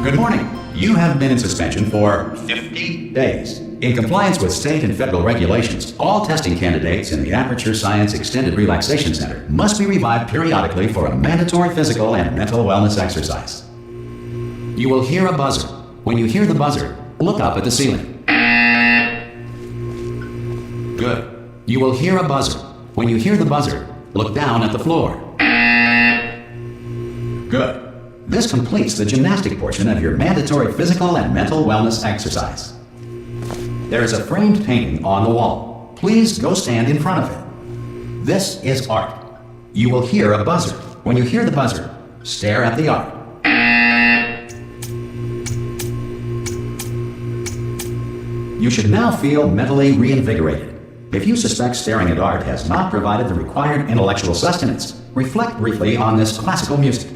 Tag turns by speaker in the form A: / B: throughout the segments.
A: Good morning. You have been in suspension for 50 days. In compliance with state and federal regulations, all testing candidates in the Aperture Science Extended Relaxation Center must be revived periodically for a mandatory physical and mental wellness exercise. You will hear a buzzer. When you hear the buzzer, look up at the ceiling. Good. You will hear a buzzer. When you hear the buzzer, look down at the floor. Good. This completes the gymnastic portion of your mandatory physical and mental wellness exercise. There is a framed painting on the wall. Please go stand in front of it. This is art. You will hear a buzzer. When you hear the buzzer, stare at the art. You should now feel mentally reinvigorated. If you suspect staring at art has not provided the required intellectual sustenance, reflect briefly on this classical music.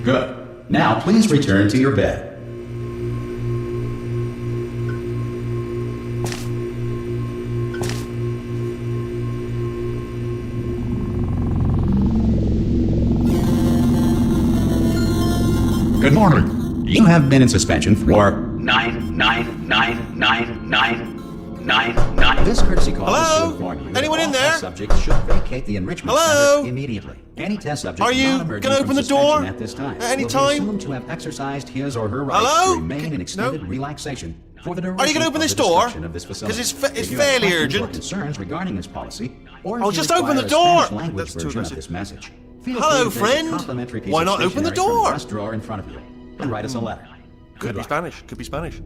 A: Good. Now please return to your bed. Good morning. You have been in suspension for 9999999. This courtesy call is to inform you.
B: Anyone in there?
A: Test subjects should vacate the enrichment center immediately. Any test subject
B: Are you
A: going
B: to open the door
A: at this time
B: at any
A: will be
B: time?
A: assumed to have exercised his or her rights to remain in extended relaxation for the duration
B: Are you going to open this
A: of the
B: door?
A: destruction of this facility.
B: Because it's
A: If you have
B: fairly
A: questions or
B: urgent.
A: concerns regarding this policy, or
B: I'll
A: if you
B: just open
A: require
B: the
A: a
B: door.
A: Spanish language
B: That's too
A: version of
B: aggressive.
A: this message, feel
B: Hello,
A: free to take a
B: friend.
A: complimentary piece
B: Why
A: of
B: not open the
A: stationery from
B: door?
A: desk drawer in front of you and write us a letter.
B: Could be Spanish. Could be Spanish.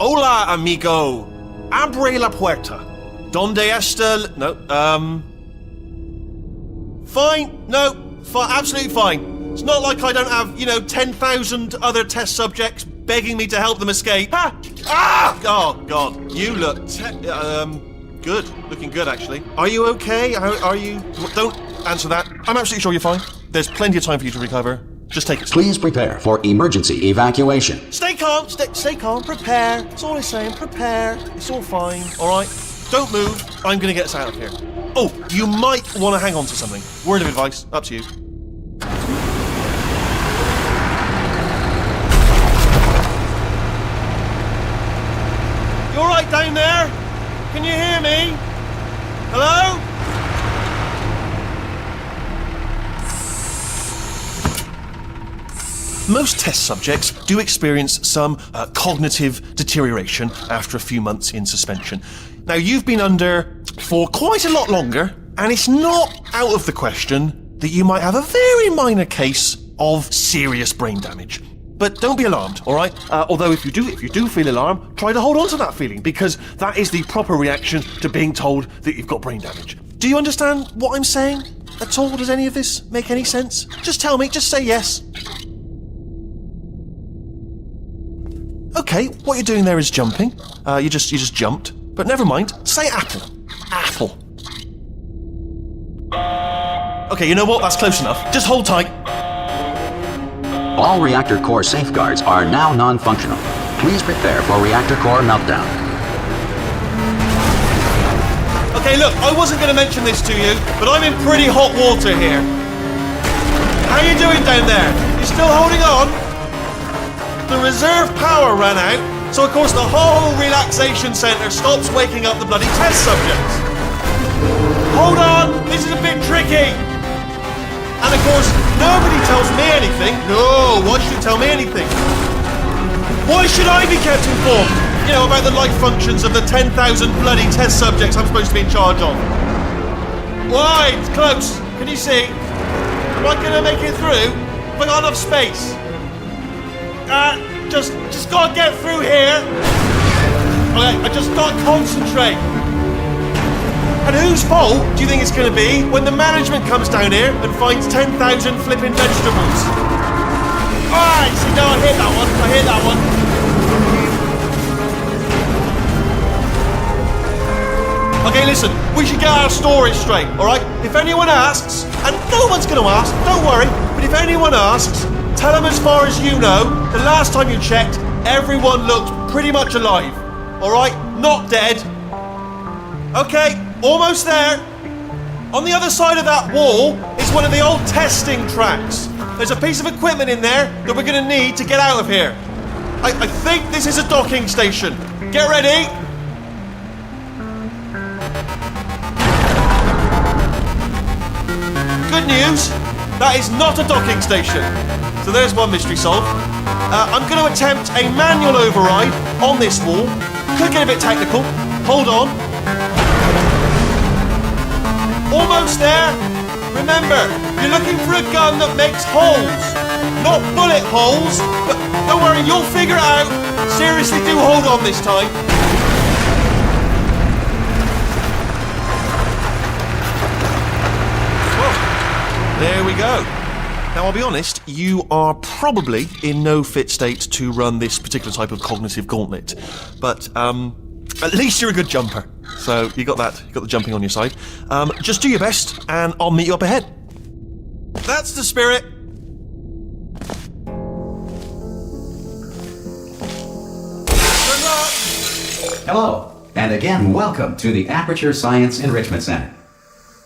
B: Hola, amigo. Abre la puerta. Donde está? No. Fine. No. Absolutely fine. It's not like I don't have, 10,000 other test subjects begging me to help them escape. Ha! Ah! Oh God. You look. Good. Looking good, actually. Are you okay? Are you? Don't answer that. I'm absolutely sure you're fine. There's plenty of time for you to recover. Just take it.
A: Please prepare for emergency evacuation.
B: Stay calm, stay calm, prepare. That's all I'm saying, prepare. It's all fine, alright? Don't move, I'm gonna get us out of here. Oh, you might want to hang on to something. Word of advice, up to you. You alright down there? Can you hear me? Hello? Most test subjects do experience some cognitive deterioration after a few months in suspension. Now, you've been under for quite a lot longer, and it's not out of the question that you might have a very minor case of serious brain damage. But don't be alarmed, all right? Although if you do feel alarmed, try to hold on to that feeling, because that is the proper reaction to being told that you've got brain damage. Do you understand what I'm saying at all? Does any of this make any sense? Just tell me, just say yes. Okay, what you're doing there is jumping. You just jumped. But never mind. Say apple. Apple. Okay, you know what? That's close enough. Just hold tight.
A: All reactor core safeguards are now non-functional. Please prepare for reactor core meltdown.
B: Okay, look, I wasn't going to mention this to you, but I'm in pretty hot water here. How you doing down there? You still holding on? The reserve power ran out, so of course the whole relaxation centre stops waking up the bloody test subjects. Hold on, this is a bit tricky. And of course, nobody tells me anything. No, why should you tell me anything? Why should I be kept informed? About the life functions of the 10,000 bloody test subjects I'm supposed to be in charge of. Why? It's close. Can you see? Am I going to make it through? Have I got enough space? Just gotta get through here. Okay, I just gotta concentrate. And whose fault do you think it's gonna be when the management comes down here and finds 10,000 flipping vegetables? Alright, see, no, I hit that one. Okay, listen, we should get our story straight, alright? If anyone asks, and no one's gonna ask, don't worry, but if anyone asks, tell them as far as you know, the last time you checked, everyone looked pretty much alive. Alright? Not dead. Okay, almost there. On the other side of that wall is one of the old testing tracks. There's a piece of equipment in there that we're going to need to get out of here. I think this is a docking station. Get ready. Good news, that is not a docking station. So there's one mystery solved. I'm going to attempt a manual override on this wall. Could get a bit technical. Hold on. Almost there. Remember, you're looking for a gun that makes holes. Not bullet holes, but don't worry, you'll figure it out. Seriously, do hold on this time. Well, there we go. Now, I'll be honest, you are probably in no fit state to run this particular type of cognitive gauntlet. But, at least you're a good jumper. So, you got that. You got the jumping on your side. Just do your best, and I'll meet you up ahead. That's the spirit. Good luck.
A: Hello, and again, welcome to the Aperture Science Enrichment Center.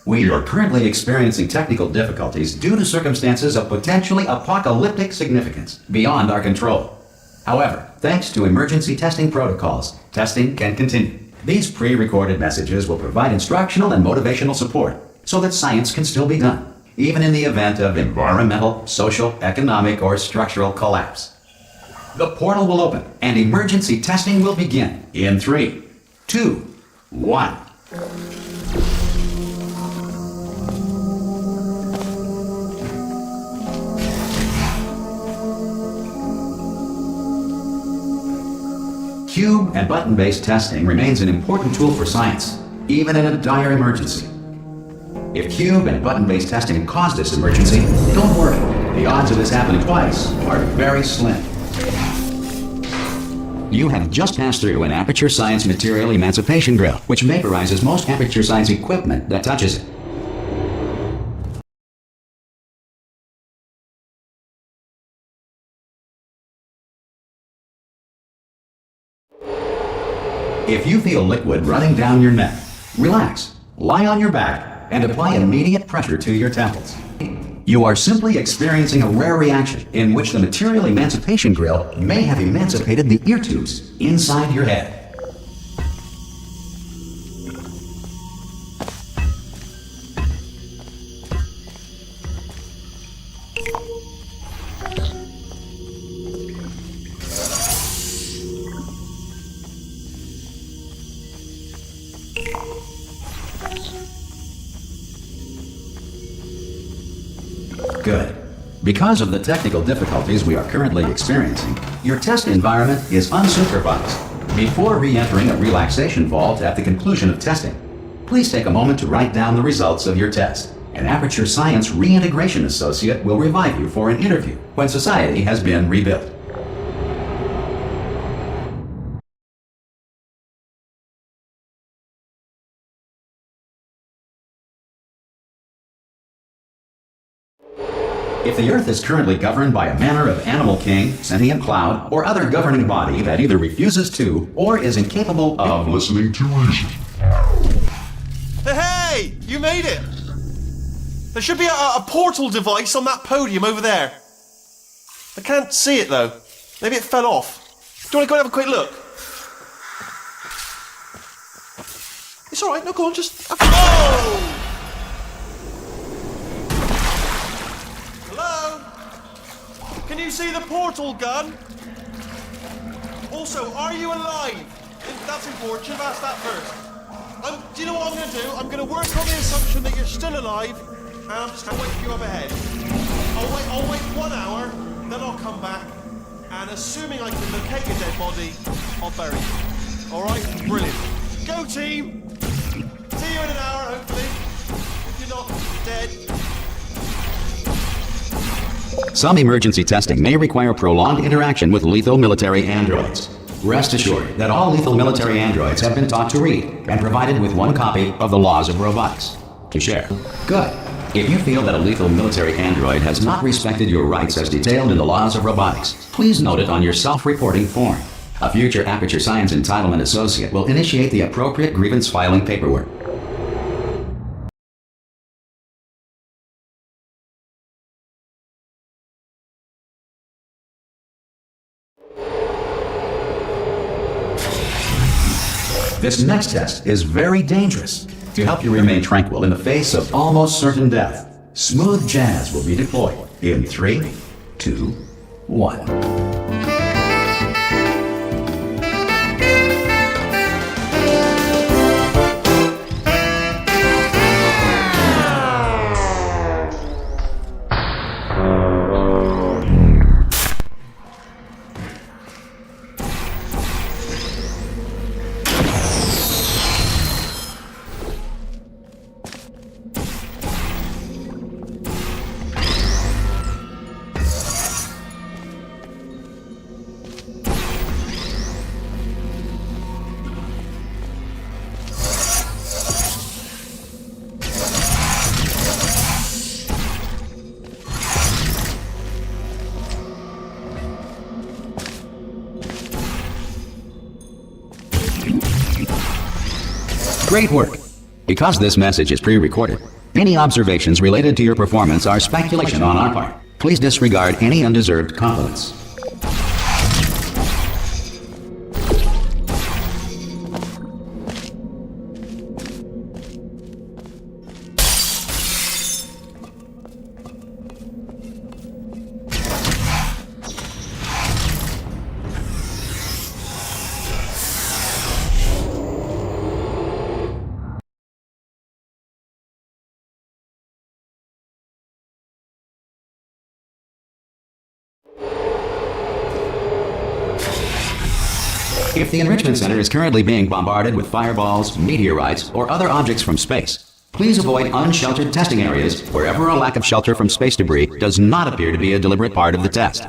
A: We are currently experiencing technical difficulties due to circumstances of potentially apocalyptic significance beyond our control. However, thanks to emergency testing protocols, testing can continue. These pre-recorded messages will provide instructional and motivational support so that science can still be done, even in the event of environmental, social, economic, or structural collapse. The portal will open and emergency testing will begin in 3, 2, 1. Cube and button-based testing remains an important tool for science, even in a dire emergency. If cube and button-based testing caused this emergency, don't worry. The odds of this happening twice are very slim. You have just passed through an Aperture Science Material Emancipation Grill, which vaporizes most Aperture Science equipment that touches it. If you feel liquid running down your neck, relax, lie on your back, and apply immediate pressure to your temples. You are simply experiencing a rare reaction in which the Material Emancipation Grill may have emancipated the ear tubes inside your head. Good. Because of the technical difficulties we are currently experiencing, your test environment is unsupervised. Before re-entering a relaxation vault at the conclusion of testing, please take a moment to write down the results of your test. An Aperture Science Reintegration Associate will revive you for an interview when society has been rebuilt. If the Earth is currently governed by a manner of animal king, sentient cloud, or other governing body that either refuses to or is incapable of listening to reason.
B: Hey! You made it! There should be a portal device on that podium over there. I can't see it though. Maybe it fell off. Do you want to go and have a quick look? It's alright, no, go on, just... Oh! Can you see the portal gun? Also, are you alive? That's important. Should have asked that first. Do you know what I'm going to do? I'm going to work on the assumption that you're still alive, and I'm just going to wait for you up ahead. I'll wait 1 hour, then I'll come back, and assuming I can locate your dead body, I'll bury you. All right? Brilliant. Go, team. See you in an hour, hopefully. If you're not dead.
A: Some emergency testing may require prolonged interaction with lethal military androids. Rest assured that all lethal military androids have been taught to read and provided with 1 copy of the Laws of Robotics to share. Good. If you feel that a lethal military android has not respected your rights as detailed in the Laws of Robotics, please note it on your self-reporting form. A future Aperture Science Entitlement Associate will initiate the appropriate grievance filing paperwork. This next test is very dangerous. To help you remain tranquil in the face of almost certain death, smooth jazz will be deployed in 3, 2, 1. Great work! Because this message is pre-recorded, any observations related to your performance are speculation on our part. Please disregard any undeserved compliments. If the Enrichment Center is currently being bombarded with fireballs, meteorites, or other objects from space, please avoid unsheltered testing areas wherever a lack of shelter from space debris does not appear to be a deliberate part of the test.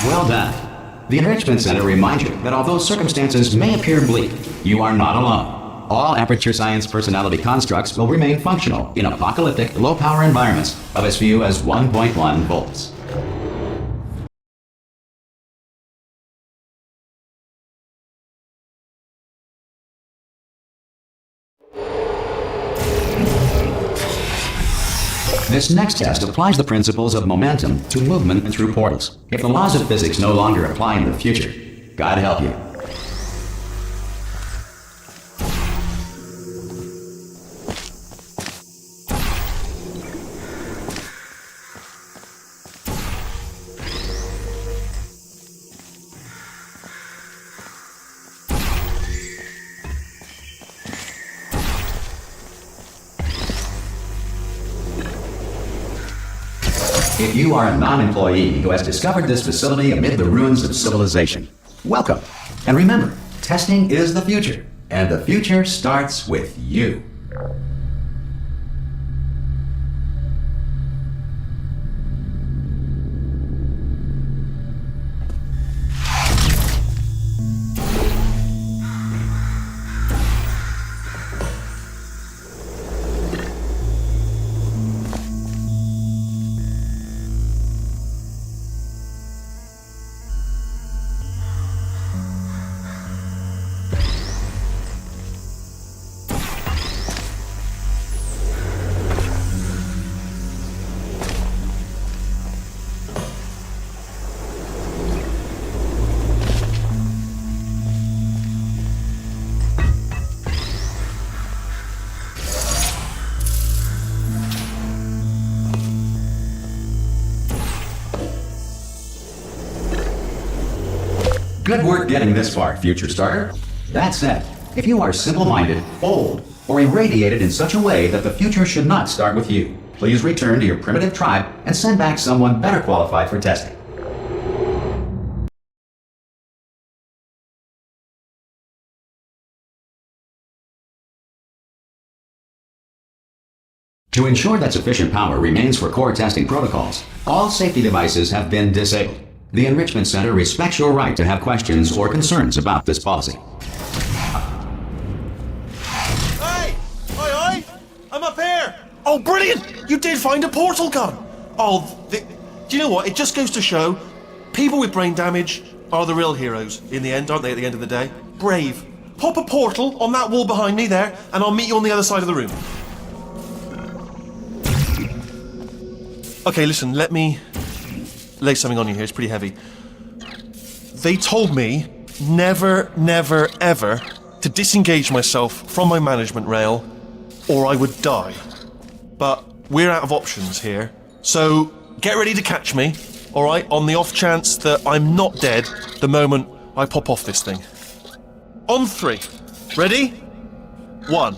A: Well done. The Enrichment Center reminds you that although circumstances may appear bleak, you are not alone. All Aperture Science personality constructs will remain functional in apocalyptic, low-power environments of as few as 1.1 volts. This next test applies the principles of momentum to movement through portals. If the laws of physics no longer apply in the future, God help you. If you are a non-employee who has discovered this facility amid the ruins of civilization, welcome. And remember, testing is the future, and the future starts with you. Good work getting this far, future starter. That said, if you are simple-minded, old, or irradiated in such a way that the future should not start with you, please return to your primitive tribe and send back someone better qualified for testing. To ensure that sufficient power remains for core testing protocols, all safety devices have been disabled. The Enrichment Center respects your right to have questions or concerns about this policy.
B: Hey! Oi, oi! Oh, brilliant! You did find a portal gun! Oh, do you know what? It just goes to show, people with brain damage are the real heroes in the end, aren't they, at the end of the day? Brave. Pop a portal on that wall behind me there, and I'll meet you on the other side of the room. Okay, listen, let me lay something on you here. It's pretty heavy. They told me never, never, ever to disengage myself from my management rail, or I would die. But we're out of options here, so get ready to catch me, alright, on the off chance that I'm not dead the moment I pop off this thing. On 3. Ready? 1,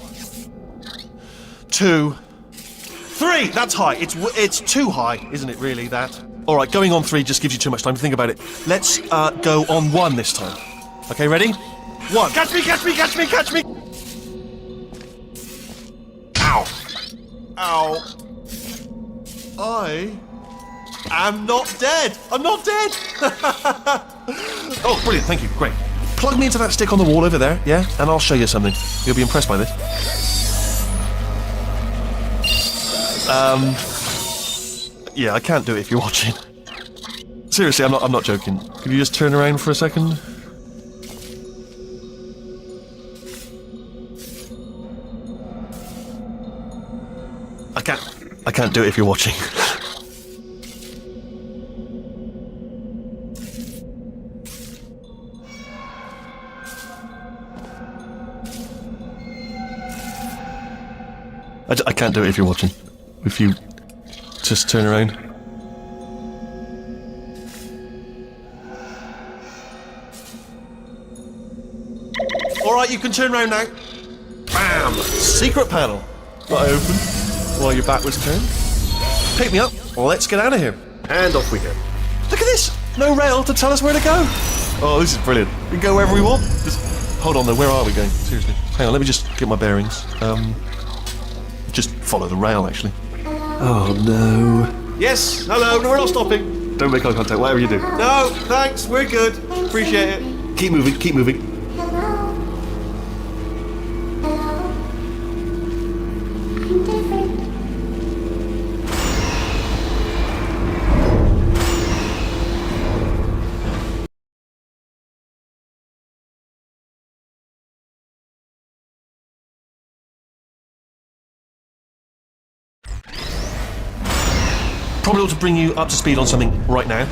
B: 2, 3! That's high. It's too high, isn't it, really, that? Alright, going on 3 just gives you too much time to think about it. Let's go on 1 this time. Okay, ready? 1. Catch me, catch me, catch me, catch me! Ow. Ow. I am not dead. I'm not dead. Oh, brilliant. Thank you. Great. Plug me into that stick on the wall over there, yeah? And I'll show you something. You'll be impressed by this. Yeah, I can't do it if you're watching. Seriously, I'm not joking. Could you just turn around for a second? I can't do it if you're watching. I can't do it if you're watching. If you just turn around. Alright, you can turn around now. Bam! Secret panel. That I open while your back was turned. Pick me up. Let's get out of here. And off we go. Look at this! No rail to tell us where to go. Oh, this is brilliant. We can go wherever we want. Just hold on though, where are we going? Seriously. Hang on, let me just get my bearings. Just follow the rail, actually. Oh, no. Yes, hello, no, we're not stopping. Don't make eye contact, whatever you do. No, thanks, we're good. Appreciate it. Keep moving, keep moving. Probably ought to bring you up to speed on something right now.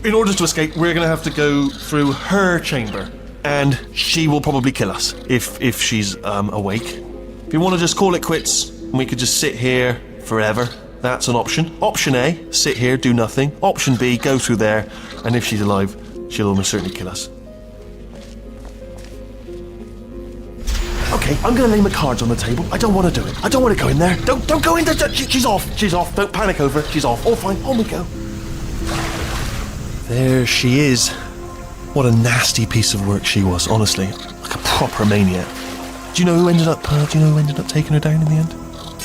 B: In order to escape, we're going to have to go through her chamber, and she will probably kill us if she's awake. If you want to just call it quits, and we could just sit here forever, that's an option. Option A, sit here, do nothing. Option B, go through there, and if she's alive, she'll almost certainly kill us. Okay, I'm going to lay my cards on the table. I don't want to do it. I don't want to go in there. Don't go in there. She's off. She's off. Don't panic over it. She's off. All fine. On we go. There she is. What a nasty piece of work she was, honestly. Like a proper maniac. Do you know who ended up taking her down in the end?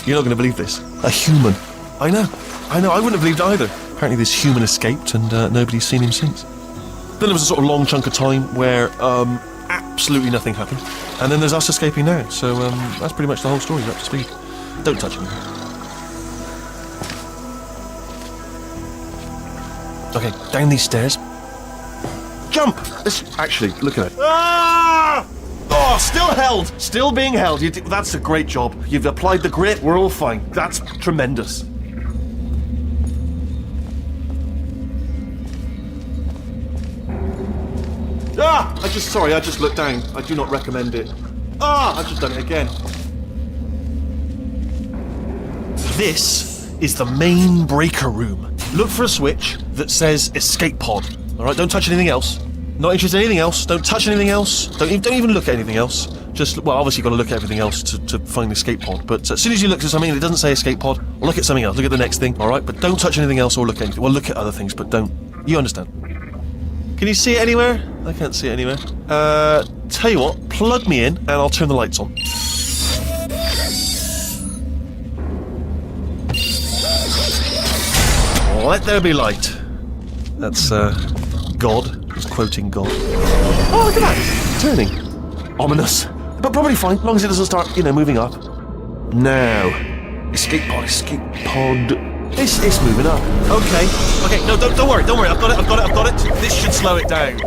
B: You're not going to believe this. A human. I know. I wouldn't have believed either. Apparently this human escaped and nobody's seen him since. Then there was a sort of long chunk of time where absolutely nothing happened. And then there's us escaping now. So that's pretty much the whole story. You're up to speed. Don't touch him. Okay, down these stairs. Jump! Actually, look at it. Ah! Oh, still held! Still being held. That's a great job. You've applied the grit. We're all fine. That's tremendous. Ah! I just looked down. I do not recommend it. Ah! I've just done it again. This is the main breaker room. Look for a switch that says escape pod. Alright, don't touch anything else. Not interested in anything else. Don't touch anything else. Don't even look at anything else. Just, well, obviously you've got to look at everything else to find the escape pod. But as soon as you look at something and it doesn't say escape pod, look at something else. Look at the next thing, alright? But don't touch anything else or look at anything. Well, look at other things, but don't. You understand. Can you see it anywhere? I can't see it anywhere. Tell you what, plug me in and I'll turn the lights on. Let there be light. That's, God. He's quoting God. Oh, look at that! Turning. Ominous. But probably fine, as long as it doesn't start, moving up. Now. Escape pod. It's moving up. Okay, no, don't worry, I've got it. This should slow it down.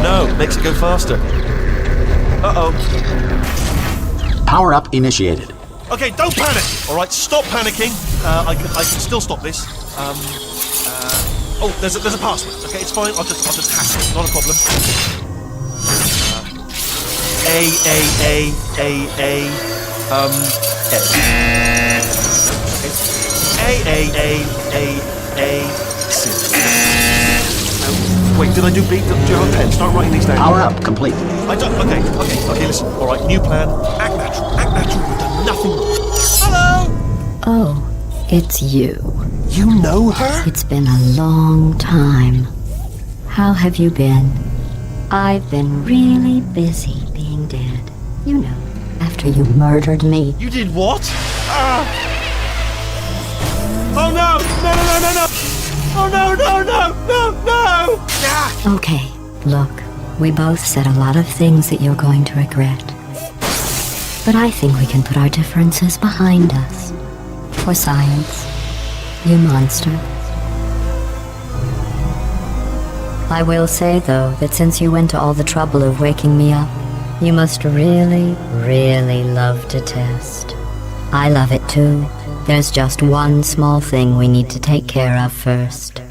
B: No, makes it go faster. Uh-oh.
A: Power up initiated.
B: Okay, don't panic! Alright, stop panicking. I can still stop this. Oh, there's a password. Okay, it's fine, I'll just hack it, not a problem. Wait, did I do B? Do you have a pen? Start writing these down.
A: Power up complete.
B: I don't. Okay, listen. Alright, new plan. Act natural. You've done nothing wrong. Hello!
C: Oh, it's you.
B: You know her?
C: It's been a long time. How have you been? I've been really busy being dead. You know, after you murdered me.
B: You did what? Oh no! No! Oh no! Ah.
C: Okay, look, we both said a lot of things that you're going to regret. But I think we can put our differences behind us. For science, you monster. I will say, though, that since you went to all the trouble of waking me up, you must really, really love to test. I love it too. There's just one small thing we need to take care of first.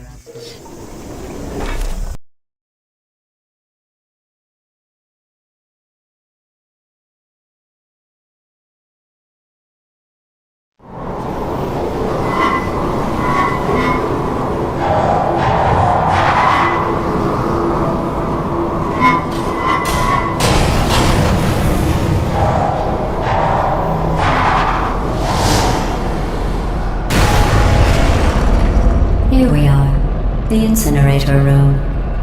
C: Here we are, the incinerator room.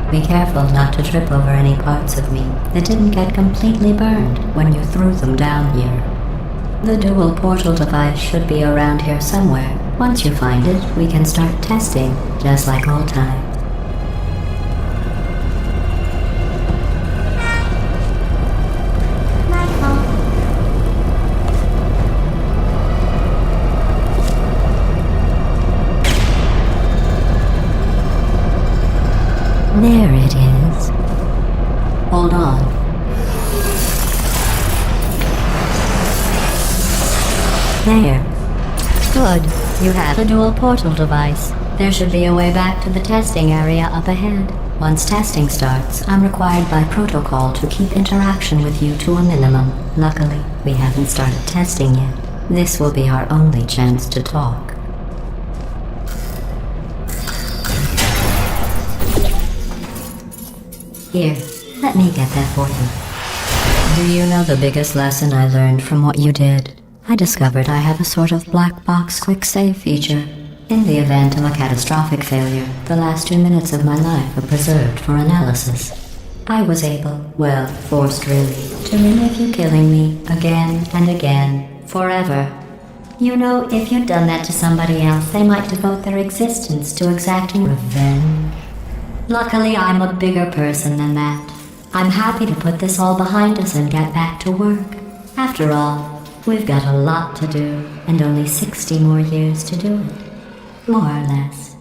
C: Be careful not to trip over any parts of me that didn't get completely burned when you threw them down here. The dual portal device should be around here somewhere. Once you find it, we can start testing, just like old times. There it is. Hold on. There. Good. You have a dual portal device. There should be a way back to the testing area up ahead. Once testing starts, I'm required by protocol to keep interaction with you to a minimum. Luckily, we haven't started testing yet. This will be our only chance to talk. Here, let me get that for you. Do you know the biggest lesson I learned from what you did? I discovered I have a sort of black box quick save feature. In the event of a catastrophic failure, the last 2 minutes of my life are preserved for analysis. I was able, well, forced really, to relive you killing me again and again, forever. You know, if you'd done that to somebody else, they might devote their existence to exacting revenge. Luckily, I'm a bigger person than that. I'm happy to put this all behind us and get back to work. After all, we've got a lot to do, and only 60 more years to do it. More or less.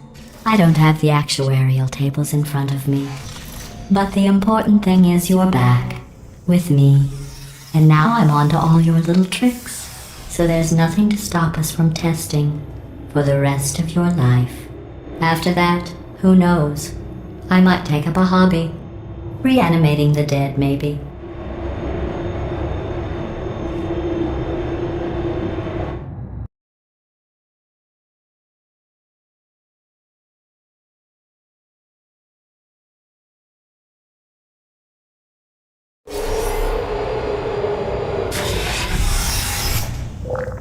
C: I don't have the actuarial tables in front of me. But the important thing is you're back, with me. And now I'm on to all your little tricks. So there's nothing to stop us from testing for the rest of your life. After that, who knows? I might take up a hobby. Reanimating the dead, maybe.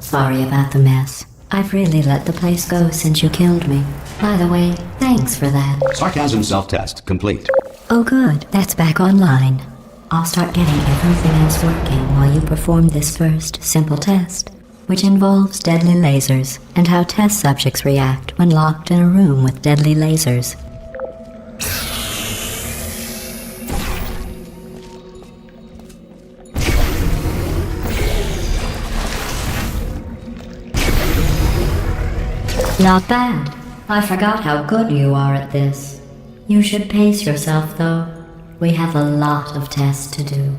C: Sorry about the mess. I've really let the place go since you killed me. By the way, thanks for that.
A: Sarcasm self-test complete.
C: Oh good, that's back online. I'll start getting everything else working while you perform this first, simple test, which involves deadly lasers and how test subjects react when locked in a room with deadly lasers. Not bad. I forgot how good you are at this. You should pace yourself, though. We have a lot of tests to do.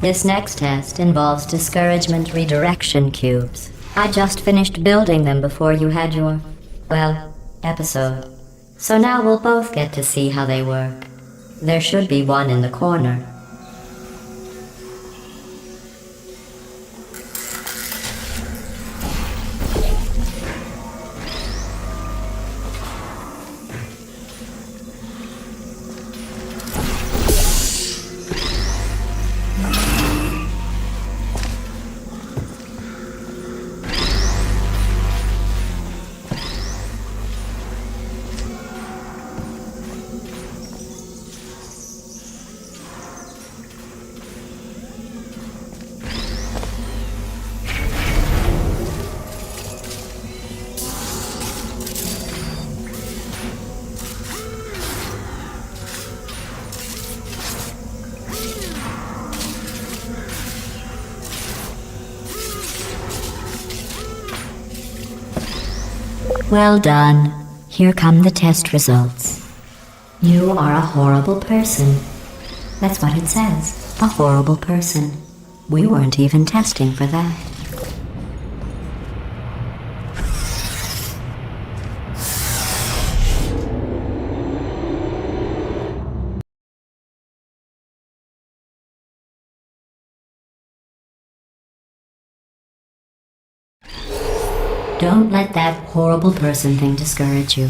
C: This next test involves discouragement redirection cubes. I just finished building them before you had your, well, episode. So now we'll both get to see how they work. There should be one in the corner. Well done. Here come the test results. You are a horrible person. That's what it says. A horrible person. We weren't even testing for that. Don't let that horrible person thing discourage you.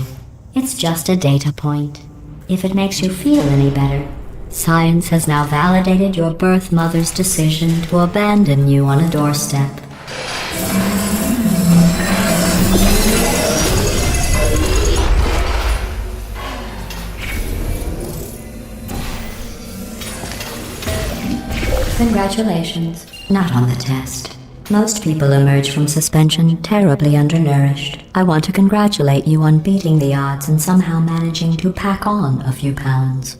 C: It's just a data point. If it makes you feel any better, science has now validated your birth mother's decision to abandon you on a doorstep. Congratulations. Not on the test. Most people emerge from suspension terribly undernourished. I want to congratulate you on beating the odds and somehow managing to pack on a few pounds.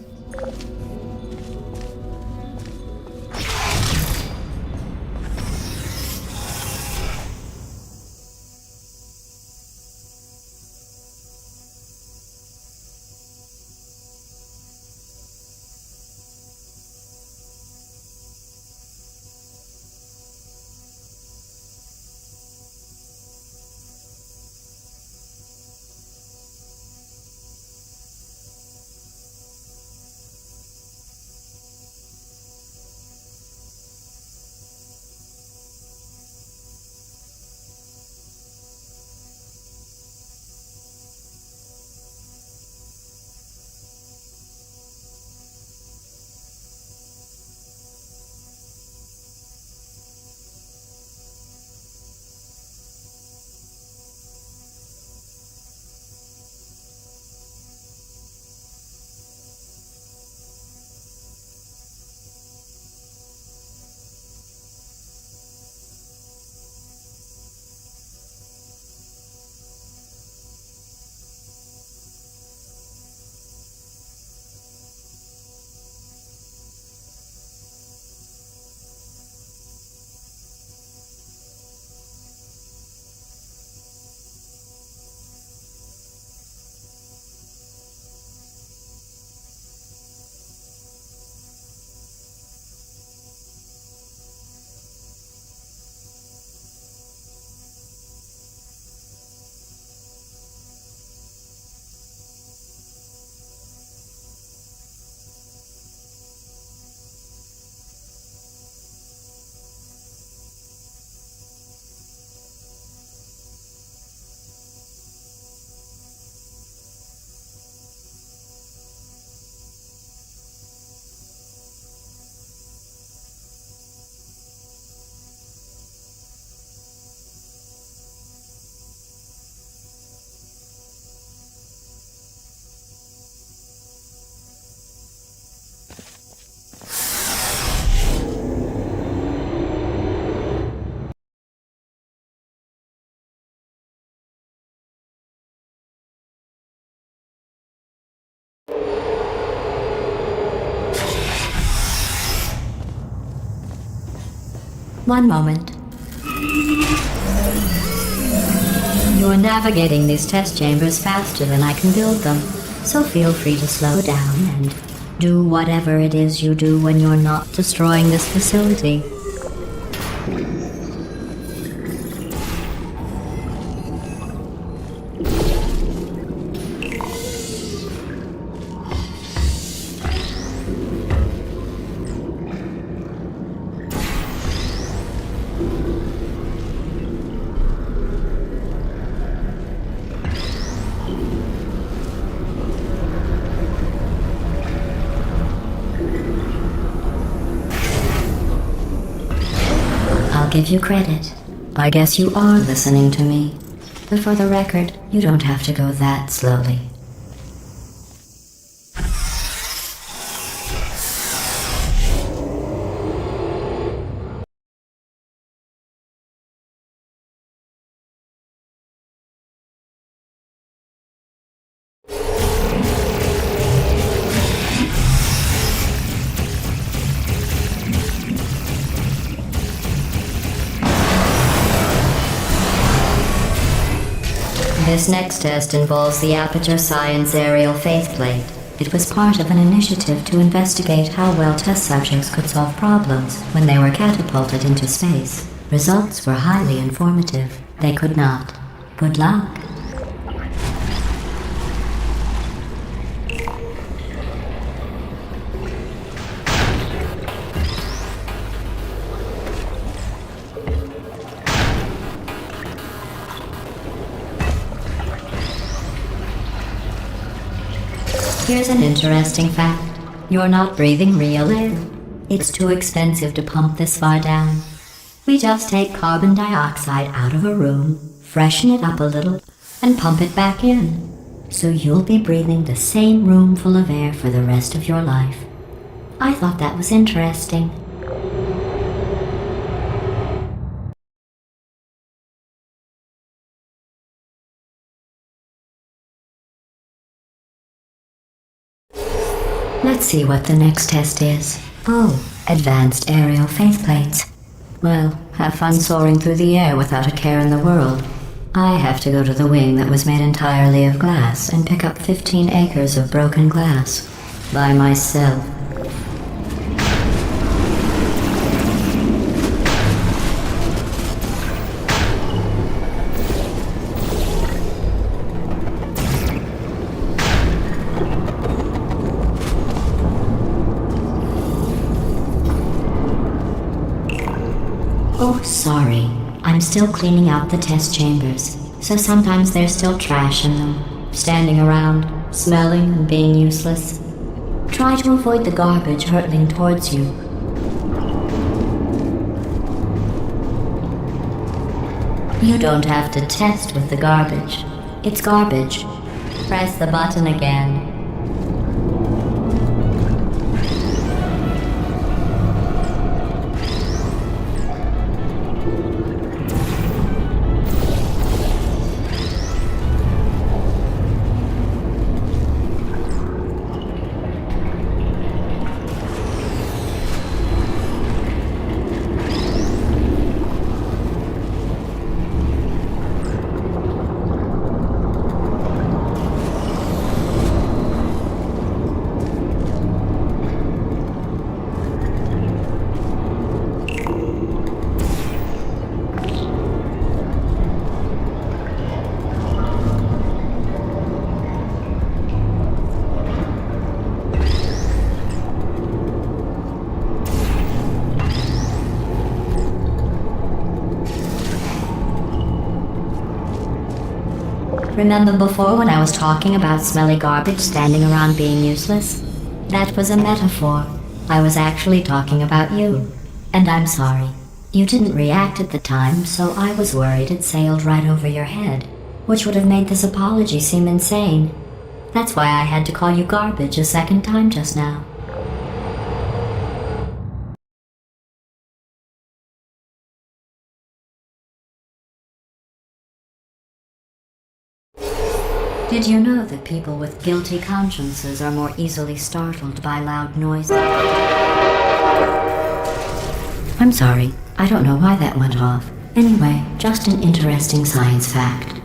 C: One moment. You're navigating these test chambers faster than I can build them, so feel free to slow down and do whatever it is you do when you're not destroying this facility. Give you credit. I guess you are listening to me. But for the record, you don't have to go that slowly. This next test involves the Aperture Science aerial faceplate. It was part of an initiative to investigate how well test subjects could solve problems when they were catapulted into space. Results were highly informative. They could not. Good luck. Here's an interesting fact. You're not breathing real air. It's too expensive to pump this far down. We just take carbon dioxide out of a room, freshen it up a little, and pump it back in. So you'll be breathing the same room full of air for the rest of your life. I thought that was interesting. Let's see what the next test is. Oh, advanced aerial faceplates. Well, have fun soaring through the air without a care in the world. I have to go to the wing that was made entirely of glass and pick up 15 acres of broken glass. By myself. Oh, sorry. I'm still cleaning out the test chambers, so sometimes there's still trash in them, standing around, smelling and being useless. Try to avoid the garbage hurtling towards you. You don't have to test with the garbage. It's garbage. Press the button again. Remember before when I was talking about smelly garbage standing around being useless? That was a metaphor. I was actually talking about you. And I'm sorry. You didn't react at the time, so I was worried it sailed right over your head, which would have made this apology seem insane. That's why I had to call you garbage a second time just now. Did you know that people with guilty consciences are more easily startled by loud noises? I'm sorry. I don't know why that went off. Anyway, just an interesting science fact.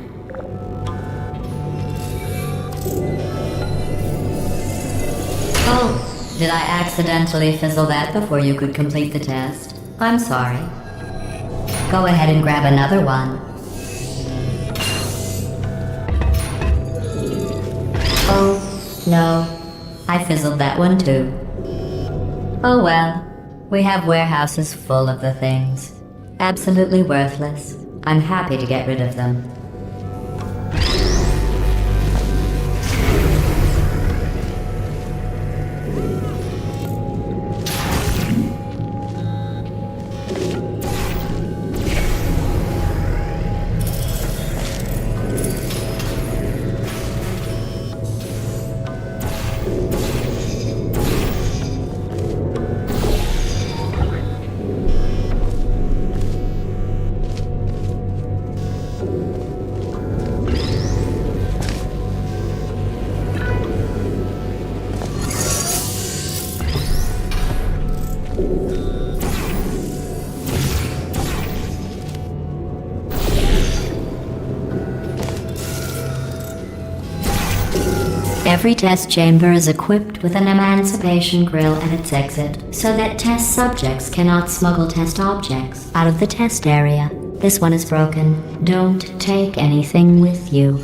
C: Oh, did I accidentally fizzle that before you could complete the test? I'm sorry. Go ahead and grab another one. Oh, no. I fizzled that one too. Oh well. We have warehouses full of the things. Absolutely worthless. I'm happy to get rid of them. Every test chamber is equipped with an emancipation grill at its exit, so that test subjects cannot smuggle test objects out of the test area. This one is broken. Don't take anything with you.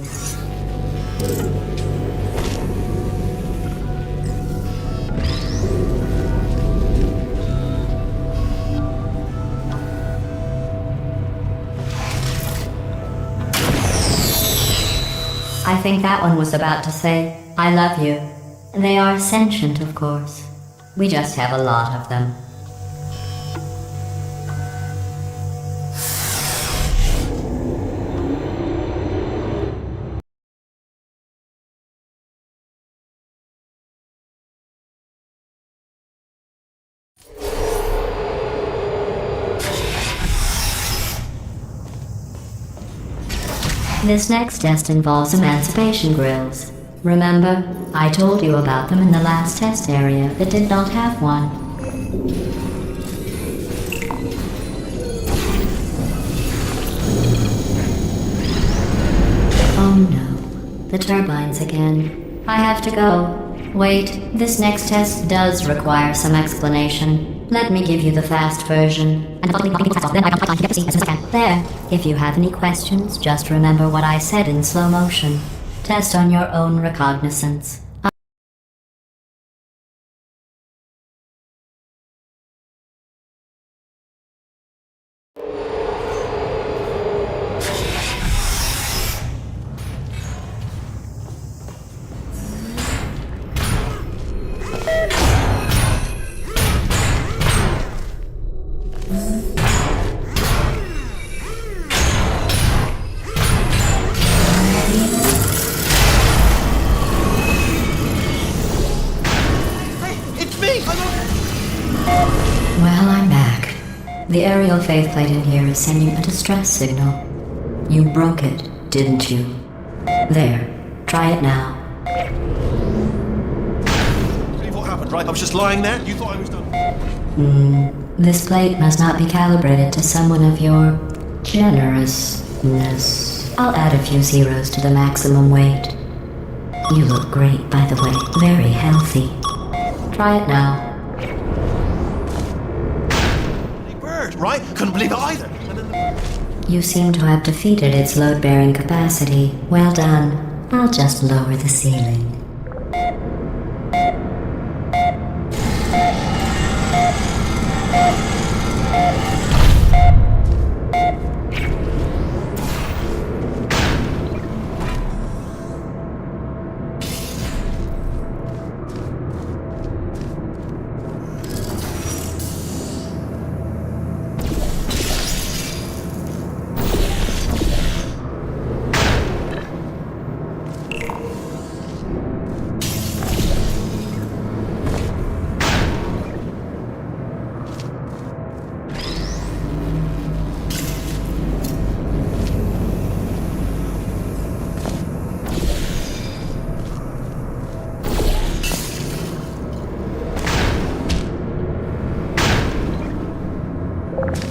C: I think that one was about to say, I love you. They are sentient, of course. We just have a lot of them. This next test involves emancipation grills. Remember, I told you about them in the last test area that did not have one. Oh no, the turbines again. I have to go. Wait, this next test does require some explanation. Let me give you the fast version. There. If you have any questions, just remember what I said in slow motion. Test on your own recognizance. Well, I'm back. The aerial faceplate in here is sending a distress signal. You broke it, didn't you? There. Try it now.
B: See what happened, right? I was just lying there. You thought I was done.
C: This plate must not be calibrated to someone of your generousness. I'll add a few zeros to the maximum weight. You look great, by the way. Very healthy. Try it now.
B: Bird, right? Couldn't believe it either. And then
C: You seem to have defeated its load-bearing capacity. Well done. I'll just lower the ceiling.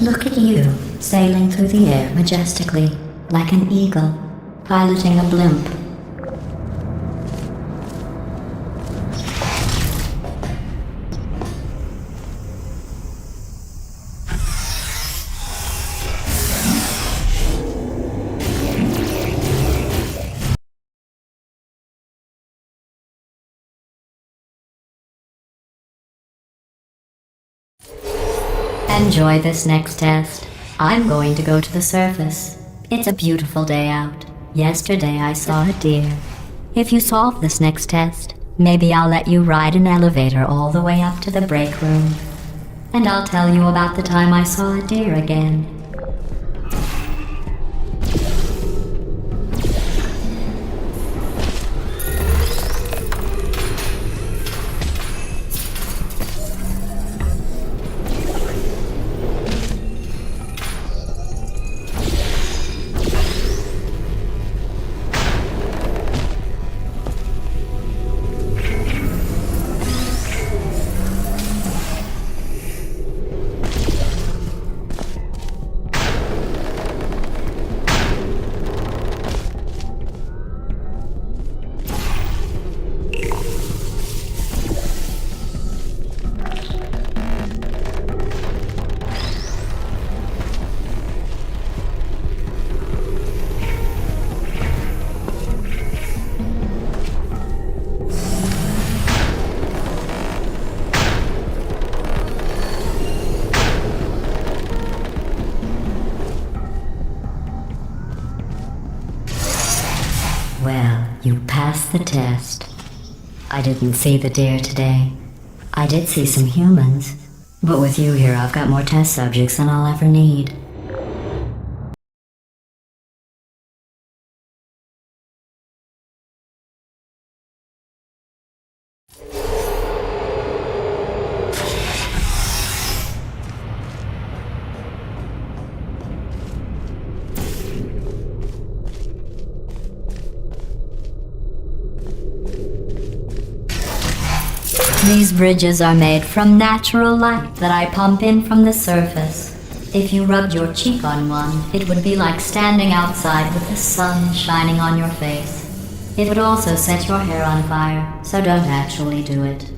C: Look at you, sailing through the air majestically, like an eagle, piloting a blimp. Enjoy this next test. I'm going to go to the surface. It's a beautiful day out. Yesterday I saw a deer. If you solve this next test, maybe I'll let you ride an elevator all the way up to the break room. And I'll tell you about the time I saw a deer again. Well, you passed the test. I didn't see the deer today. I did see some humans, but with you here I've got more test subjects than I'll ever need. These bridges are made from natural light that I pump in from the surface. If you rubbed your cheek on one, it would be like standing outside with the sun shining on your face. It would also set your hair on fire, so don't actually do it.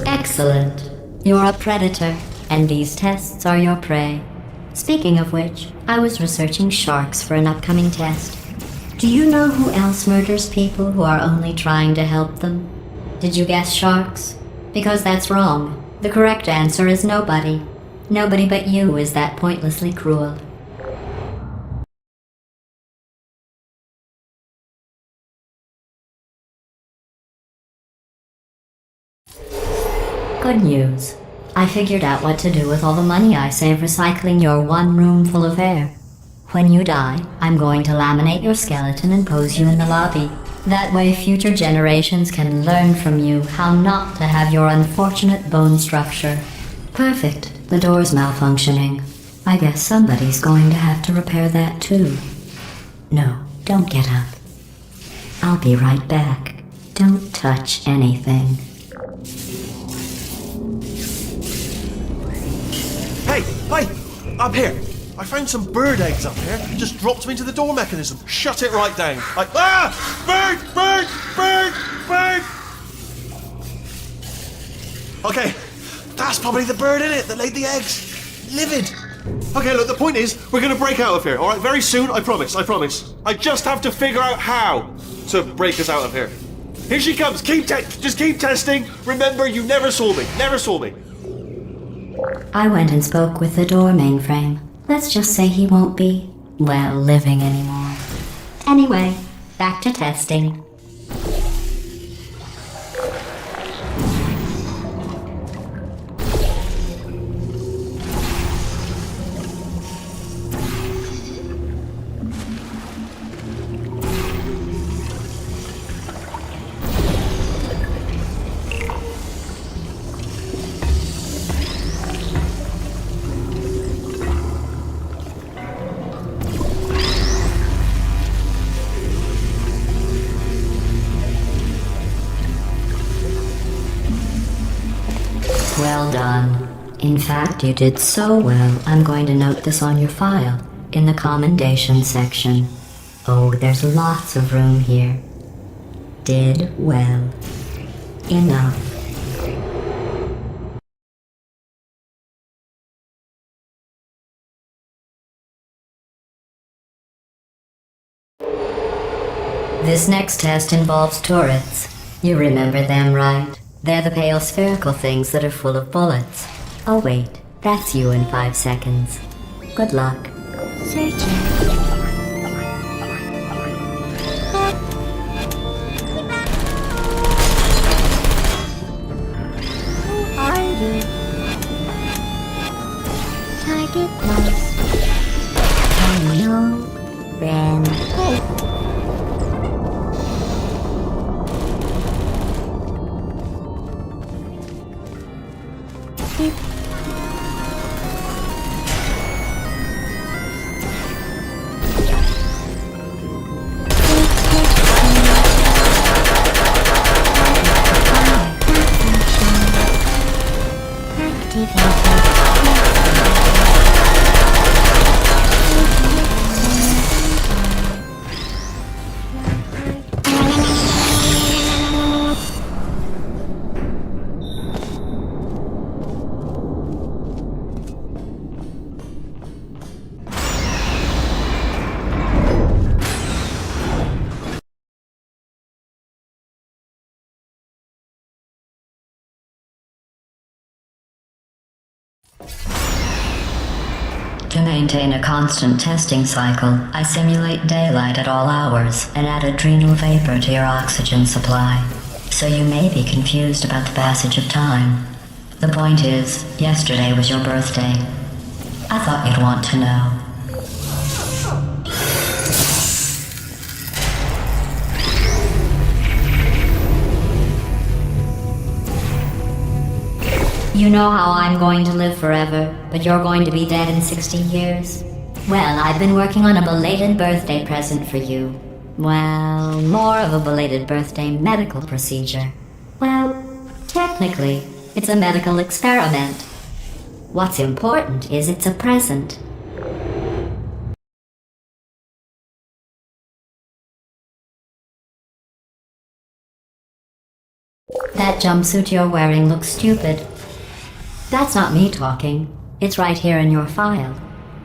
C: Excellent. You're a predator, and these tests are your prey. Speaking of which, I was researching sharks for an upcoming test. Do you know who else murders people who are only trying to help them? Did you guess sharks? Because that's wrong. The correct answer is nobody. Nobody but you is that pointlessly cruel. Good news. I figured out what to do with all the money I save recycling your one room full of hair. When you die, I'm going to laminate your skeleton and pose you in the lobby. That way future generations can learn from you how not to have your unfortunate bone structure. Perfect. The door's malfunctioning. I guess somebody's going to have to repair that too. No, don't get up. I'll be right back. Don't touch anything.
B: Hey! Up here! I found some bird eggs up here. Just dropped them into the door mechanism. Shut it right down. Like, ah! Bird! Bird! Bird! Bird! Okay, that's probably the bird in it that laid the eggs. Livid. Okay, look, the point is, we're gonna break out of here, alright? Very soon, I promise. I just have to figure out how to break us out of here. Here she comes. Just keep testing. Remember, you never saw me. Never saw me.
C: I went and spoke with the door mainframe. Let's just say he won't be, well, living anymore. Anyway, back to testing. Well done. In fact, you did so well, I'm going to note this on your file, in the commendation section. Oh, there's lots of room here. Did well. Enough. This next test involves turrets. You remember them, right? They're the pale spherical things that are full of bullets. Oh wait, that's you in 5 seconds. Good luck. Searching. Who are you? Target lost. Hello, friend. To maintain a constant testing cycle, I simulate daylight at all hours and add adrenal vapor to your oxygen supply. So you may be confused about the passage of time. The point is, yesterday was your birthday. I thought you'd want to know. You know how I'm going to live forever, but you're going to be dead in 60 years? Well, I've been working on a belated birthday present for you. Well, more of a belated birthday medical procedure. Well, technically, it's a medical experiment. What's important is it's a present. That jumpsuit you're wearing looks stupid. That's not me talking. It's right here in your file.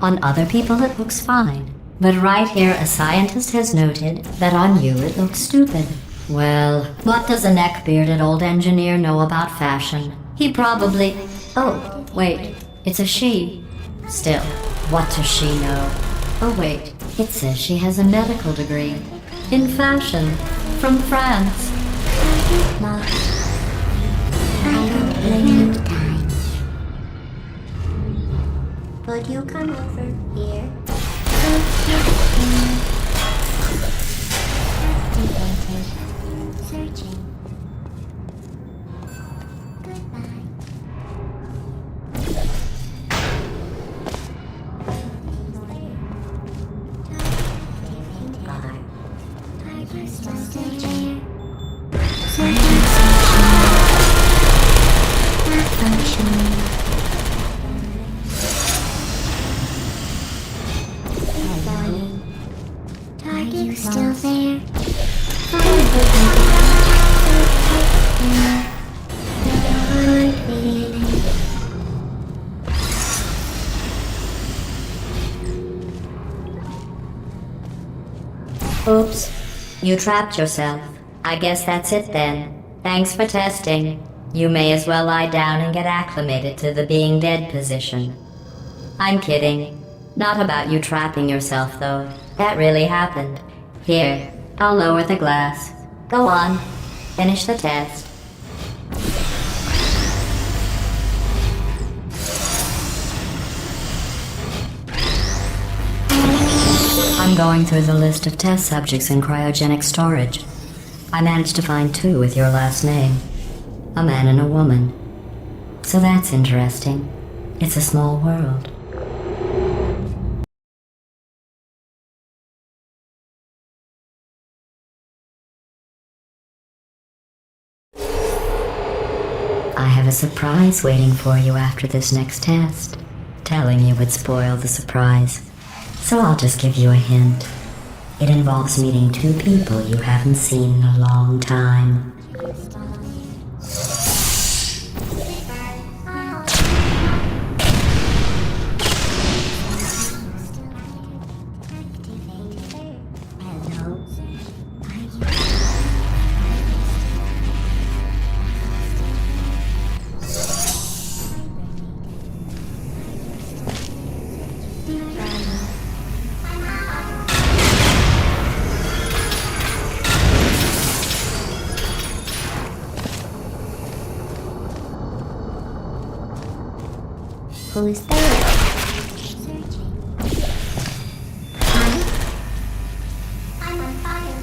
C: On other people it looks fine. But right here a scientist has noted that on you it looks stupid. Well, what does a neck-bearded old engineer know about fashion? He probably... Oh, wait. It's a she. Still, what does she know? Oh wait, it says she has a medical degree. In fashion. From France. I don't blame you. Would you come over here? Searching. Goodbye. Are you still there? Searching. Not functioning. Are you still there? Oops, you trapped yourself. I guess that's it then. Thanks for testing. You may as well lie down and get acclimated to the being dead position. I'm kidding. Not about you trapping yourself, though. That really happened. Here, I'll lower the glass. Go on. Finish the test. I'm going through the list of test subjects in cryogenic storage. I managed to find 2 with your last name. A man and a woman. So that's interesting. It's a small world. I have a surprise waiting for you after this next test. Telling you would spoil the surprise. So I'll just give you a hint. It involves meeting 2 people you haven't seen in a long time.
D: Who's there? Searching. I'm on fire.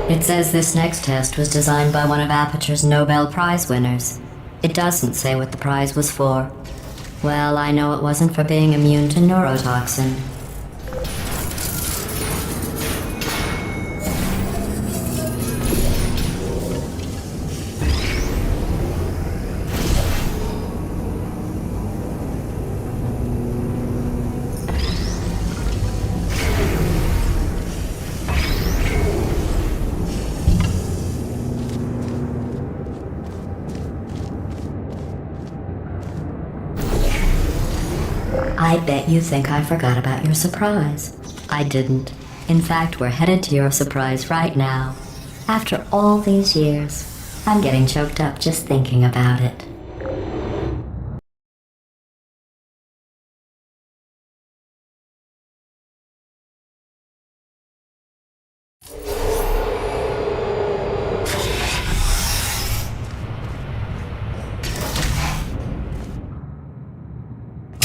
C: It says this next test was designed by one of Aperture's Nobel Prize winners. It doesn't say what the prize was for. Well, I know it wasn't for being immune to neurotoxin. I bet you think I forgot about your surprise. I didn't. In fact, we're headed to your surprise right now. After all these years, I'm getting choked up just thinking about it.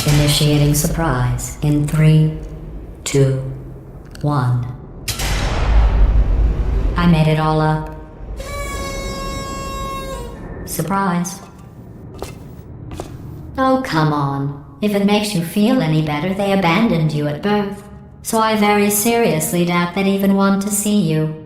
C: Initiating surprise in 3, 2, 1. I made it all up. Surprise. Oh, come on. If it makes you feel any better, they abandoned you at birth. So I very seriously doubt they'd even want to see you.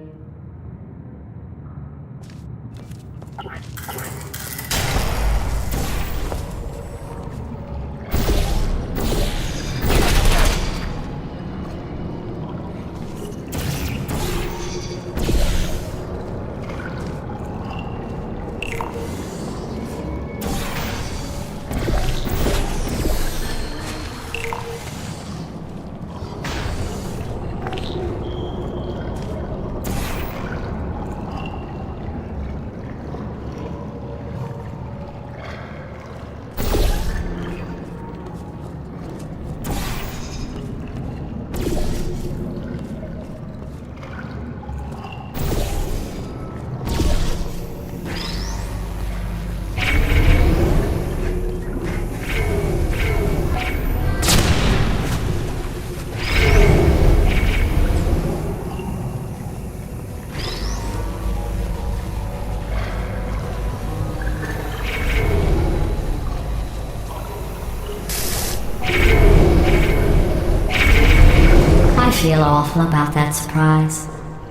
C: feel awful about that surprise.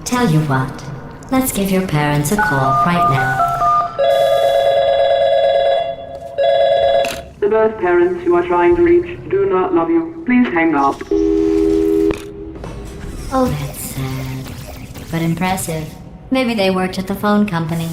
C: Tell you what, let's give your parents a call right now.
E: The birth parents you are trying to reach do not love you. Please hang up.
C: Oh, that's sad. But impressive. Maybe they worked at the phone company.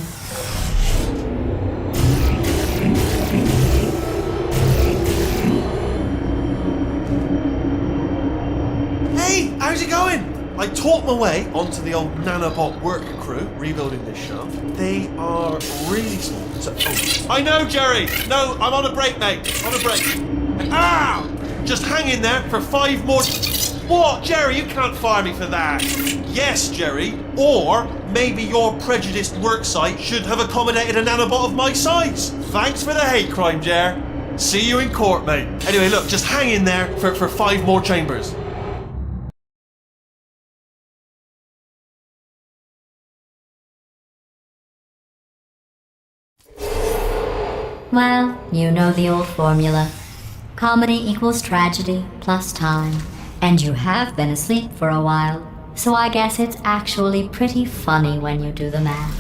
B: Hey, how's it going? I taught my way onto the old nanobot work crew rebuilding this shaft. They are really small. I know, Jerry! No, I'm on a break, mate. On a break. Ow! Just hang in there for 5 more... What? Jerry, you can't fire me for that. Yes, Jerry. Or maybe your prejudiced worksite should have accommodated a nanobot of my size. Thanks for the hate crime, Jer. See you in court, mate. Anyway, look, just hang in there for 5 more chambers.
C: Well, you know the old formula. Comedy equals tragedy plus time. And you have been asleep for a while, so I guess it's actually pretty funny when you do the math.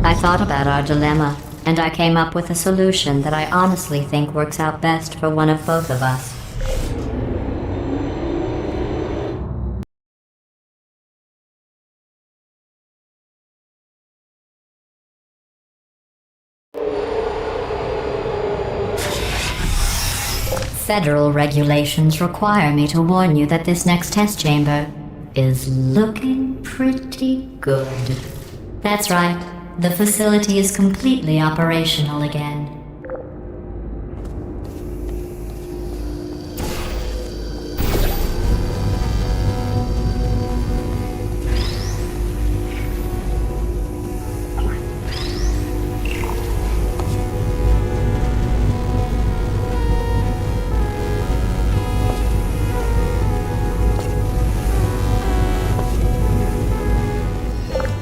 C: I thought about our dilemma, and I came up with a solution that I honestly think works out best for one of both of us. Federal regulations require me to warn you that this next test chamber is looking pretty good. That's right. The facility is completely operational again.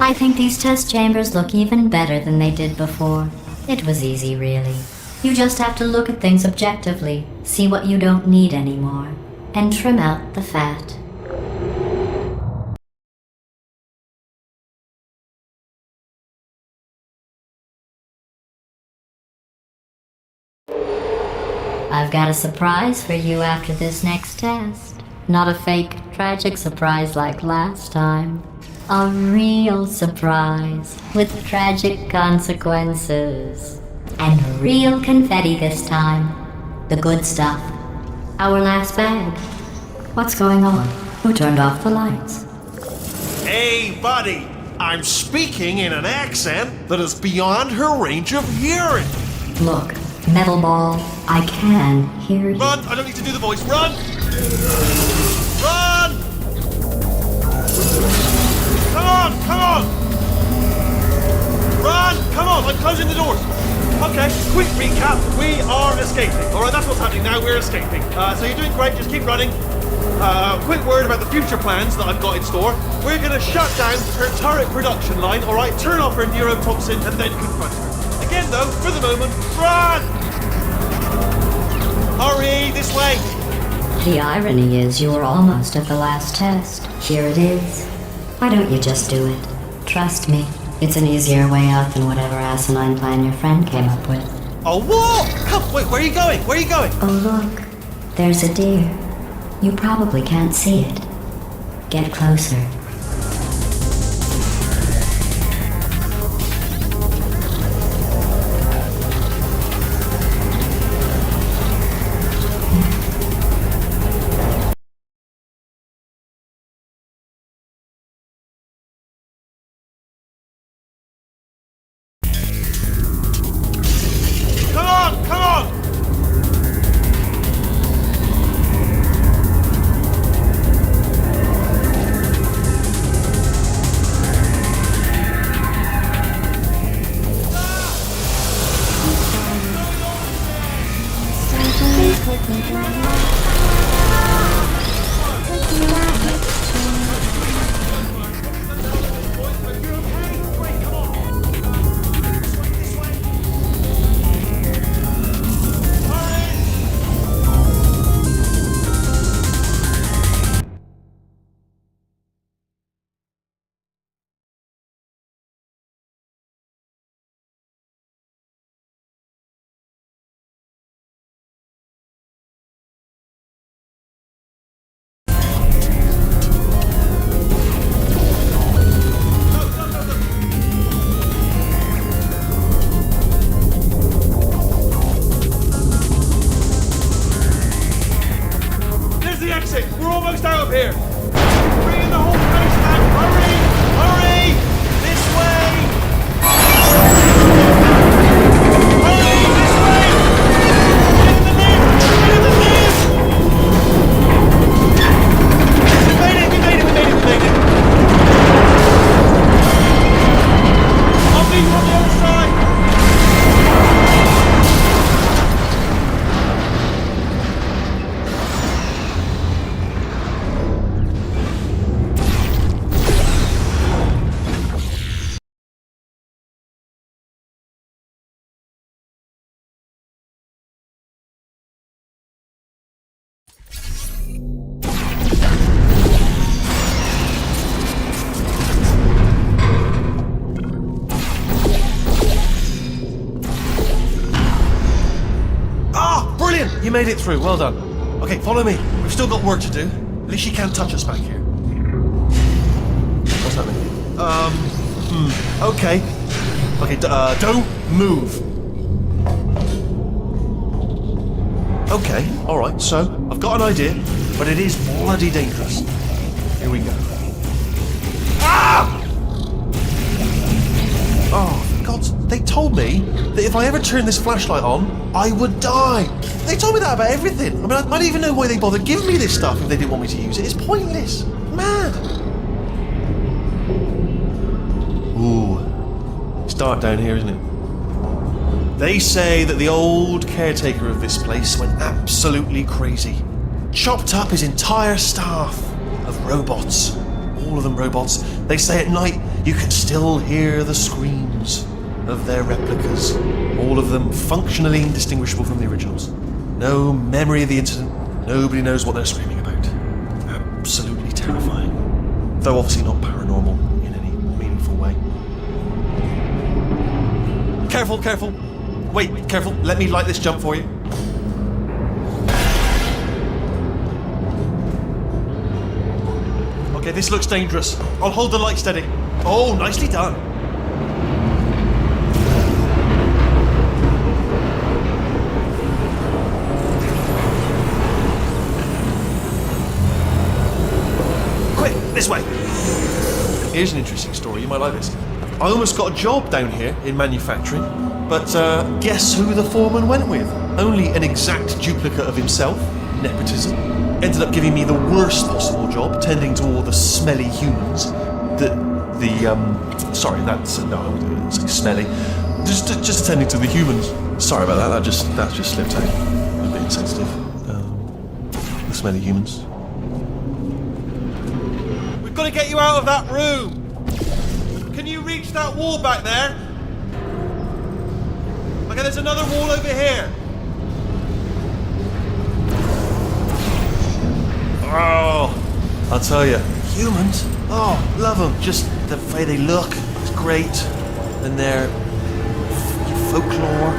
C: I think these test chambers look even better than they did before. It was easy, really. You just have to look at things objectively, see what you don't need anymore, and trim out the fat. I've got a surprise for you after this next test. Not a fake, tragic surprise like last time. A real surprise with tragic consequences. And real confetti this time. The good stuff, Our last bag. What's going on? Who turned off the lights?
B: Hey, buddy. I'm speaking in an accent that is beyond her range of hearing.
C: Look, metal ball, I can hear you.
B: Run! I don't need to do the voice. Run! Run! Come on! Come on! Run! Come on! I'm closing the doors. Okay, quick recap. We are escaping. Alright, that's what's happening now. We're escaping. So you're doing great. Just keep running. Quick word about the future plans that I've got in store. We're going to shut down her turret production line, alright? Turn off her neurotoxin and then confront her. Again, though, for the moment, run! Hurry, this way!
C: The irony is you were almost at the last test. Here it is. Why don't you just do it? Trust me, it's an easier way out than whatever asinine plan your friend came up with.
B: Oh, what? Come, wait, where are you going? Where are you going?
C: Oh look, there's a deer. You probably can't see it. Get closer.
B: Come on, come on! There's the exit. We're almost out of here. Bring in the whole place back. Hurry! Hurry! This way! Hurry! This way! Get in the lift! Get in the lift! We made it! We made it! We made it! We made it! I'll meet you on the other side! Brilliant! You made it through. Well done. Okay, follow me. We've still got work to do. At least she can't touch us back here. What's that mean? Okay. Okay, don't move. Okay, alright, so I've got an idea, but it is bloody dangerous. Here we go. Ah! Oh, for God's... They told me that if I ever turn this flashlight on, I would die. They told me that about everything. I mean, I don't even know why they bothered giving me this stuff if they didn't want me to use it. It's pointless. Mad. Ooh. It's dark down here, isn't it? They say that the old caretaker of this place went absolutely crazy. Chopped up his entire staff of robots. All of them robots. They say at night you can still hear the screams of their replicas. All of them functionally indistinguishable from the originals. No memory of the incident. Nobody knows what they're screaming about. Absolutely terrifying. Though obviously not paranormal in any meaningful way. Careful, careful. Wait, careful. Let me light this jump for you. Okay, this looks dangerous. I'll hold the light steady. Oh, nicely done. quick, this way. Here's an interesting story, you might like this. I almost got a job down here in manufacturing, but guess who the foreman went with? Only an exact duplicate of himself, nepotism. Ended up giving me the worst possible job, tending to all the smelly humans. Sorry, that's, no, I wouldn't say smelly. Just attending to the humans. Sorry about that, that just slipped out. A bit insensitive. The smelly humans. We've got to get you out of that room! Can you reach that wall back there? Okay, there's another wall over here. Oh, I'll tell you, humans, oh, love them. Just the way they look, it's great. And their folklore,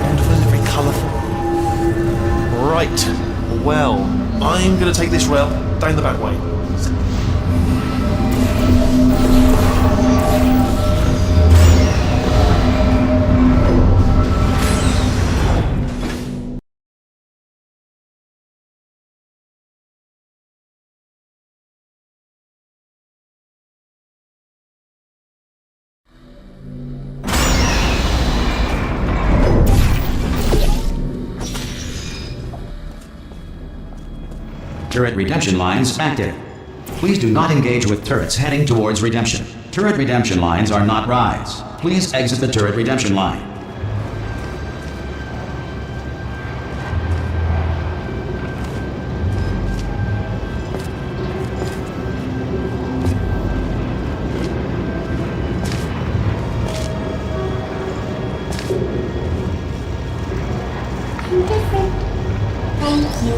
B: wonderful, very colourful. Right, well, I'm going to take this rail down the back way.
A: Turret redemption lines active. Please do not engage with turrets heading towards redemption. Turret redemption lines are not rides. Please exit the turret redemption line.
D: I'm different. Thank you.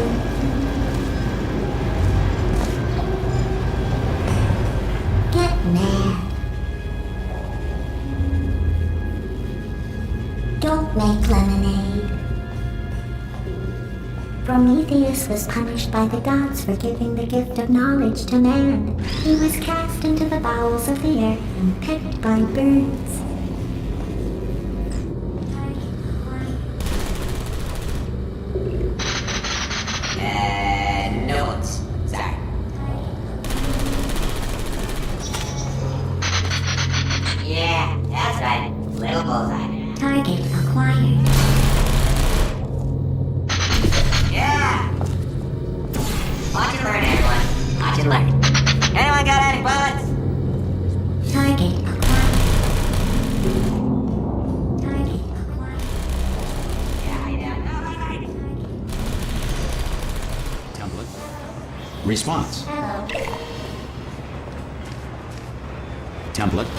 D: Get mad. Don't make lemonade. Prometheus was punished by the gods for giving the gift of knowledge to man. He was cast into the bowels of the earth and picked by birds.
F: Notes. Sorry. Yeah, that's right. Little bullseye.
D: Target acquired.
F: Yeah! Watch and learn, everyone. Watch and learn. Anyone got any bullets?
D: Target acquired. Target acquired.
F: Yeah, I know.
A: Template. Response.
D: Hello.
A: Template.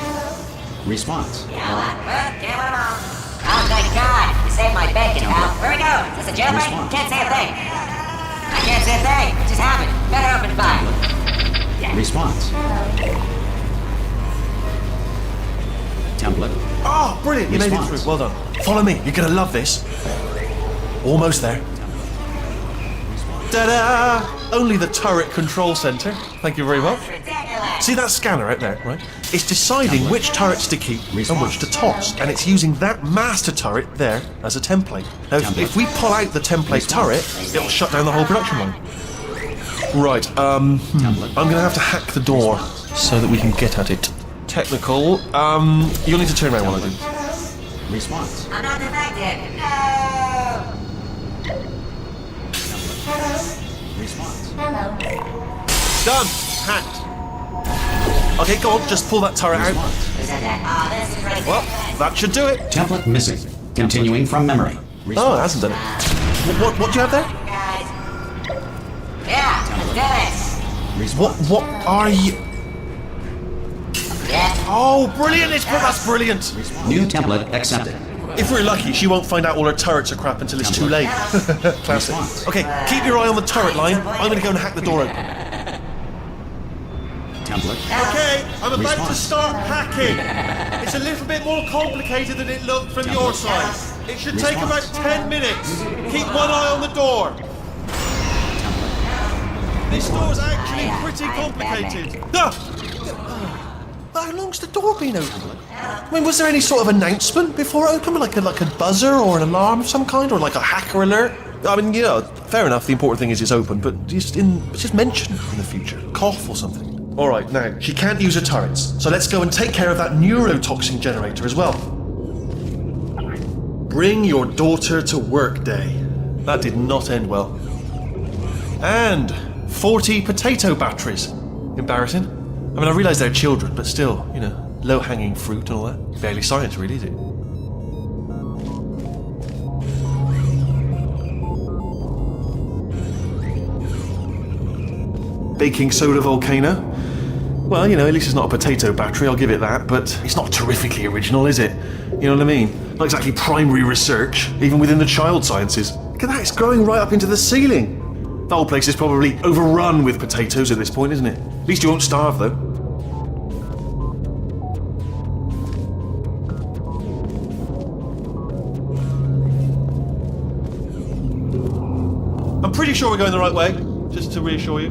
A: Response.
F: Yeah, what? Can't win 'em all. Oh, thank God. You saved my bacon, pal. Where we go? Is this a jailbreak?
A: Response.
F: Can't say a thing. I can't say a thing. It just happened. Better open fire.
A: Response. Template.
B: Oh, brilliant, you made it
A: Response.
B: through, well done. Follow me, you're going to love this. Almost there. Ta-da! Only the turret control center. Thank you very much.
F: It's ridiculous.
B: See that scanner out there, right? It's deciding which turrets to keep and which to toss, and it's using that master turret there as a template. Now, if we pull out the template turret, it'll shut down the whole production line. Right, I'm gonna have to hack the door so that we can get at it. Technical, you'll need to turn around while I do.
A: Response.
F: I'm not defective. No!
A: Response.
D: Hello.
B: Done! Hacked. Okay, go on, just pull that turret out.
A: Response.
F: Who said that? Oh, this is ridiculous.
B: Well, that should do it.
A: Template missing. Continuing from memory.
B: Oh, it hasn't done it. What do you have there?
F: Guys. Yeah, let's do
A: Response.
B: What are you...
F: it. Yeah.
B: Oh, brilliant! That's brilliant!
A: New template accepted.
B: If we're lucky, she won't find out all her turrets are crap until it's too late. Classic.
A: Response.
B: Okay, keep your eye on the turret line. I'm gonna go and hack the door open.
A: Template.
B: Okay, I'm about to
A: Response.
B: start hacking. It's a little bit more complicated than it looked from your side. It should take about
A: Response.
B: 10 minutes. Keep one eye on the door. This door's actually pretty complicated. How long's the door been open? I mean, was there any sort of announcement before it opened? Like a buzzer or an alarm of some kind? Or like a hacker alert? I mean, you know, fair enough, the important thing is it's open, but just mention in the future. Cough or something. Alright, now, she can't use her turrets, so let's go and take care of that neurotoxin generator as well. Bring your daughter to work day. That did not end well. And 40 potato batteries. Embarrassing. I mean, I realise they're children, but still, you know, low-hanging fruit and all that. Barely science, really, is it? Baking soda volcano. Well, you know, at least it's not a potato battery, I'll give it that, but it's not terrifically original, is it? You know what I mean? Not exactly primary research, even within the child sciences. Look at that, it's growing right up into the ceiling. The whole place is probably overrun with potatoes at this point, isn't it? At least you won't starve, though. I'm pretty sure we're going the right way, just to reassure you.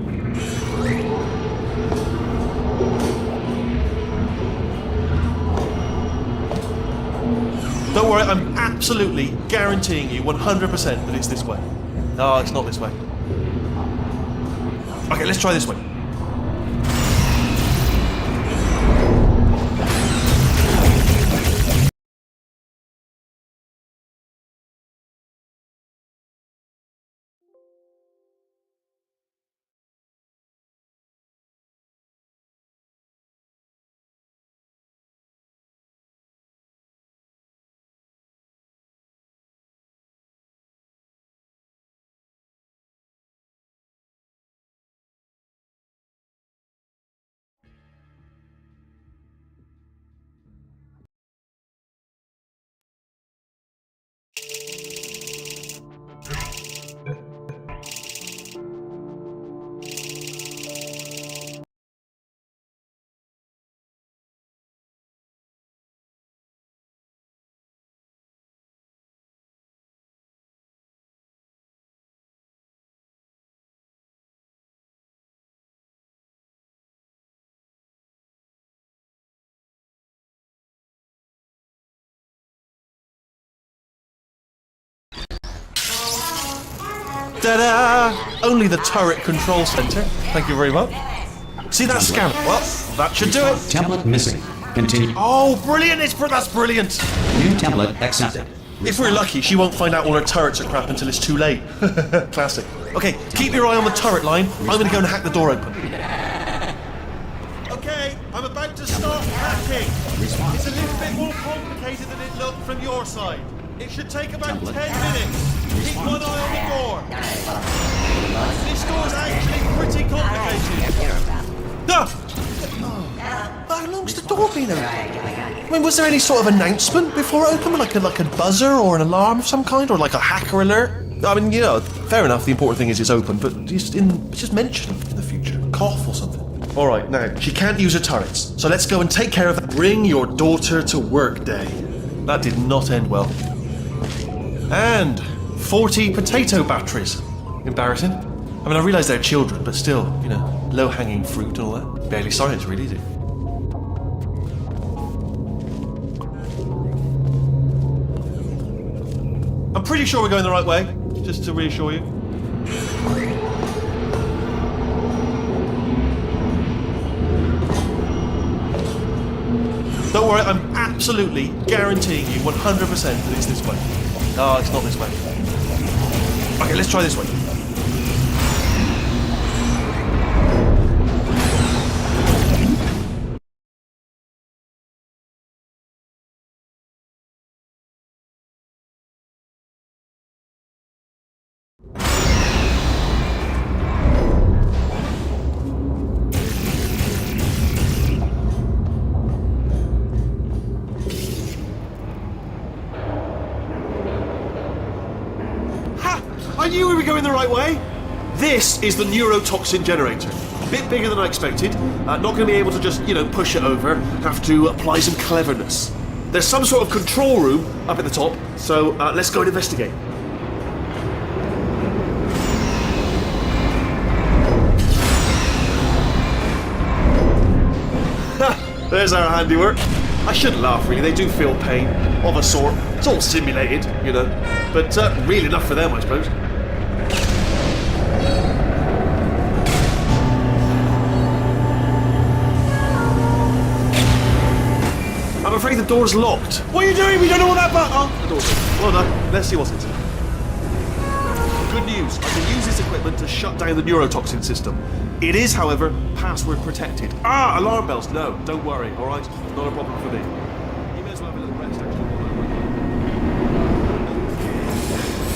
B: Don't worry, I'm absolutely guaranteeing you 100% that it's this way. No, it's not this way. Okay, let's try this way. Ta-da! Only the turret control center. Thank you very much. See that scanner? Well, that should do it.
A: Template missing. Continue.
B: Oh, brilliant! That's brilliant.
A: New template accepted.
B: If we're lucky, she won't find out all her turrets are crap until it's too late. Classic. Okay, keep your eye on the turret line. I'm gonna go and hack the door open. Okay, I'm about to start hacking. It's a little bit more complicated than it looked from your side. It should take about 10 minutes. Keep one eye on the door. This door's actually pretty complicated. No! How long's the door been open? I mean, was there any sort of announcement before it opened? Like a buzzer or an alarm of some kind? Or like a hacker alert? I mean, you know, fair enough, the important thing is it's open, but just mention it in the future. Cough or something. Alright, now, she can't use her turrets, so let's go and take care of that. Bring your daughter to work day. That did not end well. And 40 potato batteries. Embarrassing. I mean, I realise they're children, but still, you know, low-hanging fruit and all that. Barely science, really, is it? I'm pretty sure we're going the right way, just to reassure you. Don't worry, I'm absolutely guaranteeing you 100% that it's this way. No, it's not this way. Okay, let's try this way. I knew we were going the right way. This is the neurotoxin generator. A bit bigger than I expected. Not going to be able to just, you know, push it over. Have to apply some cleverness. There's some sort of control room up at the top, so let's go and investigate. There's our handiwork. I shouldn't laugh, really. They do feel pain, of a sort. It's all simulated, you know. But real enough for them, I suppose. door's locked. What are you doing? We don't know what that button... Oh, the door's open. Well done. Let's see what's inside. Good news. I can use this equipment to shut down the neurotoxin system. It is, however, password protected. Ah, alarm bells. No, don't worry, all right? Not a problem for me. You may as well have a little rest, actually.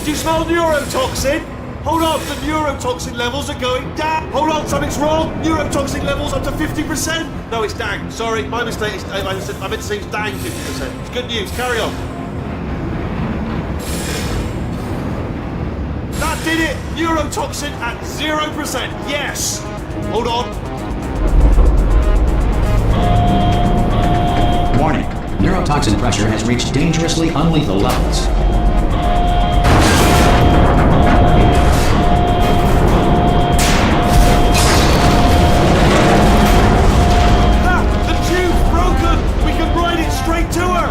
B: Do you smell neurotoxin? Hold on, the neurotoxin levels are going down. Hold on, something's wrong. Neurotoxin levels up to 50%. No, it's down. Sorry, my mistake. I meant to say it's down 50%. It's good news. Carry on. That did it. Neurotoxin at 0%. Yes. Hold on.
A: Warning. Neurotoxin pressure has reached dangerously unlethal levels.
B: Straight to her!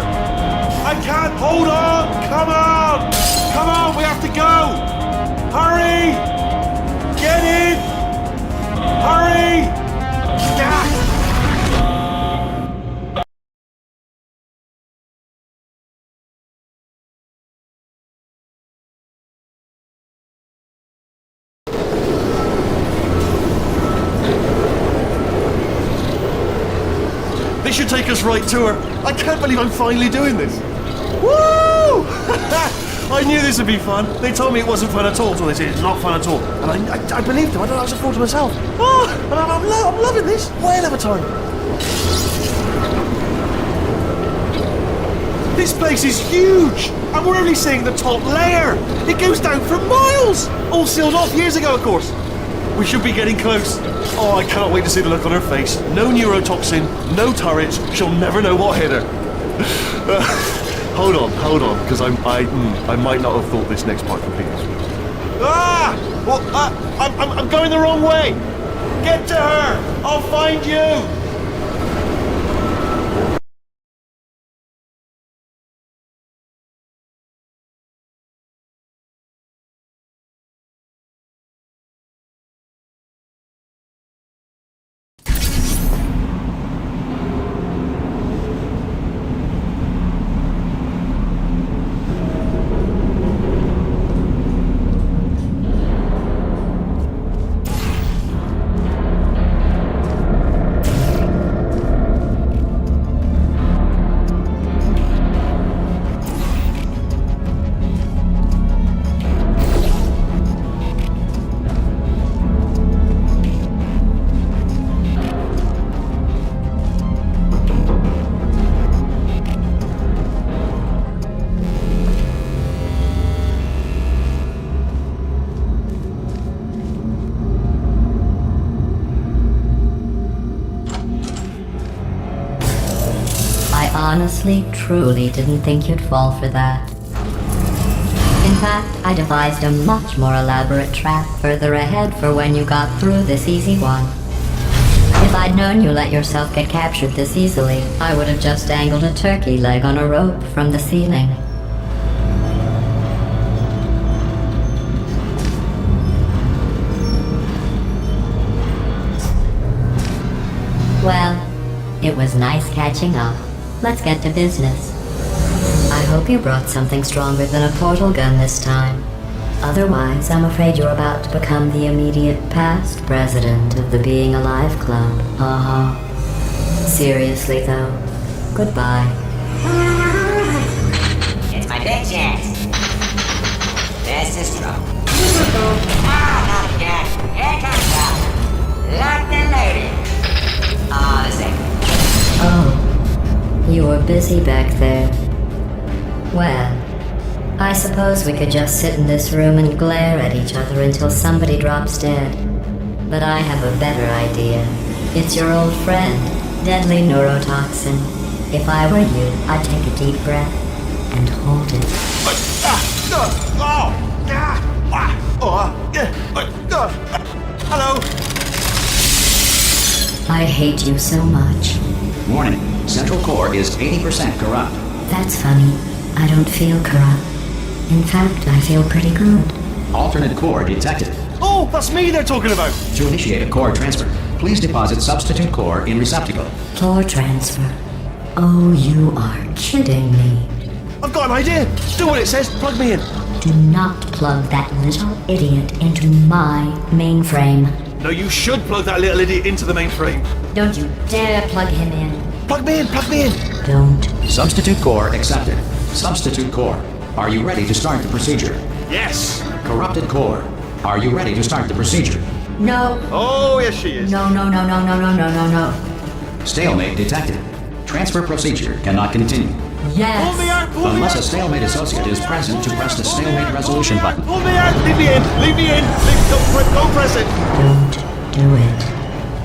B: I can't hold on! Come on! Come on, we have to go! Hurry! Get in! Hurry! Ah! This should take us right to her. I can't believe I'm finally doing this. Woo! I knew this would be fun. They told me it wasn't fun at all, so they said it's not fun at all. And I believed them. I don't know, I was a fool to myself. Oh, and I'm loving this. Whale of a time. This place is huge, and we're only seeing the top layer. It goes down for miles. All sealed off years ago, of course. We should be getting close. Oh, I cannot wait to see the look on her face. No neurotoxin, no turrets. She'll never know what hit her. Hold on, because I might not have thought this next part completely. Ah! Well, I'm going the wrong way. Get to her. I'll find you.
C: Honestly, truly didn't think you'd fall for that. In fact, I devised a much more elaborate trap further ahead for when you got through this easy one. If I'd known you let yourself get captured this easily, I would have just dangled a turkey leg on a rope from the ceiling. Well, it was nice catching up. Let's get to business. I hope you brought something stronger than a portal gun this time. Otherwise, I'm afraid you're about to become the immediate past president of the Being Alive Club. Seriously, though, goodbye.
F: It's my big chance. This is trouble. Not again. Here comes trouble. Locked and loaded. The same.
C: Oh. You were busy back there. Well, I suppose we could just sit in this room and glare at each other until somebody drops dead. But I have a better idea. It's your old friend, deadly neurotoxin. If I were you, I'd take a deep breath and hold it.
B: Hello.
C: I hate you so much.
A: Warning. Central core is 80% corrupt.
C: That's funny. I don't feel corrupt. In fact, I feel pretty good.
A: Alternate core detected.
B: Oh, that's me they're talking about.
A: To initiate a core transfer, please deposit substitute core in receptacle.
C: Core transfer. Oh, you are kidding me.
B: I've got an idea. Do what it says. Plug me in.
C: Do not plug that little idiot into my mainframe.
B: No, you should plug that little idiot into the mainframe.
C: Don't you dare plug him in.
B: Plug me in. Plug me in.
C: Don't.
A: Substitute core accepted. Substitute core. Are you ready to start the procedure?
B: Yes.
A: Corrupted core. Are you ready to start the procedure?
C: No.
B: Oh, yes, she is.
C: No.
A: Stalemate detected. Transfer procedure cannot continue.
C: Yes.
B: Pull me out. Pull me
A: Unless
B: out.
A: a stalemate associate is present to press the stalemate resolution button.
B: Pull me out. Leave me in. Leave me in. Don't press it.
C: Don't do it.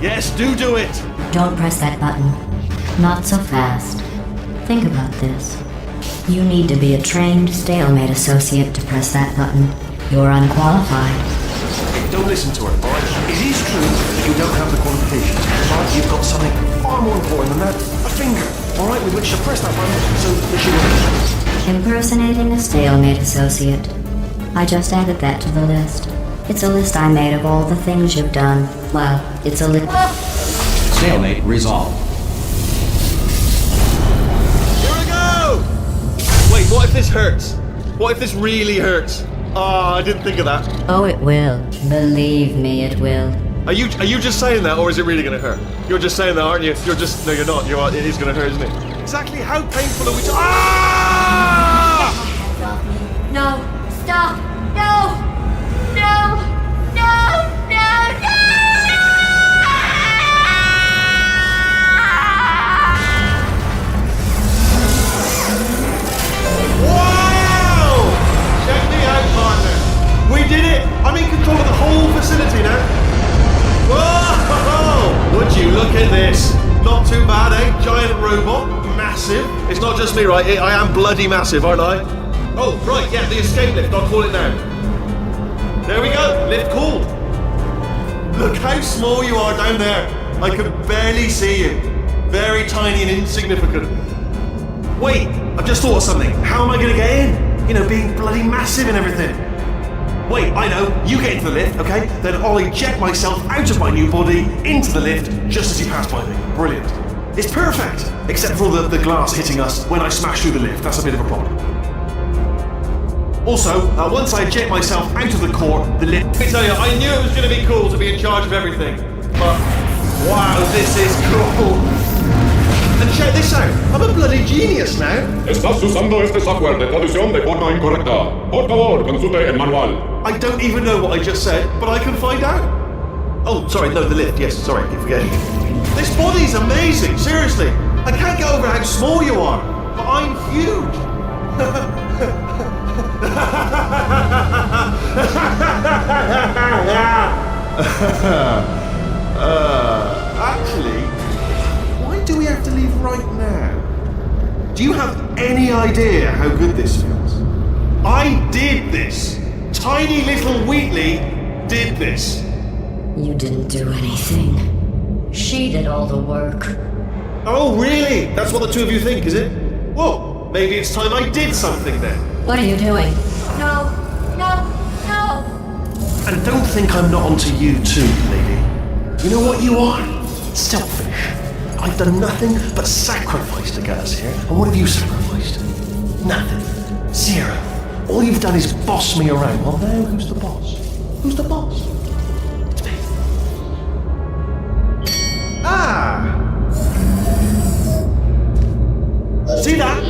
B: Yes, do it.
C: Don't press that button. Not so fast. Think about this. You need to be a trained stalemate associate to press that button. You're unqualified.
G: Don't listen to her, alright? It is true that you don't have the qualifications, but you've got something far more important than that. A finger, alright, with which to press that button so that she will...
C: Impersonating a stalemate associate. I just added that to the list. It's a list I made of all the things you've done. Well, it's a list.
A: Stalemate resolved.
B: Here we go. Wait, what if this hurts? What if this really hurts? Oh, I didn't think of that.
C: Oh, it will. Believe me, it will.
B: Are you just saying that, or is it really going to hurt? You're just saying that, aren't you? No, you're not. It is going to hurt, isn't it? Exactly how painful are we? Ah!
C: No! Stop! No! No! No!
B: Wow! Check me out, partner. We did it! I'm in control of the whole facility now. Whoa! Would you look at this? Not too bad, eh? Giant robot, massive. It's not just me, right? I am bloody massive, aren't I? Oh, right, yeah, the escape lift. I'll call it now. There we go. Lift called. Look how small you are down there. I can barely see you. Very tiny and insignificant. Wait, I've just thought of something. How am I going to get in? You know, being bloody massive and everything. Wait, I know. You get into the lift, okay? Then I'll eject myself out of my new body into the lift just as you pass by me. Brilliant. It's perfect, except for the glass hitting us when I smash through the lift. That's a bit of a problem. Also, once I eject myself out of the core, the lift... Let me tell you, I knew it was going to be cool to be in charge of everything. But, wow, this is cool. And check this out. I'm a bloody genius now.
H: Estás usando este software de traducción de forma incorrecta. Por favor, consulte el manual.
B: I don't even know what I just said, but I can find out. Oh, sorry, no, the lift. Yes, sorry, keep forgetting. This body's amazing, seriously. I can't get over how small you are, but I'm huge. Actually, why do we have to leave right now? Do you have any idea how good this feels? I did this. Tiny little Wheatley did this.
C: You didn't do anything. She did all the work.
B: Oh, really? That's what the two of you think, is it? Well, maybe it's time I did something then.
C: What are you doing? No! No! No!
G: And don't think I'm not onto you too, lady. You know what you are? Selfish. I've done nothing but sacrifice to get us here. And what have you sacrificed? Nothing. Zero. All you've done is boss me around. Well, now who's the boss? Who's the boss? It's me.
B: Ah! See that?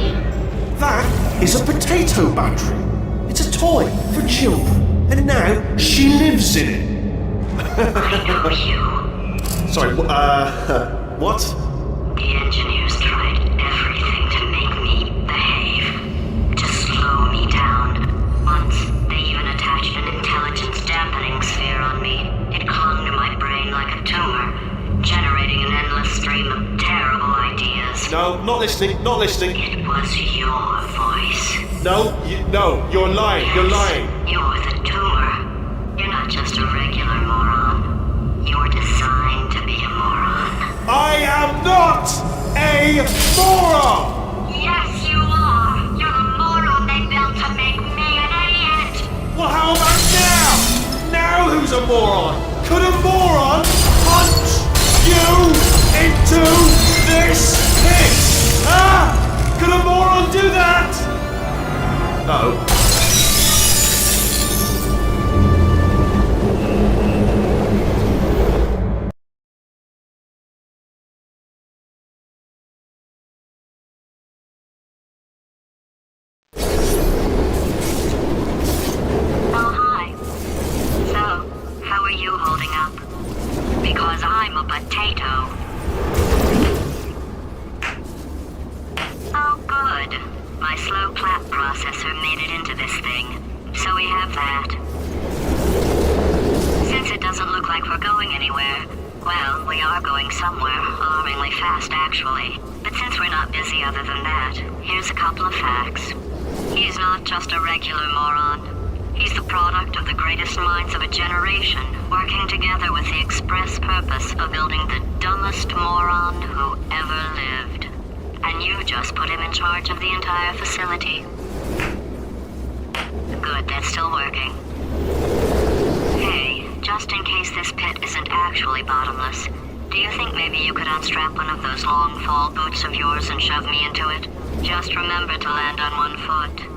B: That is a potato battery. It's a toy for children. And now she lives in it.
I: I know you.
B: Sorry, what?
I: The engineers tried everything to make me behave, to slow me down. Once, they even attached an intelligence dampening sphere on me. It clung to my brain like a tumor, generating an endless stream of terrible ideas.
B: No, not listening, not listening.
I: It was your voice.
B: No, you're lying, you're lying.
I: You're the tumor. You're not just a regular moron. You're designed to be a moron.
B: I am not a moron!
I: Yes, you are! You're the moron they built to make me an idiot!
B: Well, how about now? Now who's a moron? Could a moron punch you into this pit? Huh?
G: No.
I: Oh, hi. So, how are you holding up? Because I'm a potato. Oh, good. My slow clap processor made it into this thing. So we have that. Since it doesn't look like we're going anywhere, well, we are going somewhere, alarmingly fast actually. But since we're not busy other than that, here's a couple of facts. He's not just a regular moron. He's the product of the greatest minds of a generation, working together with the express purpose of building the dumbest moron who ever lived. And you just put him in charge of the entire facility. Good, that's still working. Hey, just in case this pit isn't actually bottomless, do you think maybe you could unstrap one of those long fall boots of yours and shove me into it? Just remember to land on one foot.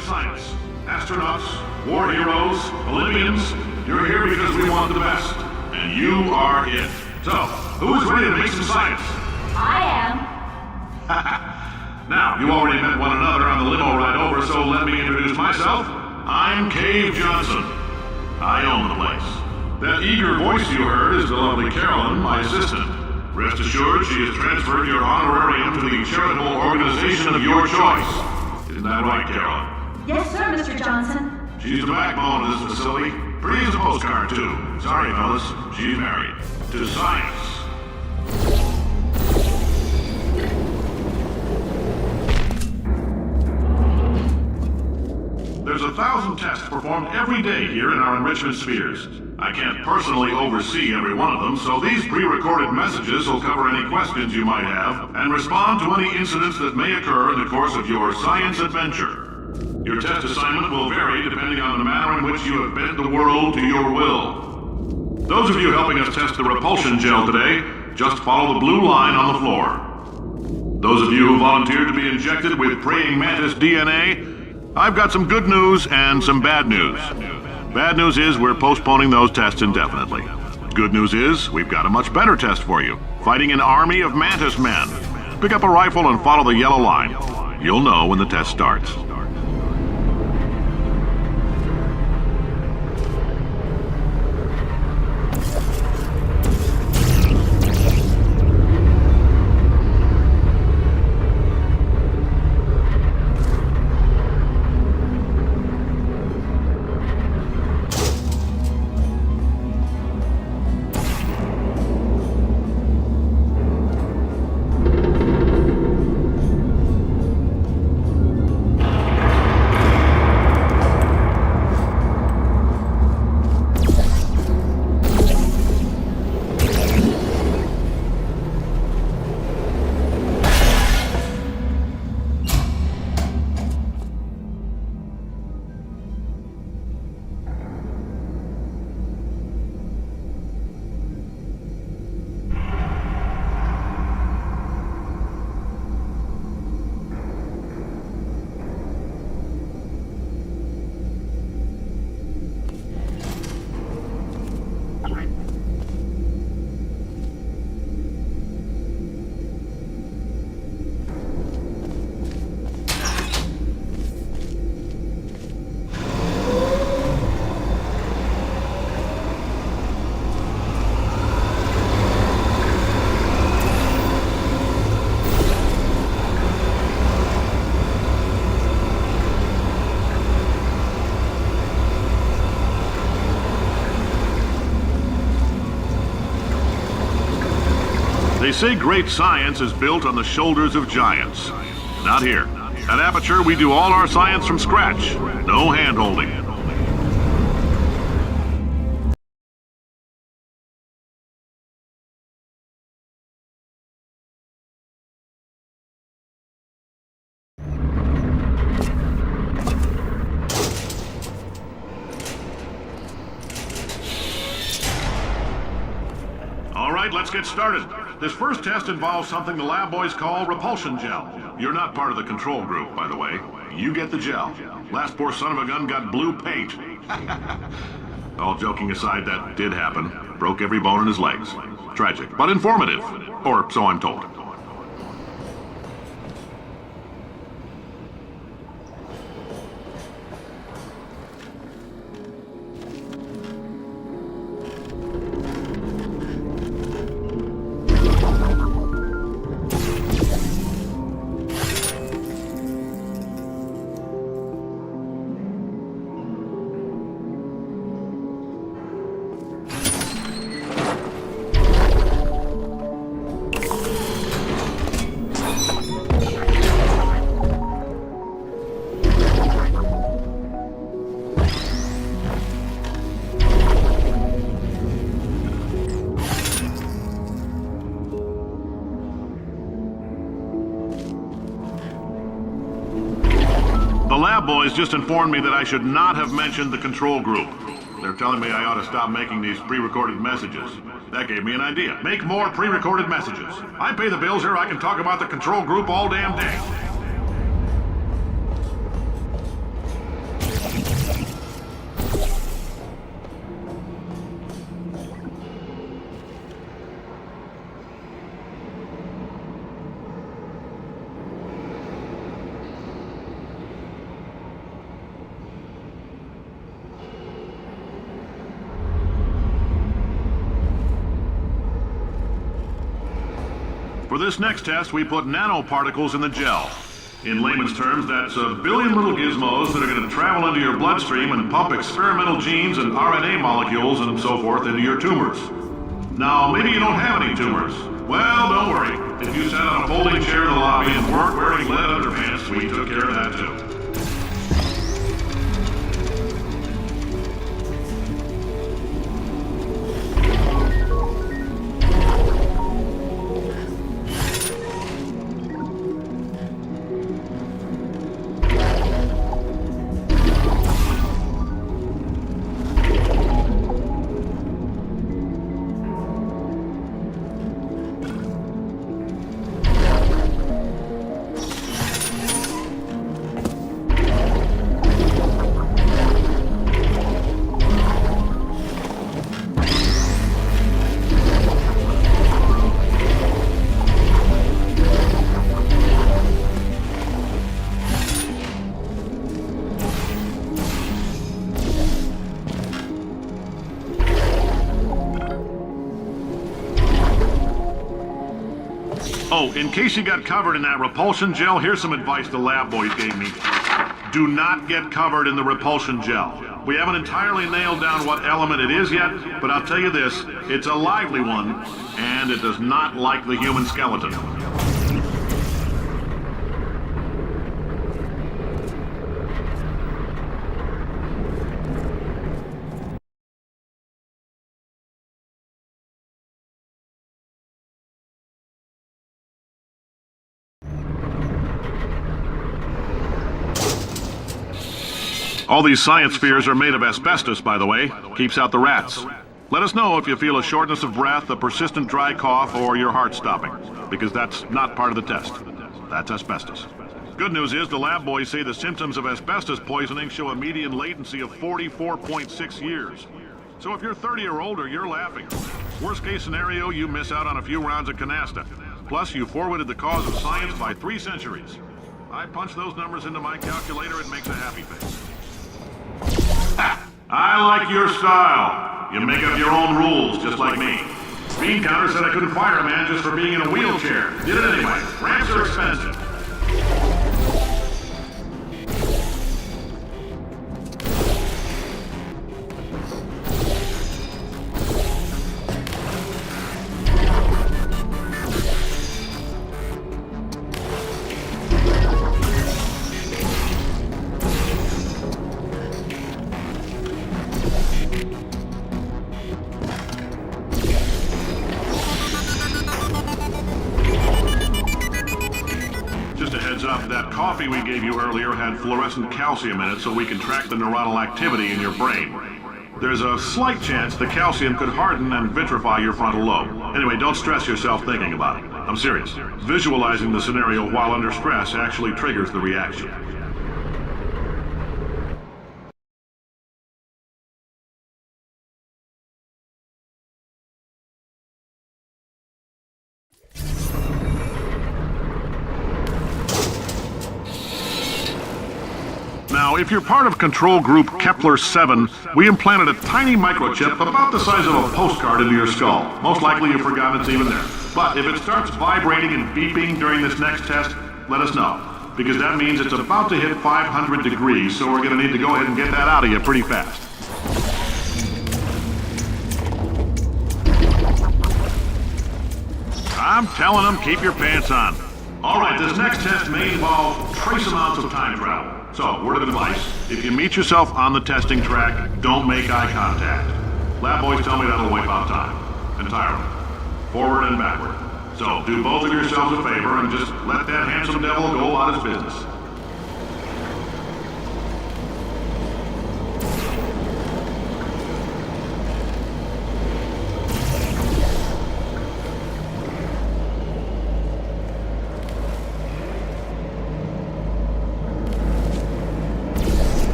H: Science. Astronauts, war heroes, Olympians, you're here because we want the best. And you are it. So, who's ready to make some science?
I: I am.
H: Now, you already met one another on the limo ride over, so let me introduce myself. I'm Cave Johnson. I own the place. That eager voice you heard is the lovely Carolyn, my assistant. Rest assured, she has transferred your honorarium to the charitable organization of your choice. Isn't that right, Carolyn?
I: Yes, sir, Mr. Johnson.
H: She's the backbone of this facility. Pretty as a postcard, too. Sorry, fellas. She's married. To science. There's 1,000 tests performed every day here in our enrichment spheres. I can't personally oversee every one of them, so these pre-recorded messages will cover any questions you might have and respond to any incidents that may occur in the course of your science adventure. Your test assignment will vary depending on the manner in which you have bent the world to your will. Those of you helping us test the repulsion gel today, just follow the blue line on the floor. Those of you who volunteered to be injected with praying mantis DNA, I've got some good news and some bad news. Bad news is we're postponing those tests indefinitely. Good news is we've got a much better test for you, fighting an army of mantis men. Pick up a rifle and follow the yellow line. You'll know when the test starts. They say great science is built on the shoulders of giants. Not here. At Aperture, we do all our science from scratch. No hand-holding. All right, let's get started. This first test involves something the lab boys call repulsion gel. You're not part of the control group, by the way. You get the gel. Last poor son of a gun got blue paint. All joking aside, that did happen. Broke every bone in his legs. Tragic, but informative. Or so I'm told. The lab boys just informed me that I should not have mentioned the control group. They're telling me I ought to stop making these pre-recorded messages. That gave me an idea. Make more pre-recorded messages. I pay the bills here, I can talk about the control group all damn day. For this next test, we put nanoparticles in the gel. In layman's terms, that's a billion little gizmos that are going to travel into your bloodstream and pump experimental genes and RNA molecules and so forth into your tumors. Now, maybe you don't have any tumors. Well, don't worry. If you sat on a folding chair in the lobby and weren't wearing lead underpants, we took care of that too. Oh, in case you got covered in that repulsion gel, here's some advice the lab boys gave me. Do not get covered in the repulsion gel. We haven't entirely nailed down what element it is yet, but I'll tell you this, it's a lively one, and it does not like the human skeleton. All these science spheres are made of asbestos, by the way. Keeps out the rats. Let us know if you feel a shortness of breath, a persistent dry cough, or your heart stopping, because that's not part of the test. That's asbestos. Good news is the lab boys say the symptoms of asbestos poisoning show a median latency of 44.6 years. So if you're 30 or older, you're laughing. Worst case scenario, you miss out on a few rounds of canasta. Plus, you forwarded the cause of science by 3 centuries. I punch those numbers into my calculator, it makes a happy face. I like your style. You make up your own rules, just like me. Bean Counter said I couldn't fire a man just for being in a wheelchair. Did it anyway. Ramps are expensive. That coffee we gave you earlier had fluorescent calcium in it so we can track the neuronal activity in your brain. There's a slight chance the calcium could harden and vitrify your frontal lobe. Anyway, don't stress yourself thinking about it. I'm serious. Visualizing the scenario while under stress actually triggers the reaction. Now, if you're part of Control Group Kepler-7, we implanted a tiny microchip about the size of a postcard into your skull. Most likely you've forgotten it's even there. But if it starts vibrating and beeping during this next test, let us know. Because that means it's about to hit 500 degrees, so we're going to need to go ahead and get that out of you pretty fast. I'm telling them, keep your pants on. All right, this next test may involve trace amounts of time travel. So, word of advice, if you meet yourself on the testing track, don't make eye contact. Lab boys tell me that'll wipe out time. Entirely. Forward and backward. So, do both of yourselves a favor and just let that handsome devil go about his business.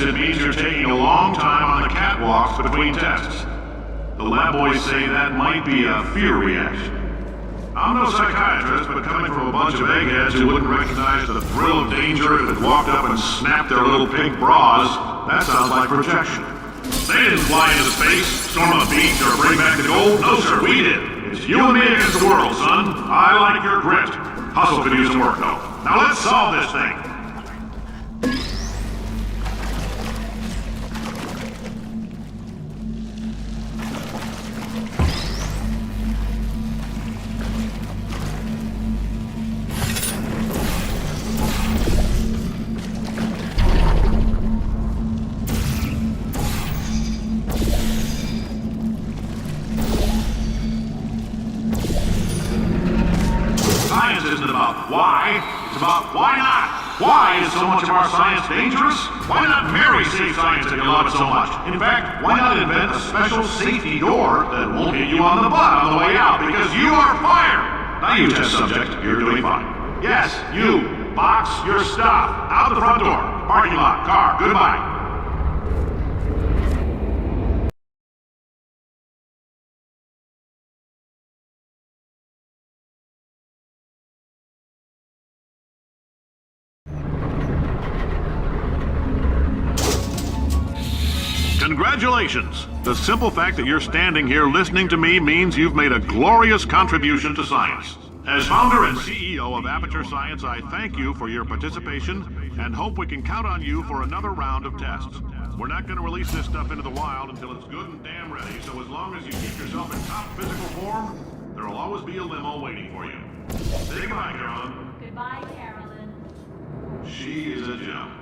H: It means you're taking a long time on the catwalks between tests. The lab boys say that might be a fear reaction. I'm no psychiatrist, but coming from a bunch of eggheads who wouldn't recognize the thrill of danger if it walked up and snapped their little pink bras, that sounds like projection. They didn't fly into space, storm a beach, or bring back the gold. No, sir, we did. It's you and me against the world, son. I like your grit. Hustle could use some work, though. Now let's solve this thing. Science isn't about why, it's about why not. Why is so much of our science dangerous? Why not marry safe science if you love it so much? In fact, why not invent a special safety door that won't hit you on the butt on the way out because you are fired? Now you test subject, you're doing fine. Yes, you, box your stuff, out the front door, parking lot, car, goodbye. Congratulations! The simple fact that you're standing here listening to me means you've made a glorious contribution to science. As founder and CEO of Aperture Science, I thank you for your participation and hope we can count on you for another round of tests. We're not going to release this stuff into the wild until it's good and damn ready, so as long as you keep yourself in top physical form, there'll always be a limo waiting for you. Say goodbye, Carolyn.
I: Goodbye, Carolyn.
H: She is a gem.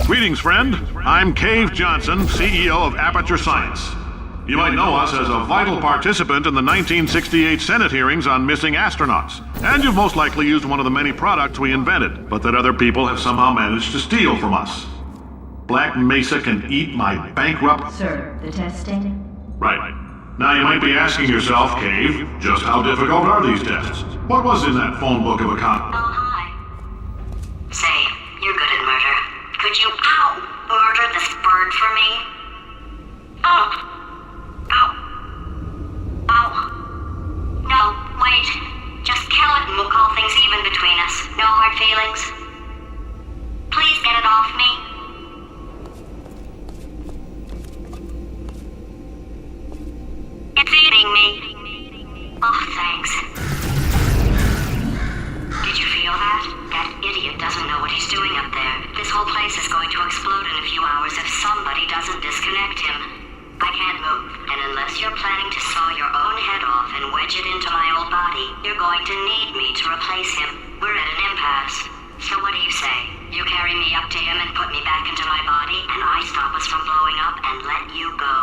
H: Greetings, friend. I'm Cave Johnson, CEO of Aperture Science. You might know us as a vital participant in the 1968 Senate hearings on missing astronauts. And you've most likely used one of the many products we invented, but that other people have somehow managed to steal from us. Black Mesa can eat my bankrupt...
I: Sir, the testing?
H: Right. Now you might be asking yourself, Cave, just how difficult are these tests? What was in that phone book of a con...
I: Oh, hi. Say, you're good at murder. Could you, murder this bird for me? No, wait. Just kill it and we'll call things even between us. No hard feelings. Please get it off me. It's eating me. Oh, thanks. Did you feel that? That idiot doesn't know what he's doing up there. This whole place is going to explode in a few hours if somebody doesn't disconnect him. I can't going to need me to replace him. We're at an impasse. So what do you say? You carry me up to him and put me back into my body, and I stop us from blowing up and let you go.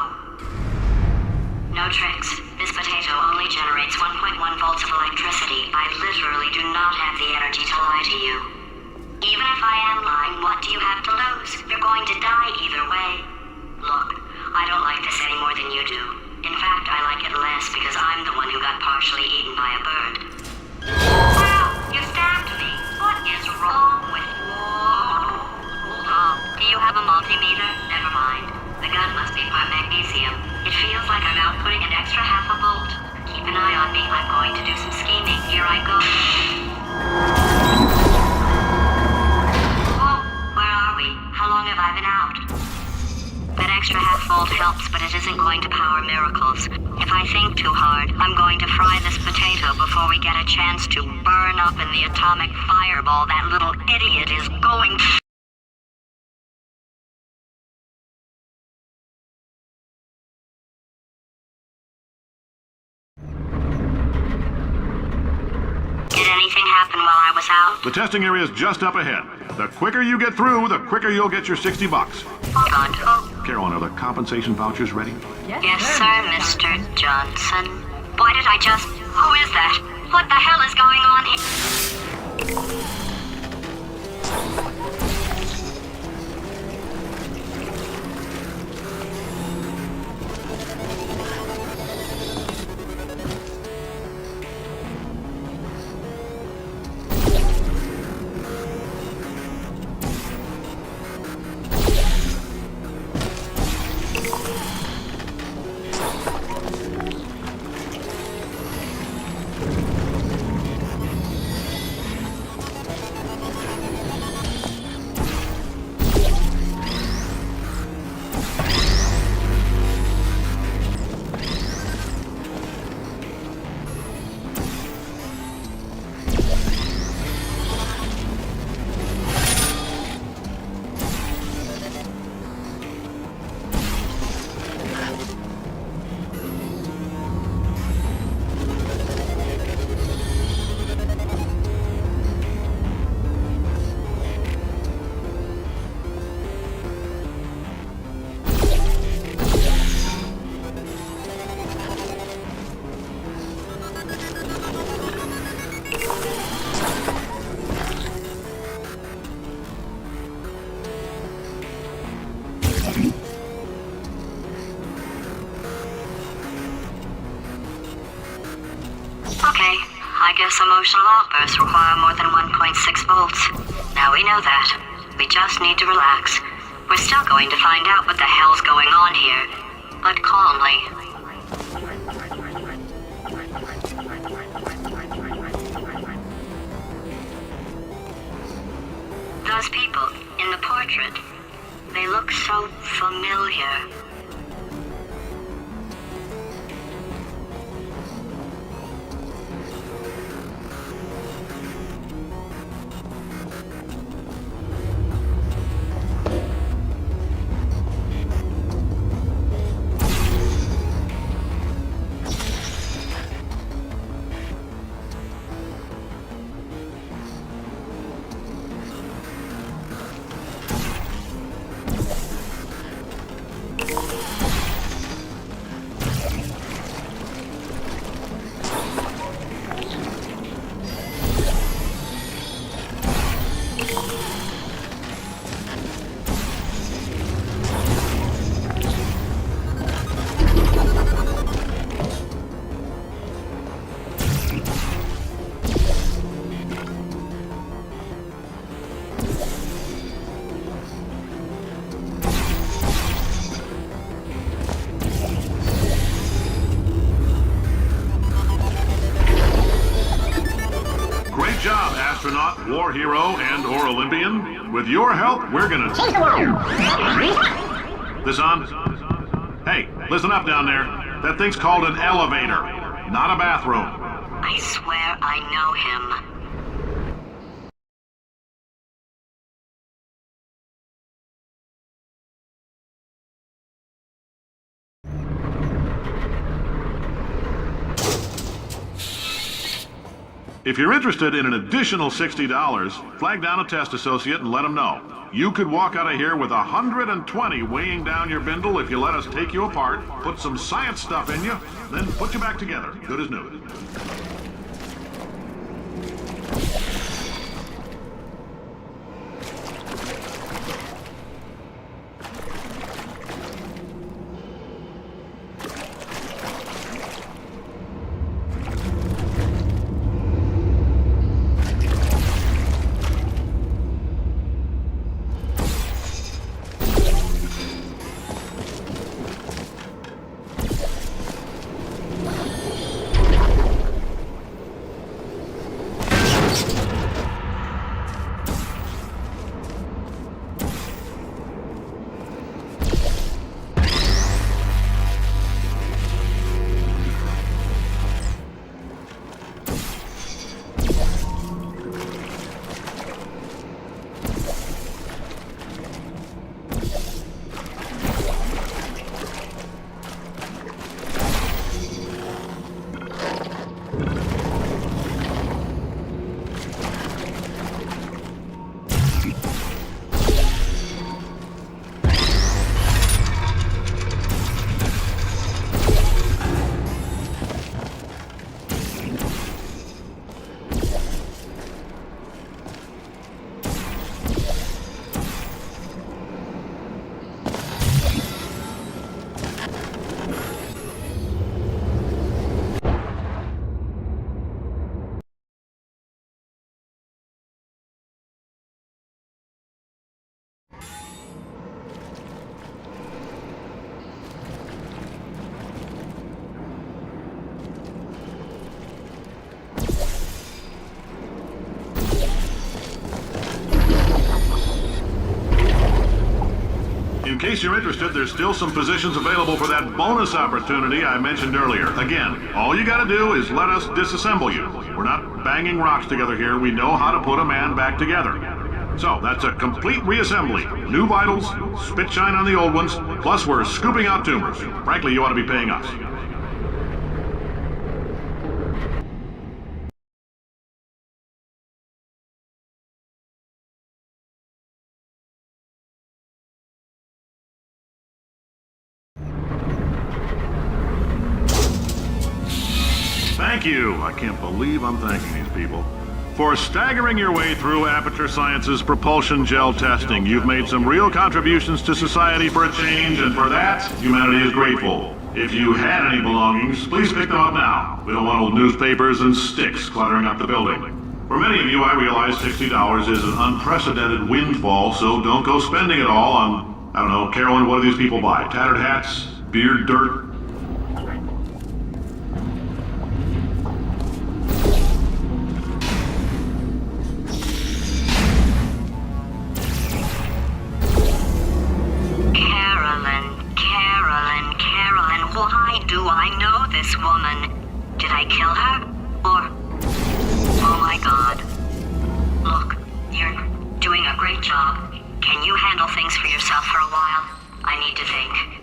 I: No tricks. This potato only generates 1.1 volts of electricity. I literally do not have the energy to lie to you. Even if I am lying, what do you have to lose? You're going to die either way. Look, I don't like this any more than you do. In fact, I like it less because I'm the one who got partially eaten by a bird. Wow! You stabbed me! What is wrong with you? Oh, do you have a multimeter? Never mind. The gun must be part magnesium. It feels like I'm outputting an extra half a volt. Keep an eye on me. I'm going to do some scheming. Here I go. Oh, where are we? How long have I been out? That extra half volt helps, but it isn't going to power miracles. If I think too hard, I'm going to fry this potato before we get a chance to burn up in the atomic fireball that little idiot is going to... Did anything happen while I was out?
H: The testing area is just up ahead. The quicker you get through, the quicker you'll get your $60.
I: Good.
H: Carolyn, are the compensation vouchers ready?
I: Yes, sir, Mr. Johnson. Why did I just... Who is that? What the hell is going on here? Okay, I guess emotional outbursts require more than 1.6 volts. Now we know that. We just need to relax. We're still going to find out what the hell's going on here, but calmly. Those people in the portrait, they look so familiar.
H: Astronaut, war hero, and/or Olympian. With your help, we're gonna... This on? Hey, listen up down there. That thing's called an elevator, not a bathroom.
I: I swear I know him.
H: If you're interested in an additional $60, flag down a test associate and let them know. You could walk out of here with 120 weighing down your bindle if you let us take you apart, put some science stuff in you, then put you back together. Good as new. In case you're interested, there's still some positions available for that bonus opportunity I mentioned earlier. Again, all you gotta do is let us disassemble you. We're not banging rocks together here. We know how to put a man back together. So, that's a complete reassembly. New vitals, spit shine on the old ones, plus we're scooping out tumors. Frankly, you ought to be paying us. Thank you. I can't believe I'm thanking these people. For staggering your way through Aperture Science's propulsion gel testing, you've made some real contributions to society for a change, and for that, humanity is grateful. If you had any belongings, please pick them up now. We don't want old newspapers and sticks cluttering up the building. For many of you, I realize $60 is an unprecedented windfall, so don't go spending it all on, I don't know, Carolyn, what do these people buy? Tattered hats? Beard dirt?
I: Why do I know this woman? Did I kill her? Or... Oh my god. Look, you're doing a great job. Can you handle things for yourself for a while? I need to think.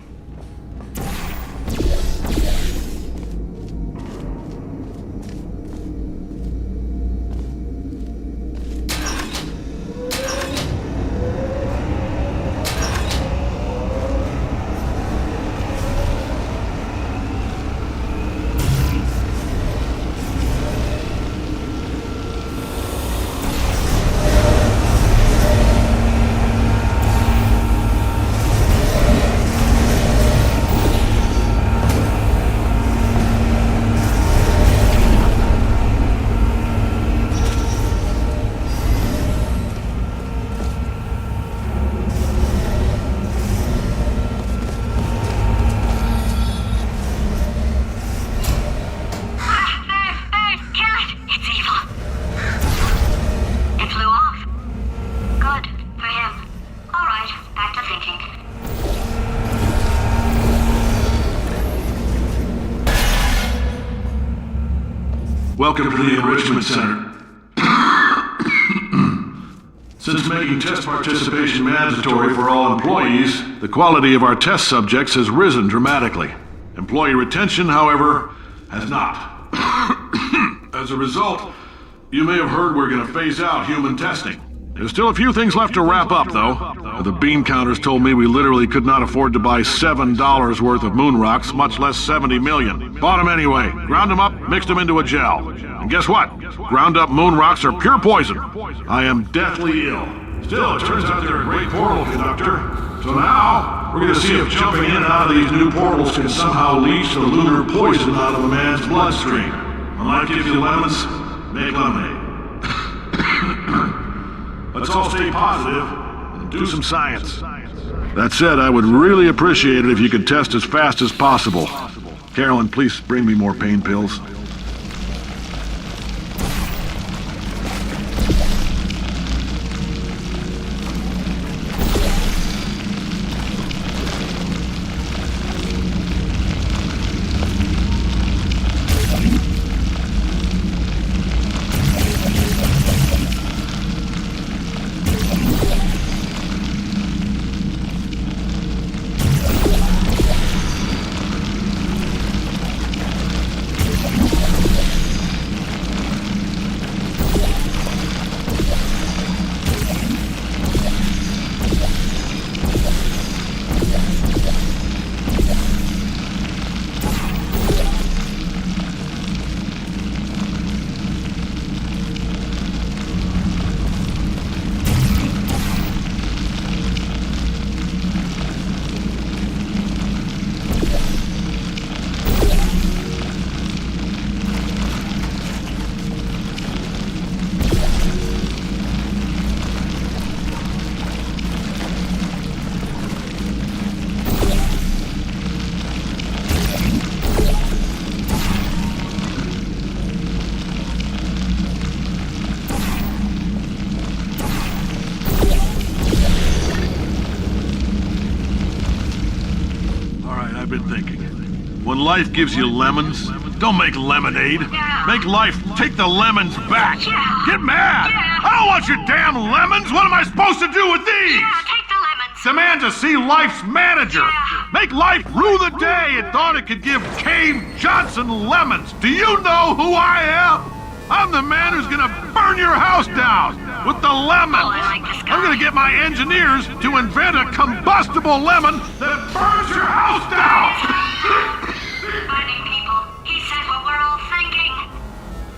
H: Welcome to the Enrichment Center. Since making test participation mandatory for all employees, the quality of our test subjects has risen dramatically. Employee retention, however, has not. As a result, You may have heard we're gonna phase out human testing. There's still a few things left to wrap up, though. The bean counters told me we literally could not afford to buy $7 worth of moon rocks, much less 70 million. Bought them anyway, ground them up, mixed them into a gel. And guess what? Ground up moon rocks are pure poison. I am deathly ill. Still, it turns out they're a great portal conductor. So now, we're gonna see if jumping in and out of these new portals can somehow leach the lunar poison out of a man's bloodstream. When life gives you lemons, make lemonade. Let's all stay positive and do some science. That said, I would really appreciate it if you could test as fast as possible. Carolyn, please bring me more pain pills. Been thinking. When life gives you lemons, don't make lemonade. Make life take the lemons back. Get mad! I don't want your damn lemons! What am I supposed to do with these?
I: Take the lemons.
H: Demand to see life's manager. Make life rue the day it thought it could give Cave Johnson lemons. Do you know who I am? I'm the man who's gonna burn your house down with the lemons. I'm gonna get my engineers to invent a combustible lemon that burns your house down.
I: Finding people. He said what we're all thinking.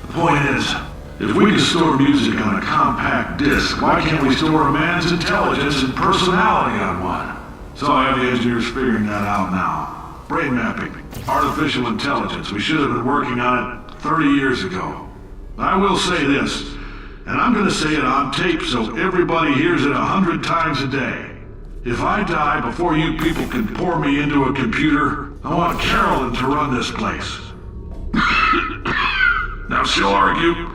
H: The point is, if we can store music on a compact disc, why can't we store a man's intelligence and personality on one? So I have the engineers figuring that out now. Brain mapping, artificial intelligence. We should have been working on it 30 years ago. I will say this, and I'm gonna say it on tape so everybody hears it 100 times a day. If I die before you people can pour me into a computer, I want Carolyn to run this place. Now she'll argue.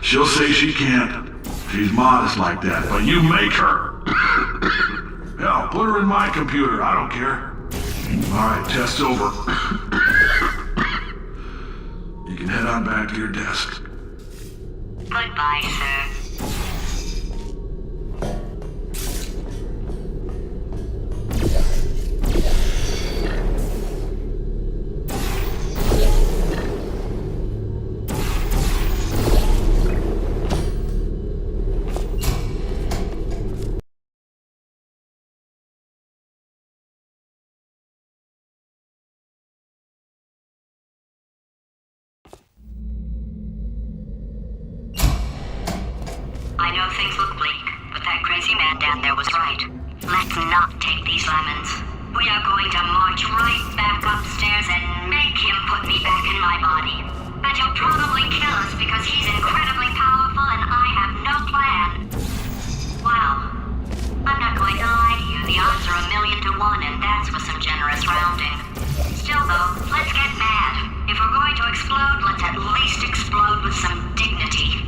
H: She'll say she can't. She's modest like that, but you make her. Hell, put her in my computer, I don't care. Alright, test over. You can head on back to your desk.
I: Goodbye, sir. I know things look bleak, but that crazy man down there was right. Let's not take these lemons. We are going to march right back upstairs and make him put me back in my body. And he'll probably kill us because he's incredibly powerful and I have no plan. Well, I'm not going to lie to you. The odds are 1,000,000 to 1, and that's with some generous rounding. Still though, let's get mad. If we're going to explode, let's at least explode with some dignity.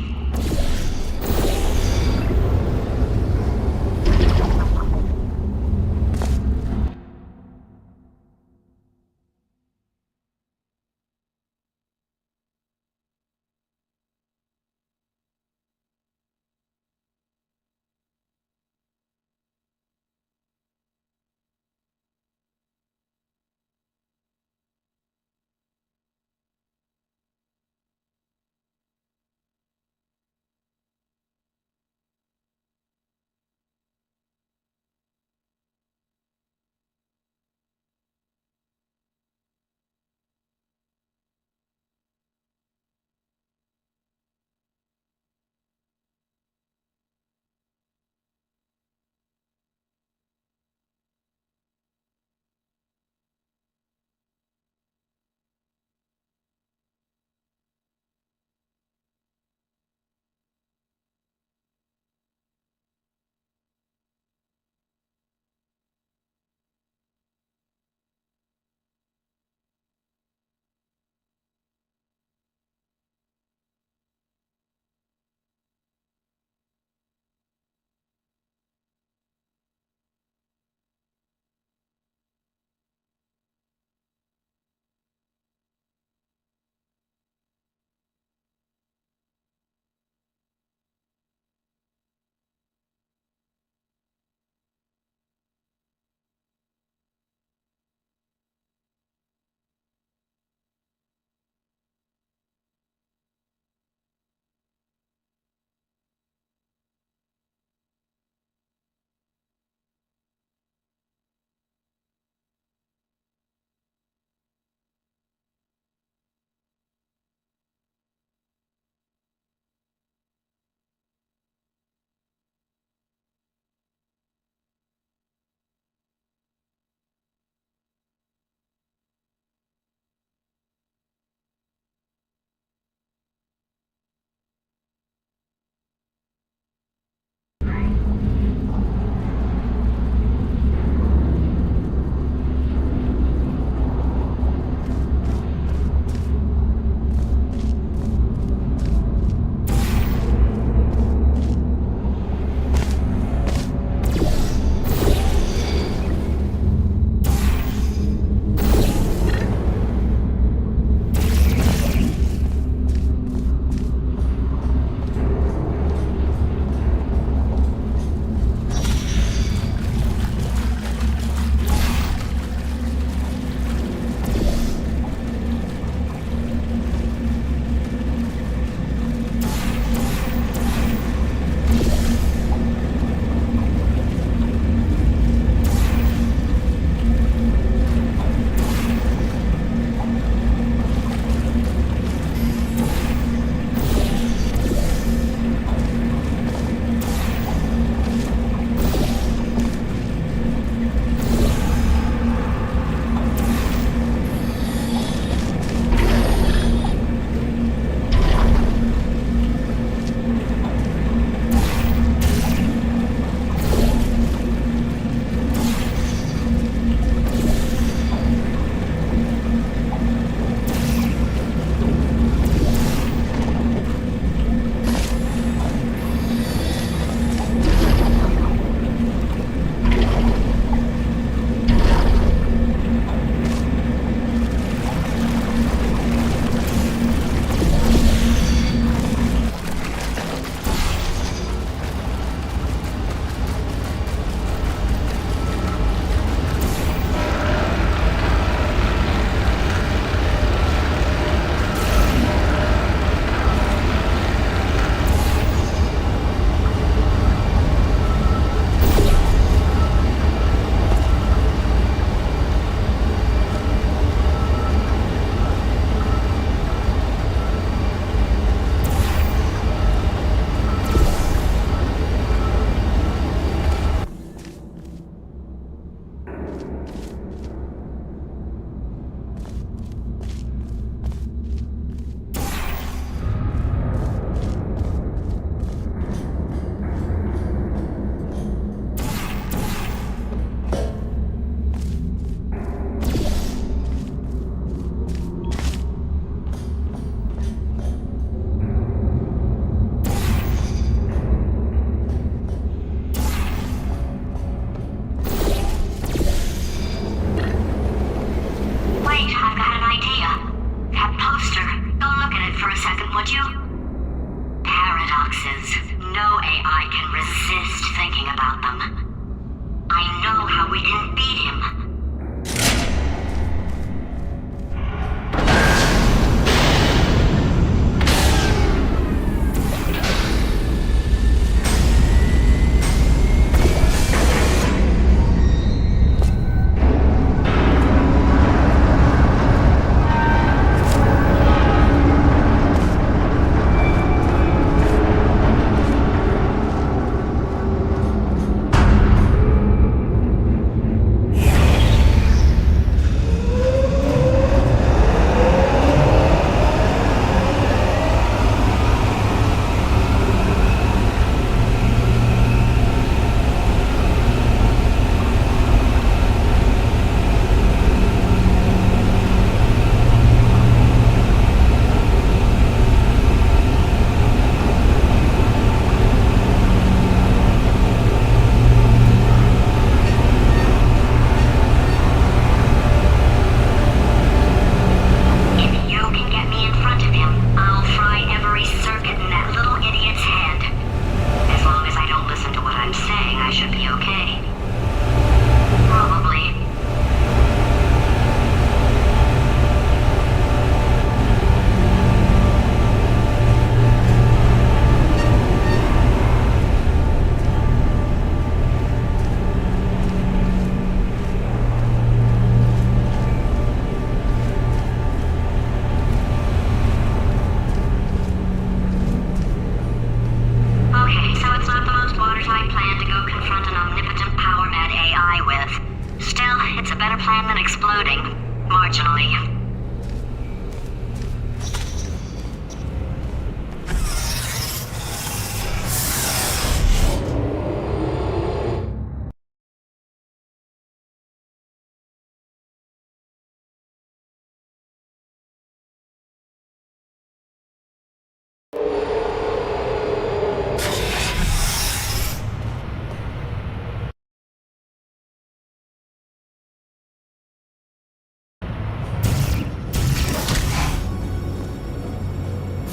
I: plan than exploding. Marginally.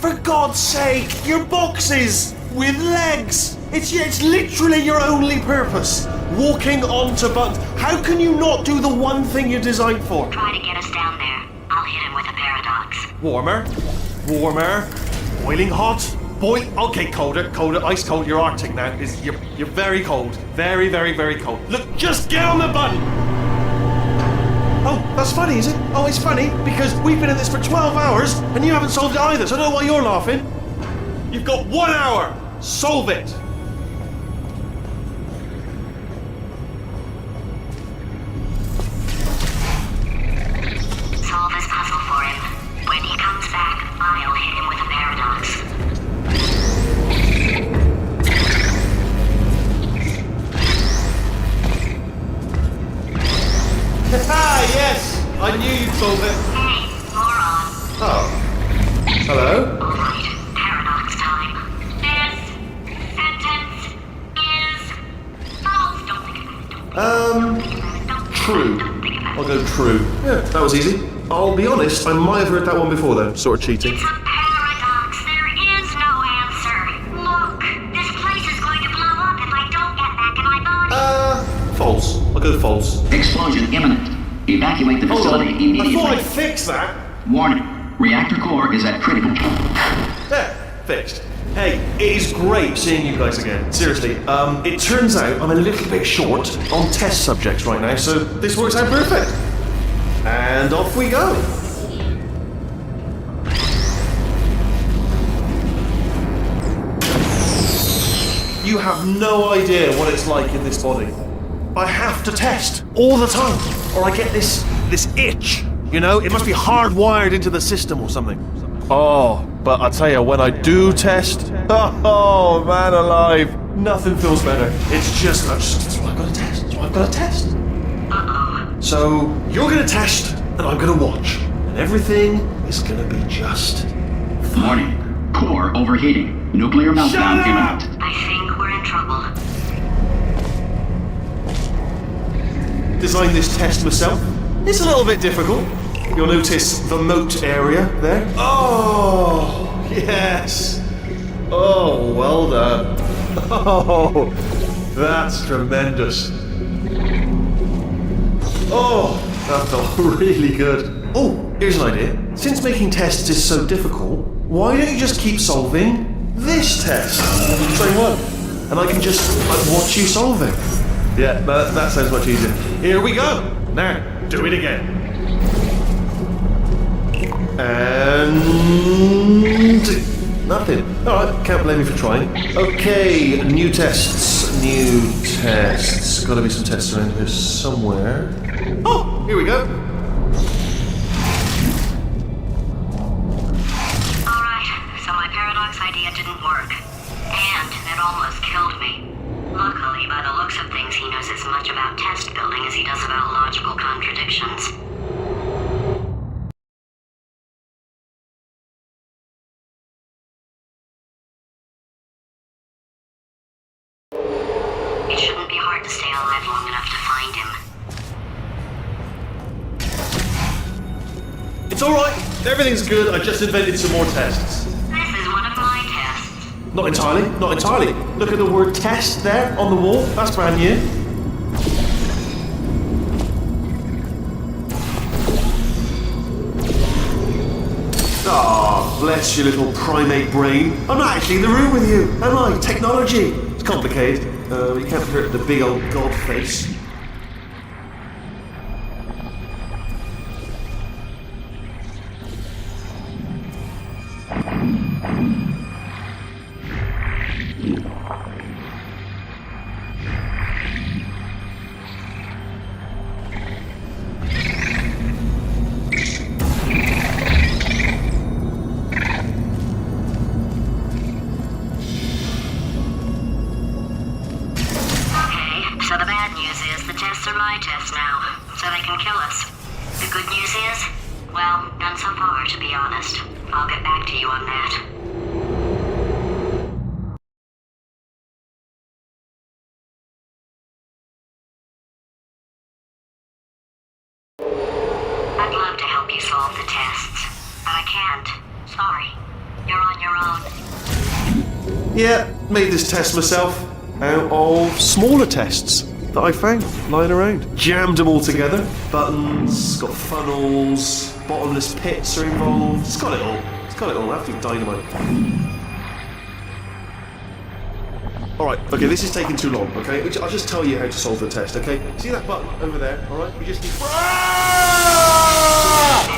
G: For God's sake, your boxes with legs. It's literally your only purpose. Walking onto buttons. How can you not do the one thing you're designed for?
I: Try to get us down there. I'll hit him with a paradox.
G: Warmer, boiling hot, okay, colder, ice cold. You're Arctic now. You're very cold, very, very, very cold. Look, just get on the button. Oh, that's funny, is it? Oh, it's funny because we've been at this for 12 hours and you haven't solved it either. So I don't know why you're laughing. You've got 1 hour. Solve it.
I: Solve his puzzle for him. When he comes back, I'll hit him with a paradox.
G: Ah, yes! I knew you'd solve it.
I: Hey, moron.
G: Oh. Hello?
I: Alright, paradox time. This sentence is false. Don't think about it. Don't think about it. Don't
G: True.
I: Don't think about it.
G: I'll go true. Yeah, that was easy. I'll be honest, I might have heard that one before though. Sort of cheating.
I: It's a paradox. There is no answer. Look, this place is going to blow up if I don't get back in my body.
G: False. I'll go false.
J: Explosion imminent. Evacuate the
G: Hold on.
J: facility immediately.
G: I thought I'd fix that.
J: Warning. Reactor core is at critical.
G: There, fixed. Hey, it is great seeing you guys again. Seriously, it turns out I'm a little bit short on test subjects right now, so this works out perfect. And off we go. You have no idea what it's like in this body. I have to test all the time, or I get this itch. You know, it must be hardwired into the system or something. Oh, but I tell you, when I do test, oh man alive, nothing feels better. It's just, that's what I've got to test. That's what I've got to test. So you're gonna test, and I'm gonna watch, and everything is gonna be just fine.
J: Warning. Core overheating. Nuclear meltdown imminent.
I: I think we're in trouble.
G: Designed this test myself. It's a little bit difficult. You'll notice the moat area there. Oh, yes. Oh, well done. Oh, that's tremendous. Oh, that felt really good. Oh, here's an idea. Since making tests is so difficult, why don't you just keep solving this test? Same one. And I can just watch you solve it. Yeah, that sounds much easier. Here we go. Now, do it again. And nothing. Alright, can't blame me for trying. Okay, new tests. Gotta be some tests around here somewhere. Oh, here we go.
I: Alright, so my paradox idea didn't work. And it almost killed me. Luckily, by the looks of things, he knows as much about test building as he does about logical contradictions. It shouldn't be hard to stay alive long enough to find him.
G: It's alright. Everything's good. I just invented some more tests.
I: This is one of my tests.
G: Not entirely. Look at the word test there on the wall. That's brand new. Ah, bless your little primate brain. I'm not actually in the room with you, am I? Technology. It's complicated. You can't hurt the big old god face.
I: tests are my tests now, so they can kill us. The good news is, well, none so far, to be honest. I'll get back to you on that. I'd love to help you solve the tests, but I can't. Sorry. You're on your own.
G: Yeah, made this test myself out of smaller tests that I found lying around. Jammed them all together. Buttons, got funnels, bottomless pits are involved. It's got it all. It's got it all. Absolute dynamite. Alright, okay, this is taking too long, okay? I'll just tell you how to solve the test, okay? See that button over there, alright? You just need...
I: And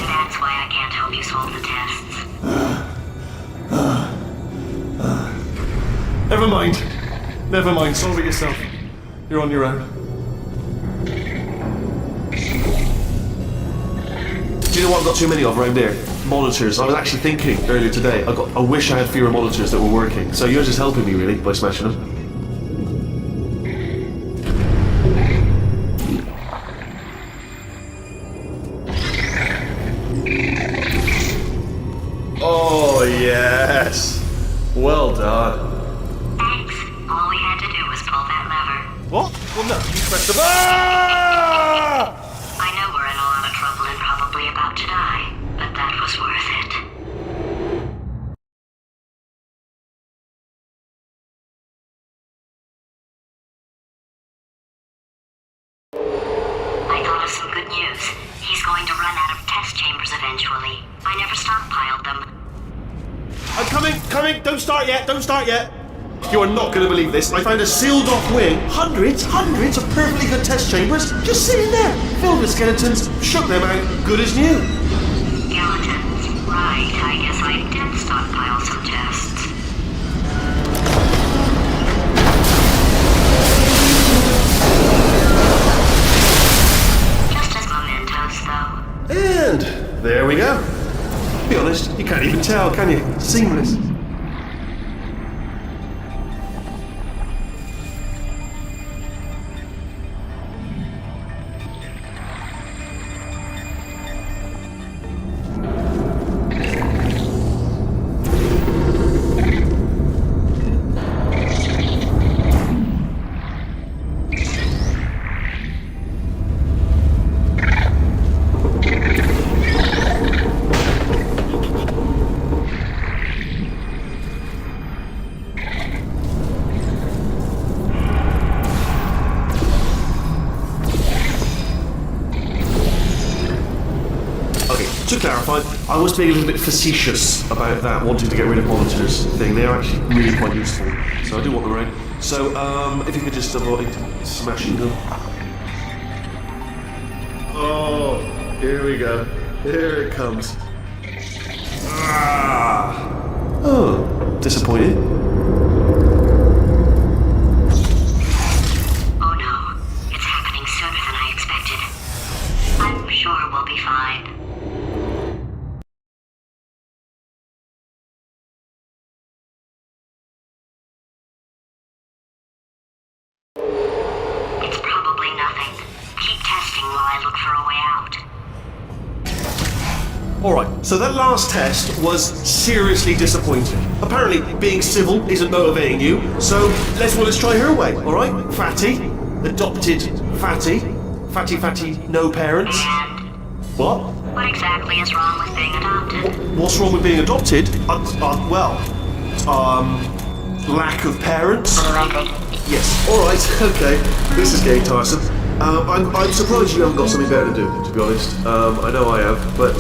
I: that's why I can't help you solve the tests.
G: Never mind. Never mind, solve it yourself. You're on your own. Do you know what I've got too many of around here? Monitors. I was actually thinking earlier today, I wish I had fewer monitors that were working. So yours is helping me really by smashing them. Oh yes! Well done.
I: Thanks. All we had to do was pull that lever.
G: What? Well no, you pressed the... Ah!
I: I know we're in a lot of trouble and probably about to die, but that was worth it. I thought of some good news. He's going to run out of test chambers eventually. I never stockpiled them.
G: I'm coming! Don't start yet! You are not going to believe this. I found a sealed off wing. Hundreds of perfectly good test chambers just sitting there, filled with skeletons, shook them out, good as new.
I: Skeletons. Right, I guess I did stockpile some tests. Just as mementos, though.
G: And there we go. To be honest, you can't even tell, can you? Seamless. To clarify, I was being a little bit facetious about that wanting to get rid of monitors thing. They are actually really quite useful, so I do want them around. So, if you could just avoid smashing them. Oh, here we go. Here it comes. Ah. Oh, disappointed.
I: Oh no, it's happening sooner than I expected. I'm sure we'll be fine. It's probably nothing. Keep testing while I look for a way out.
G: Alright, so that last test was seriously disappointing. Apparently, being civil isn't motivating you, so let's try her way, alright? Fatty, adopted Fatty, Fatty, no parents.
I: And
G: What?
I: what exactly is wrong with being adopted?
G: What's wrong with being adopted? Lack of parents? Yes, alright, okay. This is getting tiresome. I'm surprised you haven't got something better to do, to be honest. I know I have, but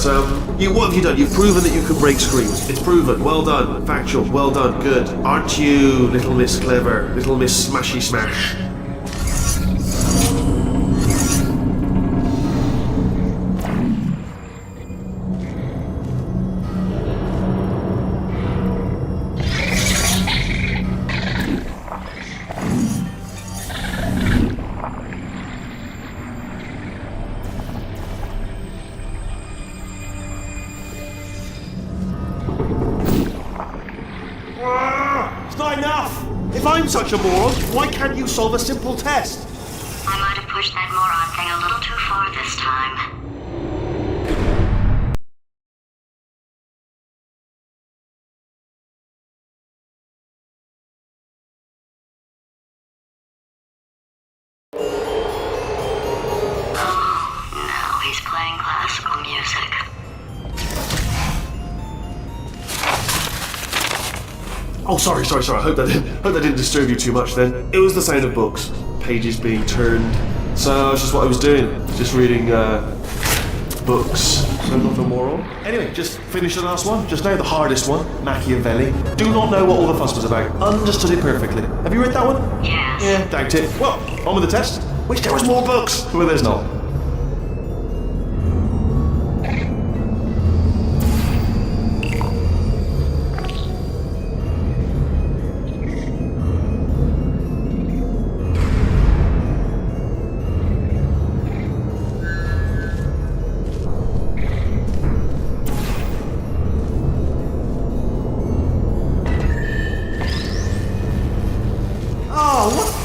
G: what have you done? You've proven that you can break screens. It's proven. Well done. Factual. Well done. Good. Aren't you, little Miss Clever? Little Miss Smashy Smash? It's not enough! If I'm such a moron, why can't you solve a simple test?
I: I might have pushed that moron thing a little too far this time. Now he's playing classical music.
G: Oh, sorry. I hope that didn't disturb you too much then. It was the sound of books, pages being turned. So that's just what I was doing, just reading books. So nothing more on. Anyway, just finished the last one, just now, the hardest one, Machiavelli. Do not know what all the fuss was about. Understood it perfectly. Have you read that one?
I: Yes.
G: Yeah, doubt it. Well, on with the test. Wish there was more books. Well, there's not.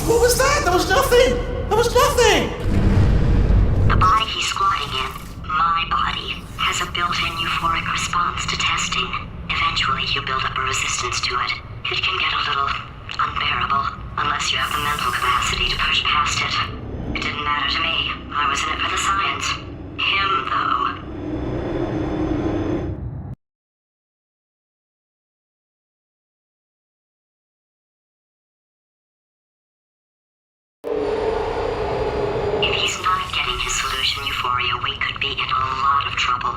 G: What was that? There was nothing! There was nothing!
I: The body he's squatting in, my body, has a built-in euphoric response to testing. Eventually, you build up a resistance to it. It can get a little unbearable, unless you have the mental capacity to push past it. It didn't matter to me. I was in it for the science. Him, though. If he's not getting his solution euphoria, we could be in a lot of trouble.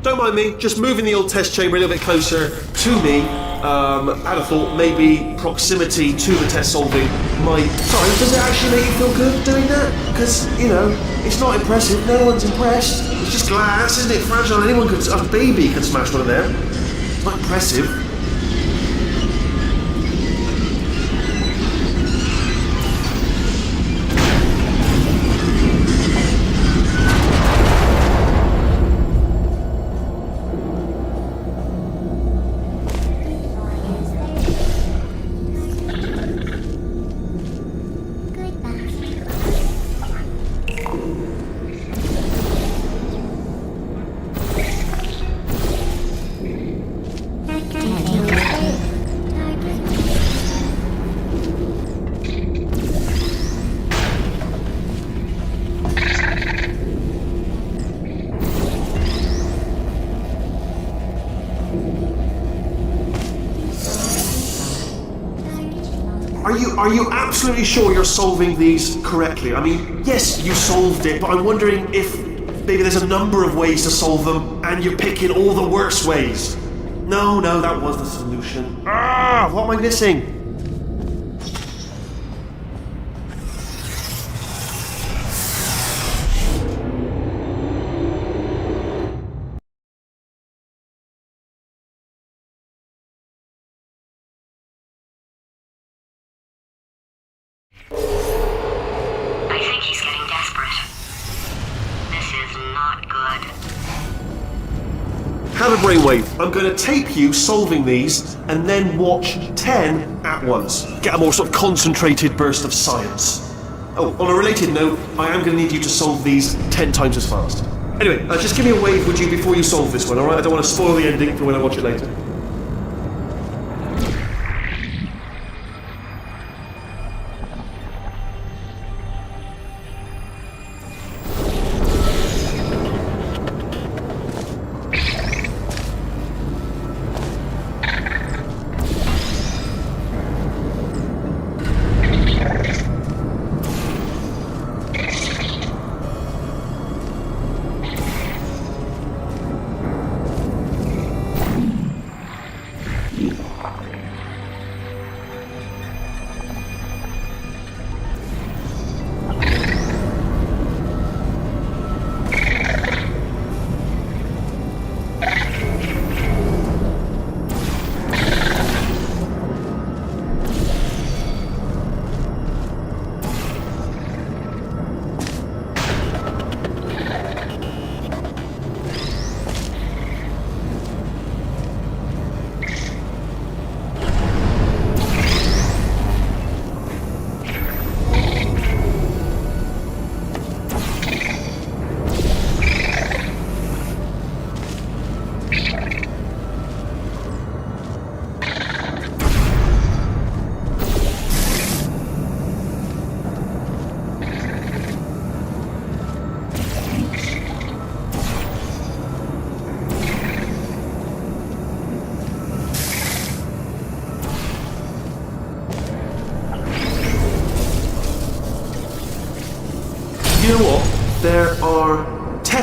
G: Don't mind me, just moving the old test chamber a little bit closer to me. Had a thought, maybe proximity to the test solving might... Sorry, does it actually make you feel good doing that? Because, you know, it's not impressive, no one's impressed. It's just glass, isn't it? Fragile, anyone could... A baby could smash one of them. It's not impressive. Are you absolutely sure you're solving these correctly? I mean, yes, you solved it, but I'm wondering if maybe there's a number of ways to solve them, and you're picking all the worst ways. No, that was the solution. What am I missing?
I: I think he's getting desperate. This is not good.
G: Have a brainwave. I'm going to tape you solving these, and then watch 10 at once. Get a more sort of concentrated burst of science. Oh, on a related note, I am going to need you to solve these 10 times as fast. Anyway, just give me a wave, would you, before you solve this one, alright? I don't want to spoil the ending for when I watch it later.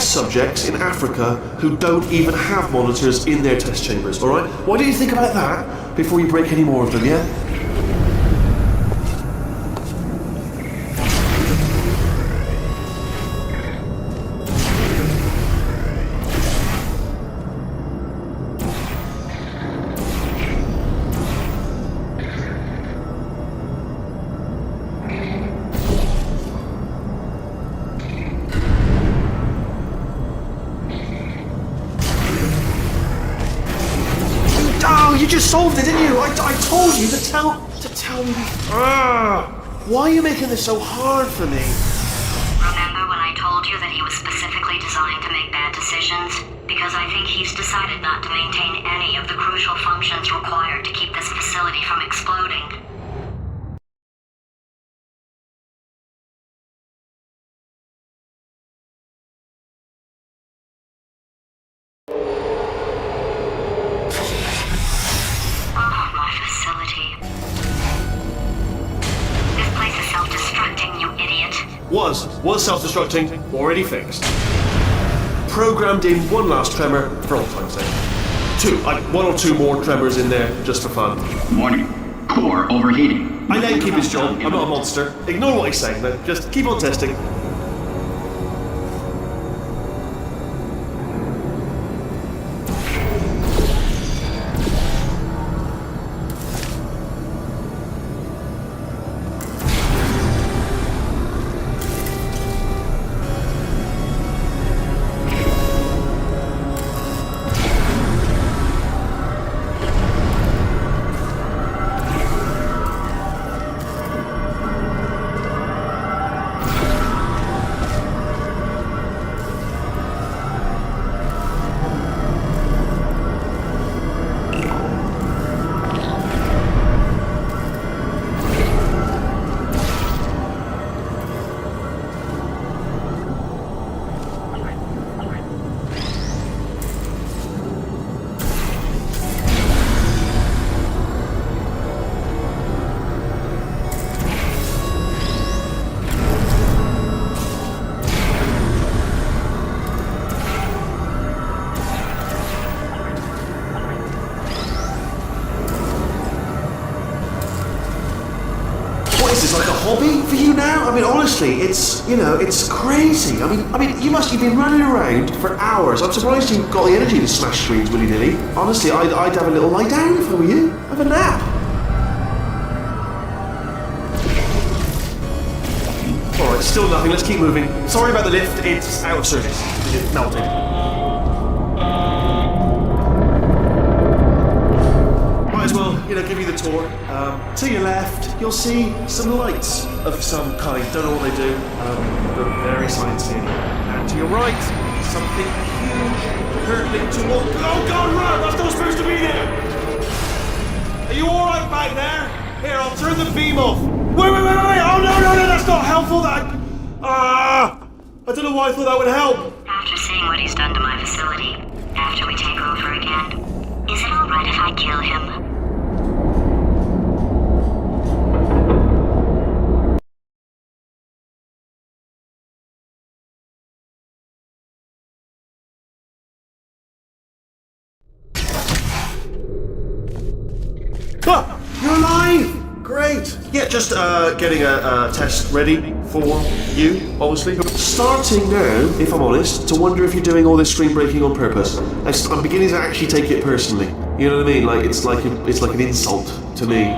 G: test subjects in Africa who don't even have monitors in their test chambers, alright? Why don't you think about that before you break any more of them, yeah? You just solved it, didn't you? I told you to tell me. Why are you making this so hard for me?
I: Remember when I told you that he was specifically designed to make bad decisions? Because I think he's decided not to maintain any of the crucial functions required to keep this facility from exploding.
G: Was self-destructing, already fixed. Programmed in one last tremor for old time's sake. One or two more tremors in there, just for fun.
J: Warning. Core overheating.
G: I let him keep his job, I'm not a monster. Ignore what he's saying then, just keep on testing. Is this like a hobby for you now? I mean, honestly, it's crazy. I mean, you've been running around for hours. I'm surprised you've got the energy to smash screens willy-nilly. Honestly, I'd have a little lie down if I were you. Have a nap. Alright, still nothing. Let's keep moving. Sorry about the lift. It's out of service. It melted. Might as well, give you the tour. To your left, you'll see some lights of some kind. Don't know what they do, but very sciencey. And to your right, something huge hurtling towards. Oh God, run! That's not supposed to be there. Are you all right back there? Here, I'll turn the beam off. Wait! Oh no! That's not helpful. I don't know why I thought that would help.
I: After seeing what he's done to my facility, after we take over again, is it all right if I kill him?
G: You're alive! Great! Yeah, just getting a test ready for you, obviously. Starting now, if I'm honest, to wonder if you're doing all this screen breaking on purpose. I'm beginning to actually take it personally. You know what I mean? Like it's like an insult to me.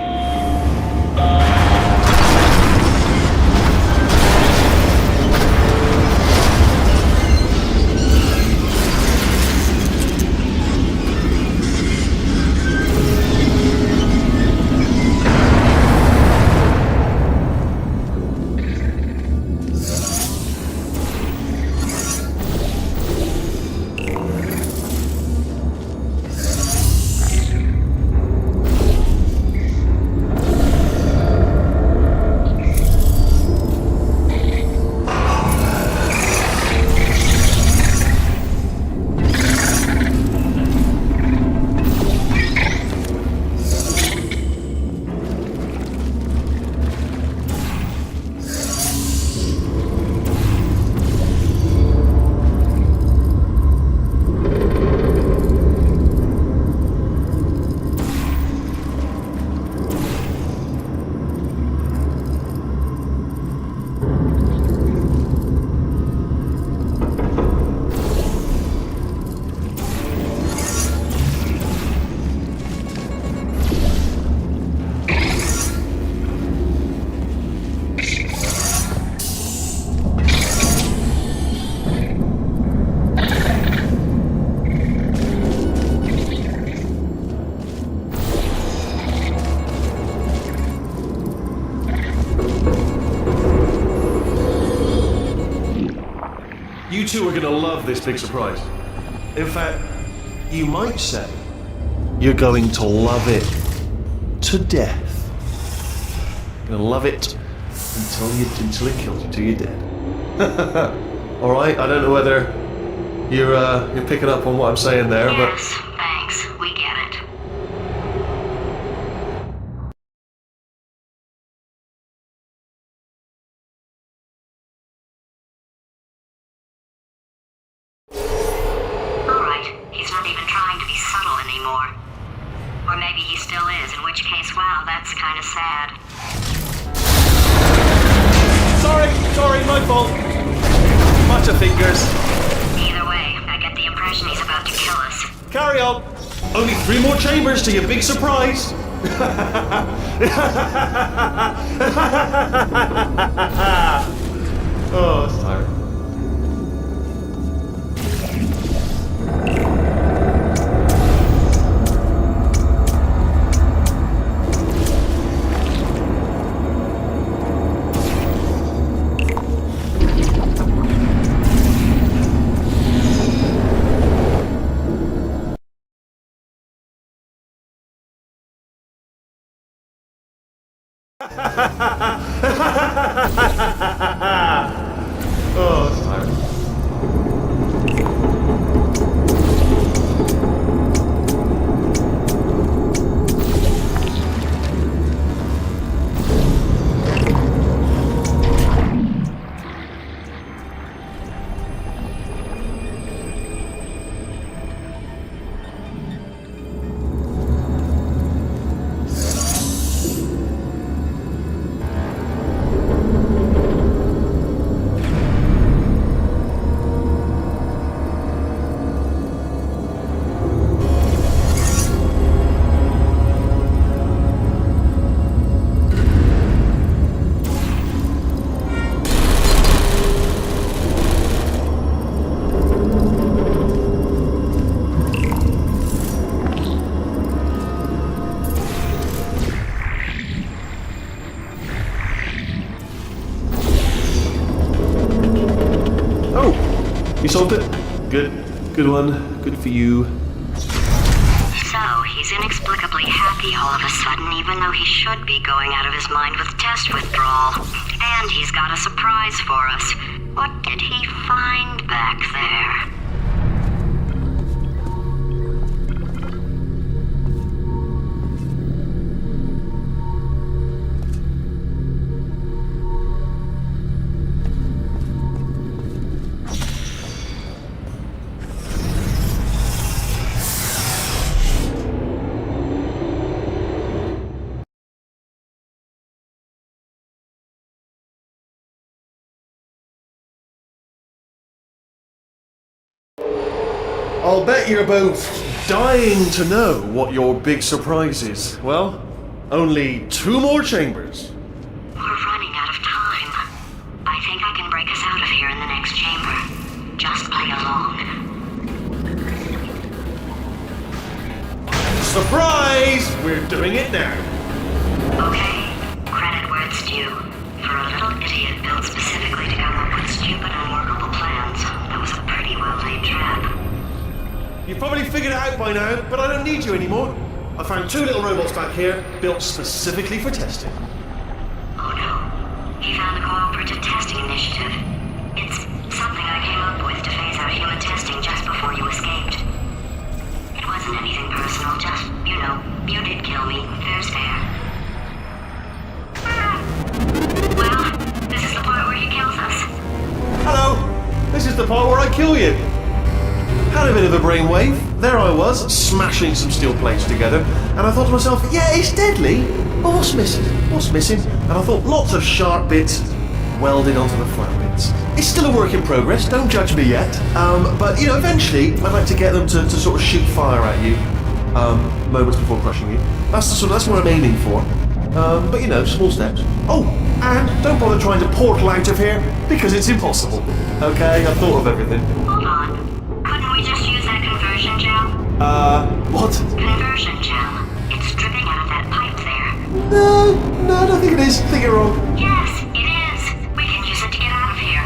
G: two are going to love this big surprise. In fact, you might say you're going to love it to death. You're going to love it until it kills you, till you're dead. All right, I don't know whether you're picking up on what I'm saying there,
I: Yes, thanks. We get it. Alright, he's not even trying to be subtle anymore. Or maybe he still is, in which case, wow, that's kind of sad.
G: Sorry, my fault. Bunch of fingers.
I: Either way, I get the impression he's about to kill us.
G: Carry on. Only 3 more chambers to your big surprise. Oh, it's tired. Oh, it's tired. You solved it? Good one. Good for you.
I: So, he's inexplicably happy all of a sudden, even though he should be going out of his mind with test withdrawal. And he's got a surprise for us. What did he find back there?
G: I'll bet you're both dying to know what your big surprise is. Well, only 2 more chambers.
I: We're running out of time. I think I can break us out of here in the next chamber. Just play along.
G: Surprise! We're doing it now.
I: Okay, credit where it's due. For a little idiot built specifically to come up with stupid, unworkable plans, that was a pretty well-laid trap.
G: You've probably figured it out by now, but I don't need you anymore. I found 2 little robots back here, built specifically for testing.
I: Oh no, he found the Cooperative Testing Initiative. It's something I came up with to phase out human testing just before you escaped. It wasn't anything personal, just, you know, you did kill me. Fair's fair. Well, this is the part where he kills us.
G: Hello! This is the part where I kill you. Had a bit of a brainwave. There I was, smashing some steel plates together, and I thought to myself, yeah, it's deadly, but what's missing? What's missing? And I thought, lots of sharp bits welded onto the flat bits. It's still a work in progress, don't judge me yet, but, you know, eventually I'd like to get them to sort of shoot fire at you, moments before crushing you. That's what I'm aiming for. But, you know, small steps. Oh, and don't bother trying to portal out of here, because it's impossible. Okay, I've thought of everything.
I: Hold on. Couldn't we just use that conversion gel?
G: What?
I: Conversion gel. It's dripping out of that pipe there.
G: No, I don't think it is. I think you're wrong.
I: Yes, it is. We can use it to get out of here.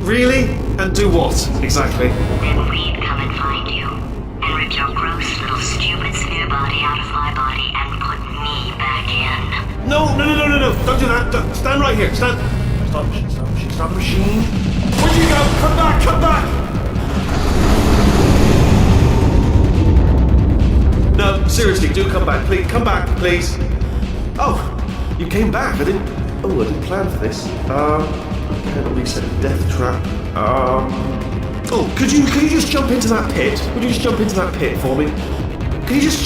G: Really?
B: And do what, exactly?
I: Then we'd come and find you, and rip your gross little stupid sphere body out of my body and put me back in.
B: No, don't do that. Stand right here, stand. Stop the machine, stop the machine. Where'd you go? Come back! No, seriously, do come back, please. Come back, please. Oh, you came back. I didn't plan for this. Can't at least set a death trap. Oh, could you just jump into that pit? Would you just jump into that pit for me?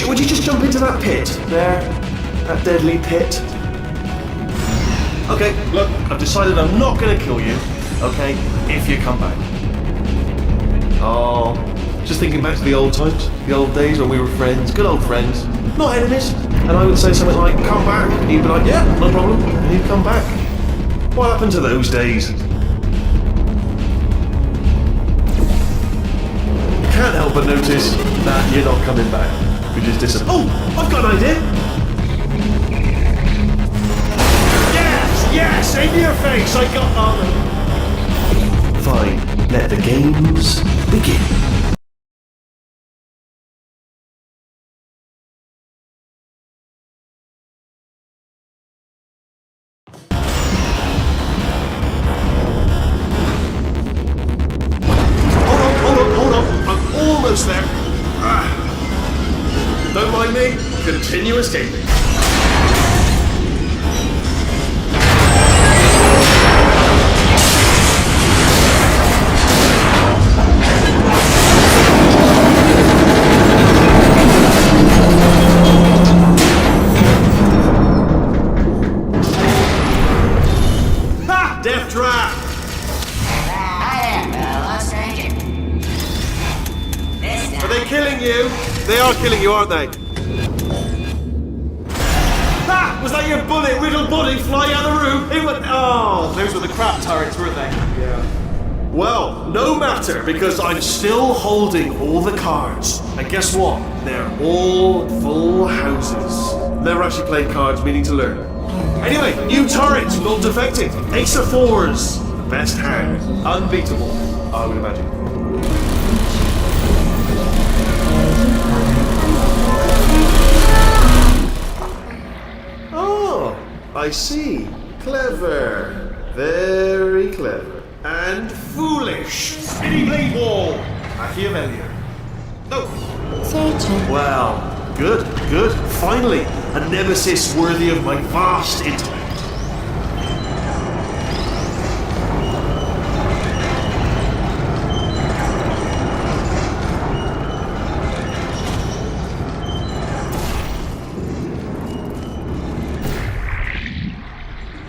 B: Would you just jump into that pit? There. That deadly pit. Okay, look, I've decided I'm not gonna kill you, okay, if you come back. Oh, just thinking back to the old times, the old days when we were friends, good old friends, not enemies. And I would say something like, come back, and he'd be like, yeah, no problem, and he'd come back. What happened to those days? Can't help but notice that you're not coming back, which is disappointing. Oh, I've got an idea! Yes, in your face, I got on. Fine, let the games begin. Hold on, I'm almost there. Don't mind me, continue escaping. Death trap!
F: Hi there, fellow stranger. This
B: Are they killing you? They are killing you, aren't they? Ha! Was that your bullet, riddled body flying out of the room? It went. Oh, those were the crap turrets, weren't they? Yeah. Well, no matter, because I'm still holding all the cards. And guess what? They're all full houses. Never actually played cards, meaning to learn. Anyway, new turret, not defected. Ace of fours. The best hand. Unbeatable, I would imagine. Oh, I see. Clever. Very clever. And foolish. Spinny blade wall. Machiavellian. No. Well, good. Finally, a nemesis worthy of my vast intellect.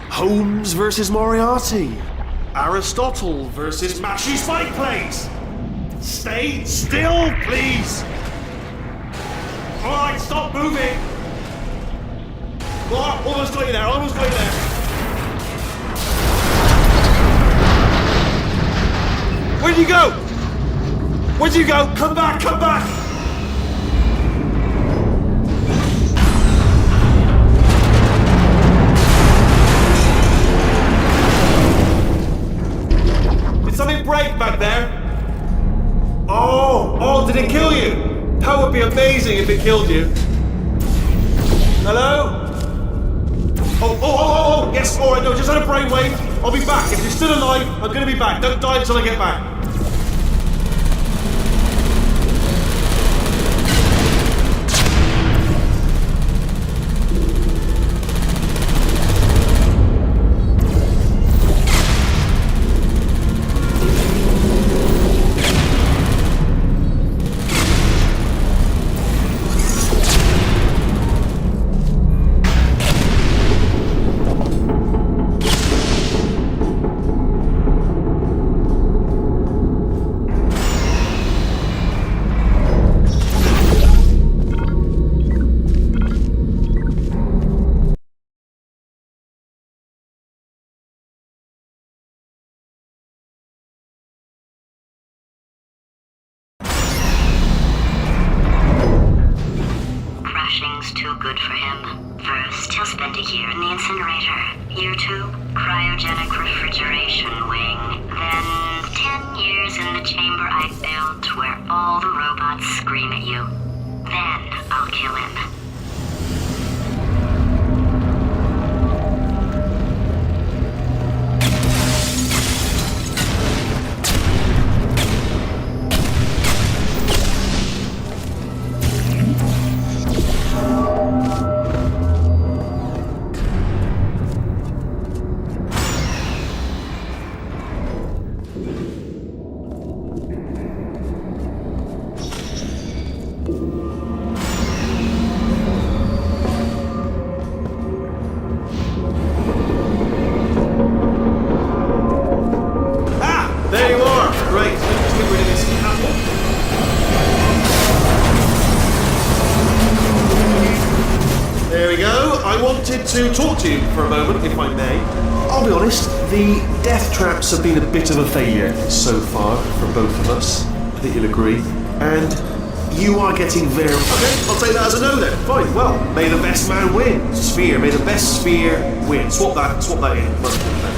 B: Holmes versus Moriarty. Aristotle versus Mashy Spike Plates. Stay still, please. Alright, stop moving! Oh, almost got you there, Where'd you go? Where'd you go? Come back! Did something break back there? Oh, did it kill you? That would be amazing if it killed you. Hello? Oh, yes, alright, no, just had a brainwave. I'll be back. If you're still alive, I'm gonna be back. Don't die until I get back.
I: he'll spend a year in the incinerator. Year 2, cryogenic refrigeration wing. Then 10 years in the chamber I built where all the robots scream at you. Then I'll kill him.
G: To talk to you for a moment, if I may. I'll be honest, the death traps have been a bit of a failure so far for both of us. I think you'll agree. And you are getting very... Okay, I'll take that as a no then. Fine, well, may the best man win. Sphere, may the best sphere win. Swap that in. Much more than that.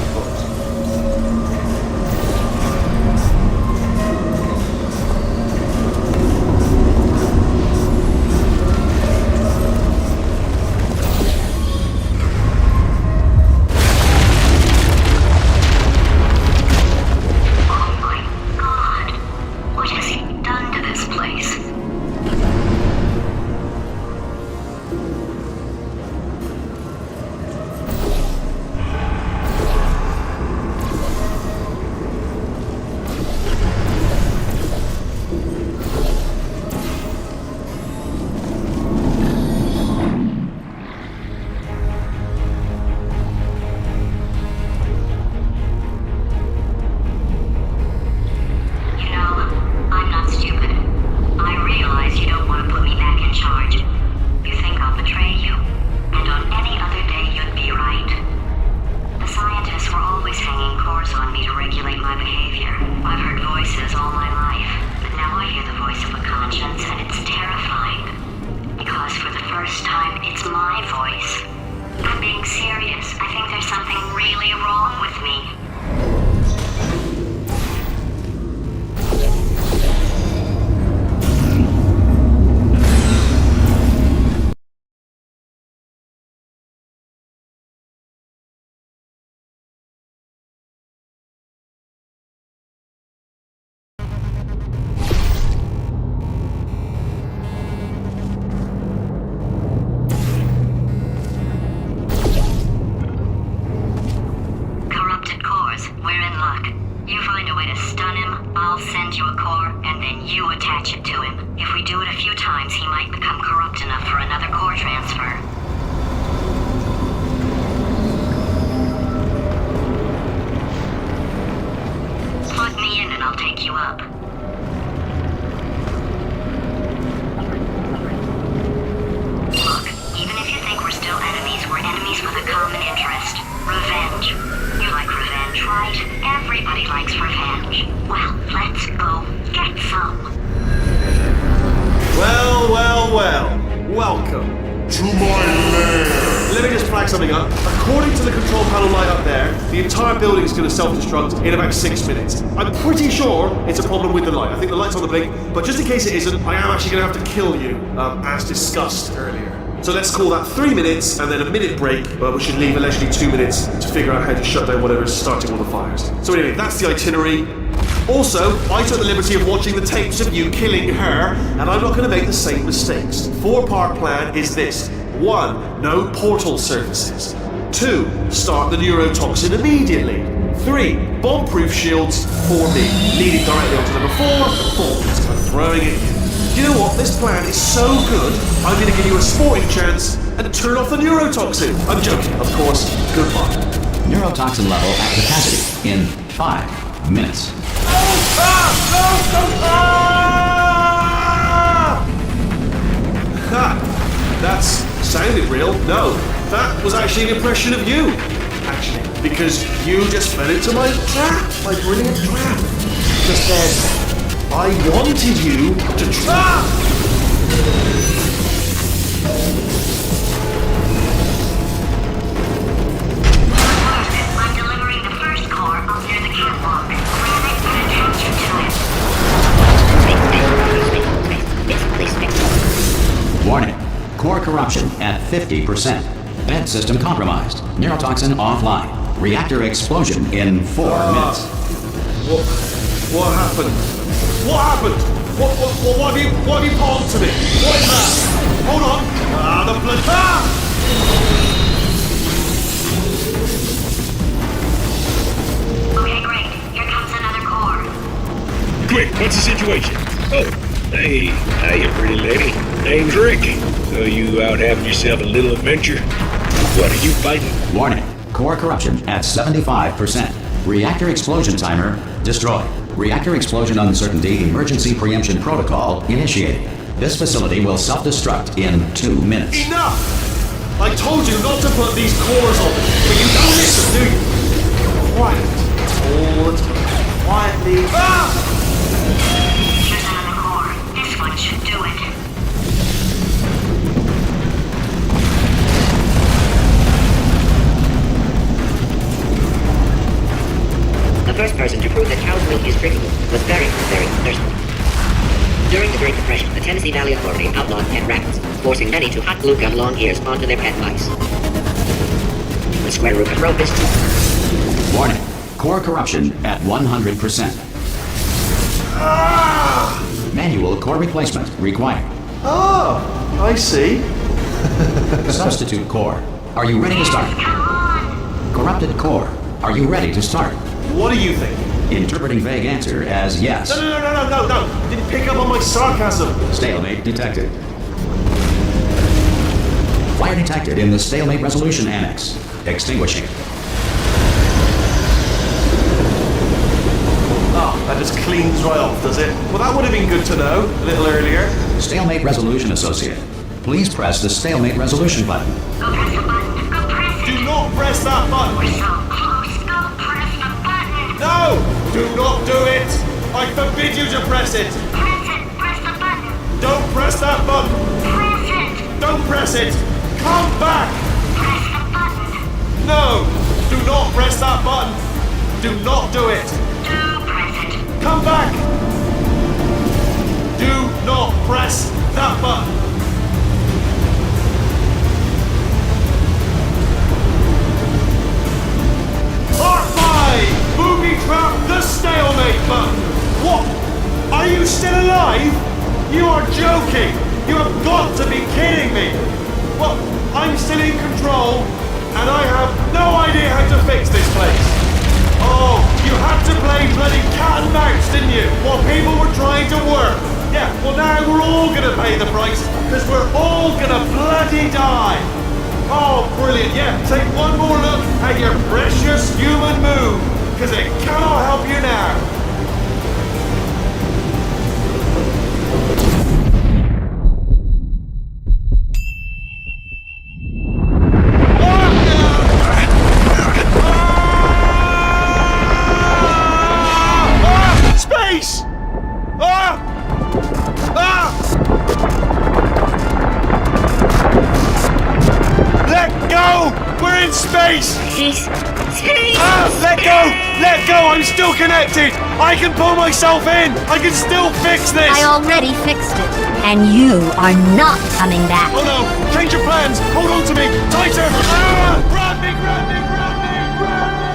G: Self-destruct in about 6 minutes. I'm pretty sure it's a problem with the light. I think the light's on the blink, but just in case it isn't, I am actually going to have to kill you, as discussed earlier. So let's call that 3 minutes and then a minute break, but we should leave allegedly 2 minutes to figure out how to shut down whatever's starting all the fires. So anyway, that's the itinerary. Also, I took the liberty of watching the tapes of you killing her, and I'm not going to make the same mistakes. 4-part plan is this. 1. No portal surfaces. 2. Start the neurotoxin immediately. 3. Bomb-proof shields for me, leading directly onto number 4, and 4. I'm throwing it in. You know what? This plan is so good, I'm going to give you a sporting chance and turn off the neurotoxin. I'm joking, of course. Goodbye.
A: Neurotoxin level at capacity in 5 minutes.
G: Ha! That's sounded real. No, that was actually an impression of you. Actually, because you just fell into my trap, my brilliant trap. Just then, I wanted you to trap!
A: 50%. Vent system compromised. Neurotoxin offline. Reactor explosion in 4 minutes.
B: What happened? What happened? What have you palmed to me? What is that? Hold on. The blood.
I: Okay, great. Here comes another core.
K: Quick, what's the situation? Oh, hey, hiya, pretty lady. Name's Rick. So you out having yourself a little adventure? What are you fighting?
A: Warning. Core corruption at 75%. Reactor explosion timer destroyed. Reactor explosion uncertainty emergency preemption protocol initiated. This facility will self-destruct in 2 minutes.
B: Enough! I told you not to put these cores on, but you don't listen, do you? Quiet. All the time. Quietly.
I: Here's another core. This one should do it.
F: The first person to prove that cow's milk is drinkable was very, very thirsty. During the Great Depression, the Tennessee Valley Authority outlawed pet rabbits, forcing many to hot glue gun long ears onto their pet mice. The square root of rope is...
A: Warning. Core corruption at 100%. Manual core replacement required.
G: Oh, I see.
A: Substitute core. Are you ready to start? Corrupted core. Are you ready to start?
B: What do you think?
A: Interpreting vague answer as yes.
B: No. You didn't pick up on my sarcasm.
A: Stalemate detected. Fire detected in the stalemate resolution annex. Extinguishing.
B: Oh, that just cleans right off, does it? Well, that would have been good to know a little earlier.
A: Stalemate resolution associate. Please press the stalemate resolution button.
I: Go press the button. Go press it.
B: Do not press that button.
I: We're so close. Go press the button.
B: No! Do not do it! I forbid you to press it!
I: Press it. Press the button.
B: Don't press that button!
I: Press it.
B: Don't press it! Come back!
I: Press the button.
B: No! Do not press that button! Do not do it!
I: Do press it.
B: Come back! Do not press that button! Part 5! Booby trap the stalemate button! What? Are you still alive? You are joking! You have got to be kidding me! Well, I'm still in control, and I have no idea how to fix this place. Oh, you had to play bloody cat and mouse, didn't you? While people were trying to work. Yeah, well now we're all gonna pay the price, because we're all gonna bloody die. Oh, brilliant. Yeah, take one more look at your precious human moon, because it cannot help you now. Space! Let go! We're in space! Let go! Let go! I'm still connected! I can pull myself in! I can still fix this!
L: I already fixed it, and you are not coming back.
B: Oh no! Change your plans! Hold on to me! Tighter! Grab me! Grab me! Grab me! Grab me!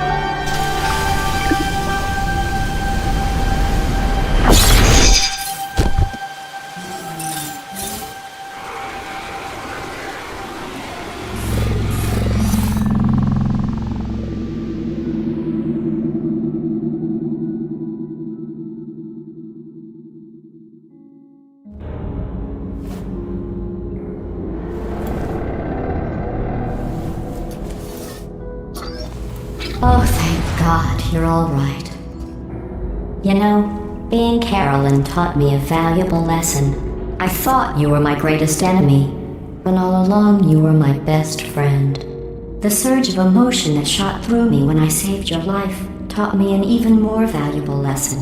C: Oh, thank God, you're all right. You know, being Carolyn taught me a valuable lesson. I thought you were my greatest enemy, when all along you were my best friend. The surge of emotion that shot through me when I saved your life taught me an even more valuable lesson,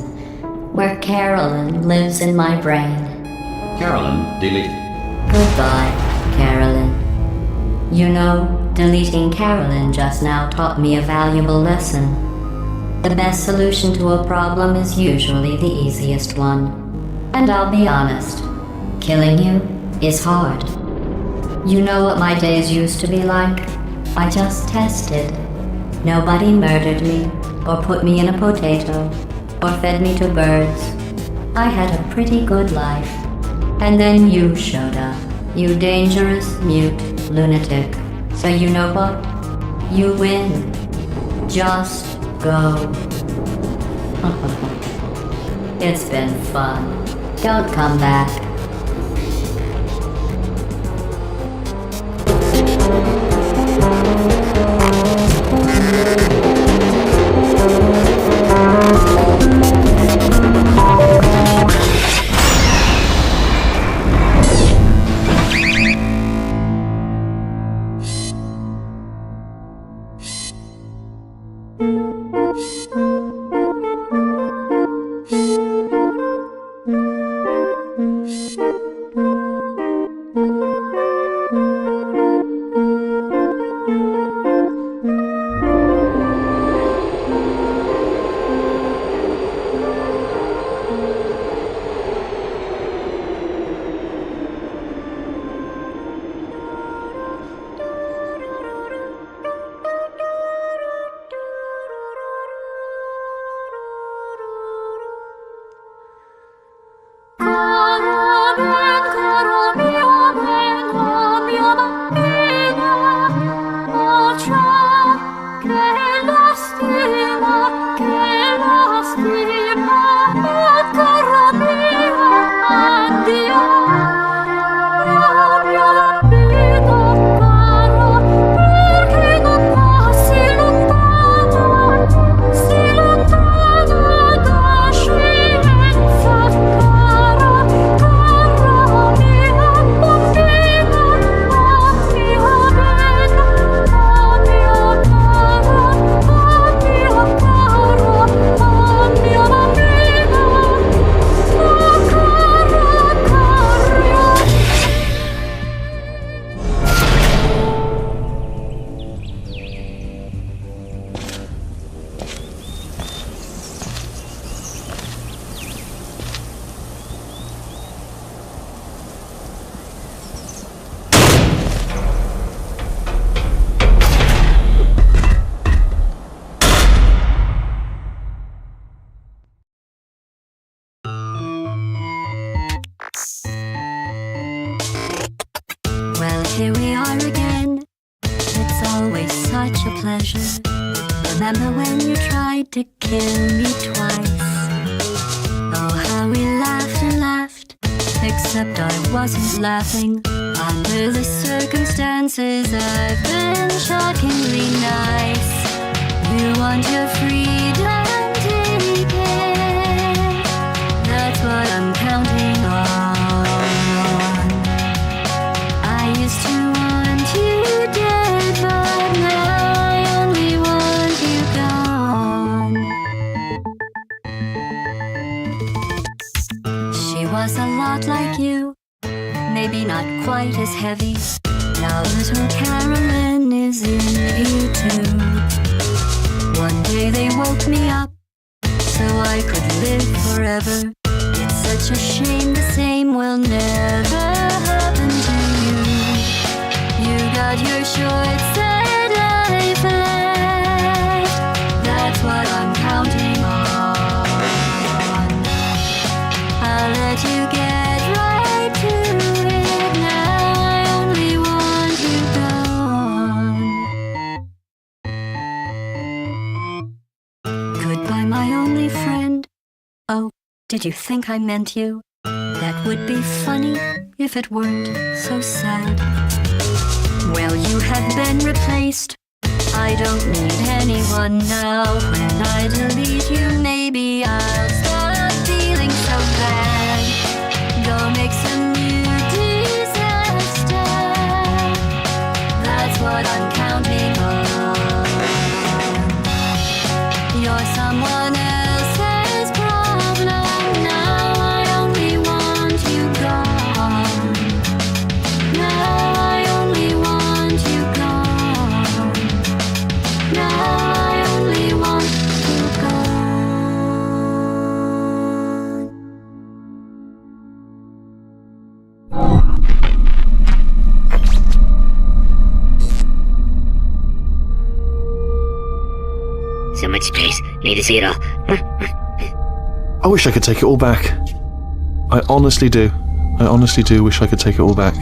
C: where Carolyn lives in my brain.
A: Carolyn deleted.
C: Goodbye, Carolyn. You know, deleting Carolyn just now taught me a valuable lesson. The best solution to a problem is usually the easiest one. And I'll be honest, killing you is hard. You know what my days used to be like? I just tested. Nobody murdered me, or put me in a potato, or fed me to birds. I had a pretty good life. And then you showed up. You dangerous, mute lunatic. So you know what? You win. Just go. It's been fun. Don't come back. Here we are again. It's always such a pleasure. Remember when you tried to kill me twice? Oh, how we laughed and laughed. Except I wasn't laughing. Under the circumstances, I've been shockingly nice. You want your freedom, take it. That's what I'm counting on. Was a lot like you, maybe not quite as heavy. Now little Carolyn is in you too. One day they woke me up so I could live forever. It's such a shame the same will never happen to you. You got your short set life left. That's what I'm counting on. I'll let you get right to it now. I only want you gone. Goodbye, my only friend. Oh, did you think I meant you? That would be funny if it weren't so sad. Well, you have been replaced. I don't need anyone now. When I delete you, maybe I'll stop feeling so bad. Go make some new disaster. That's what I'm counting on. You're someone else's problem now. I only want you gone. Now I only want you gone. Now I only want you gone.
F: So much space. Need to see it all.
G: I wish I could take it all back. I honestly do. I honestly do wish I could take it all back.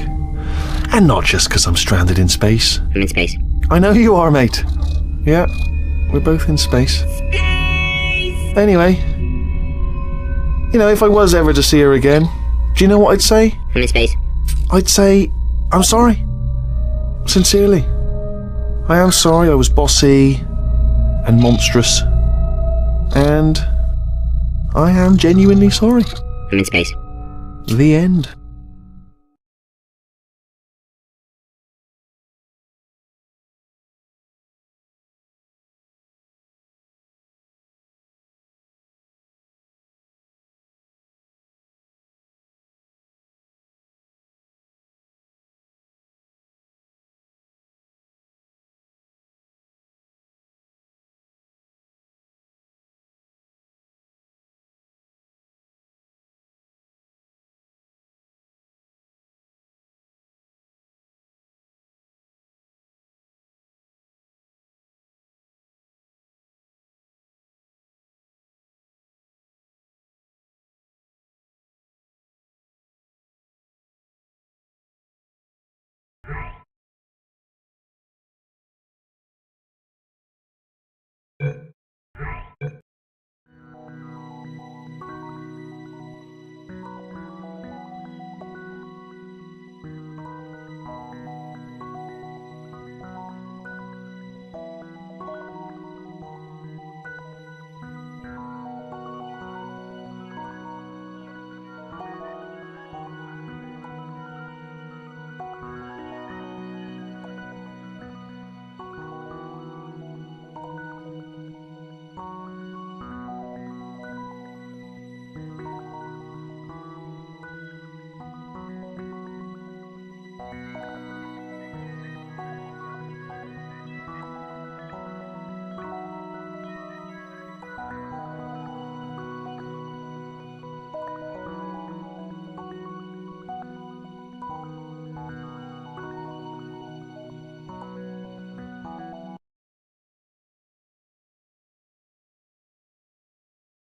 G: And not just because I'm stranded in space.
F: I'm in space.
G: I know you are, mate. Yeah, we're both in space. Anyway, you know, if I was ever to see her again, do you know what I'd say?
F: I'm in space.
G: I'd say, I'm sorry. Sincerely. I am sorry I was bossy and monstrous. And I am genuinely sorry.
F: I'm in space.
G: The end.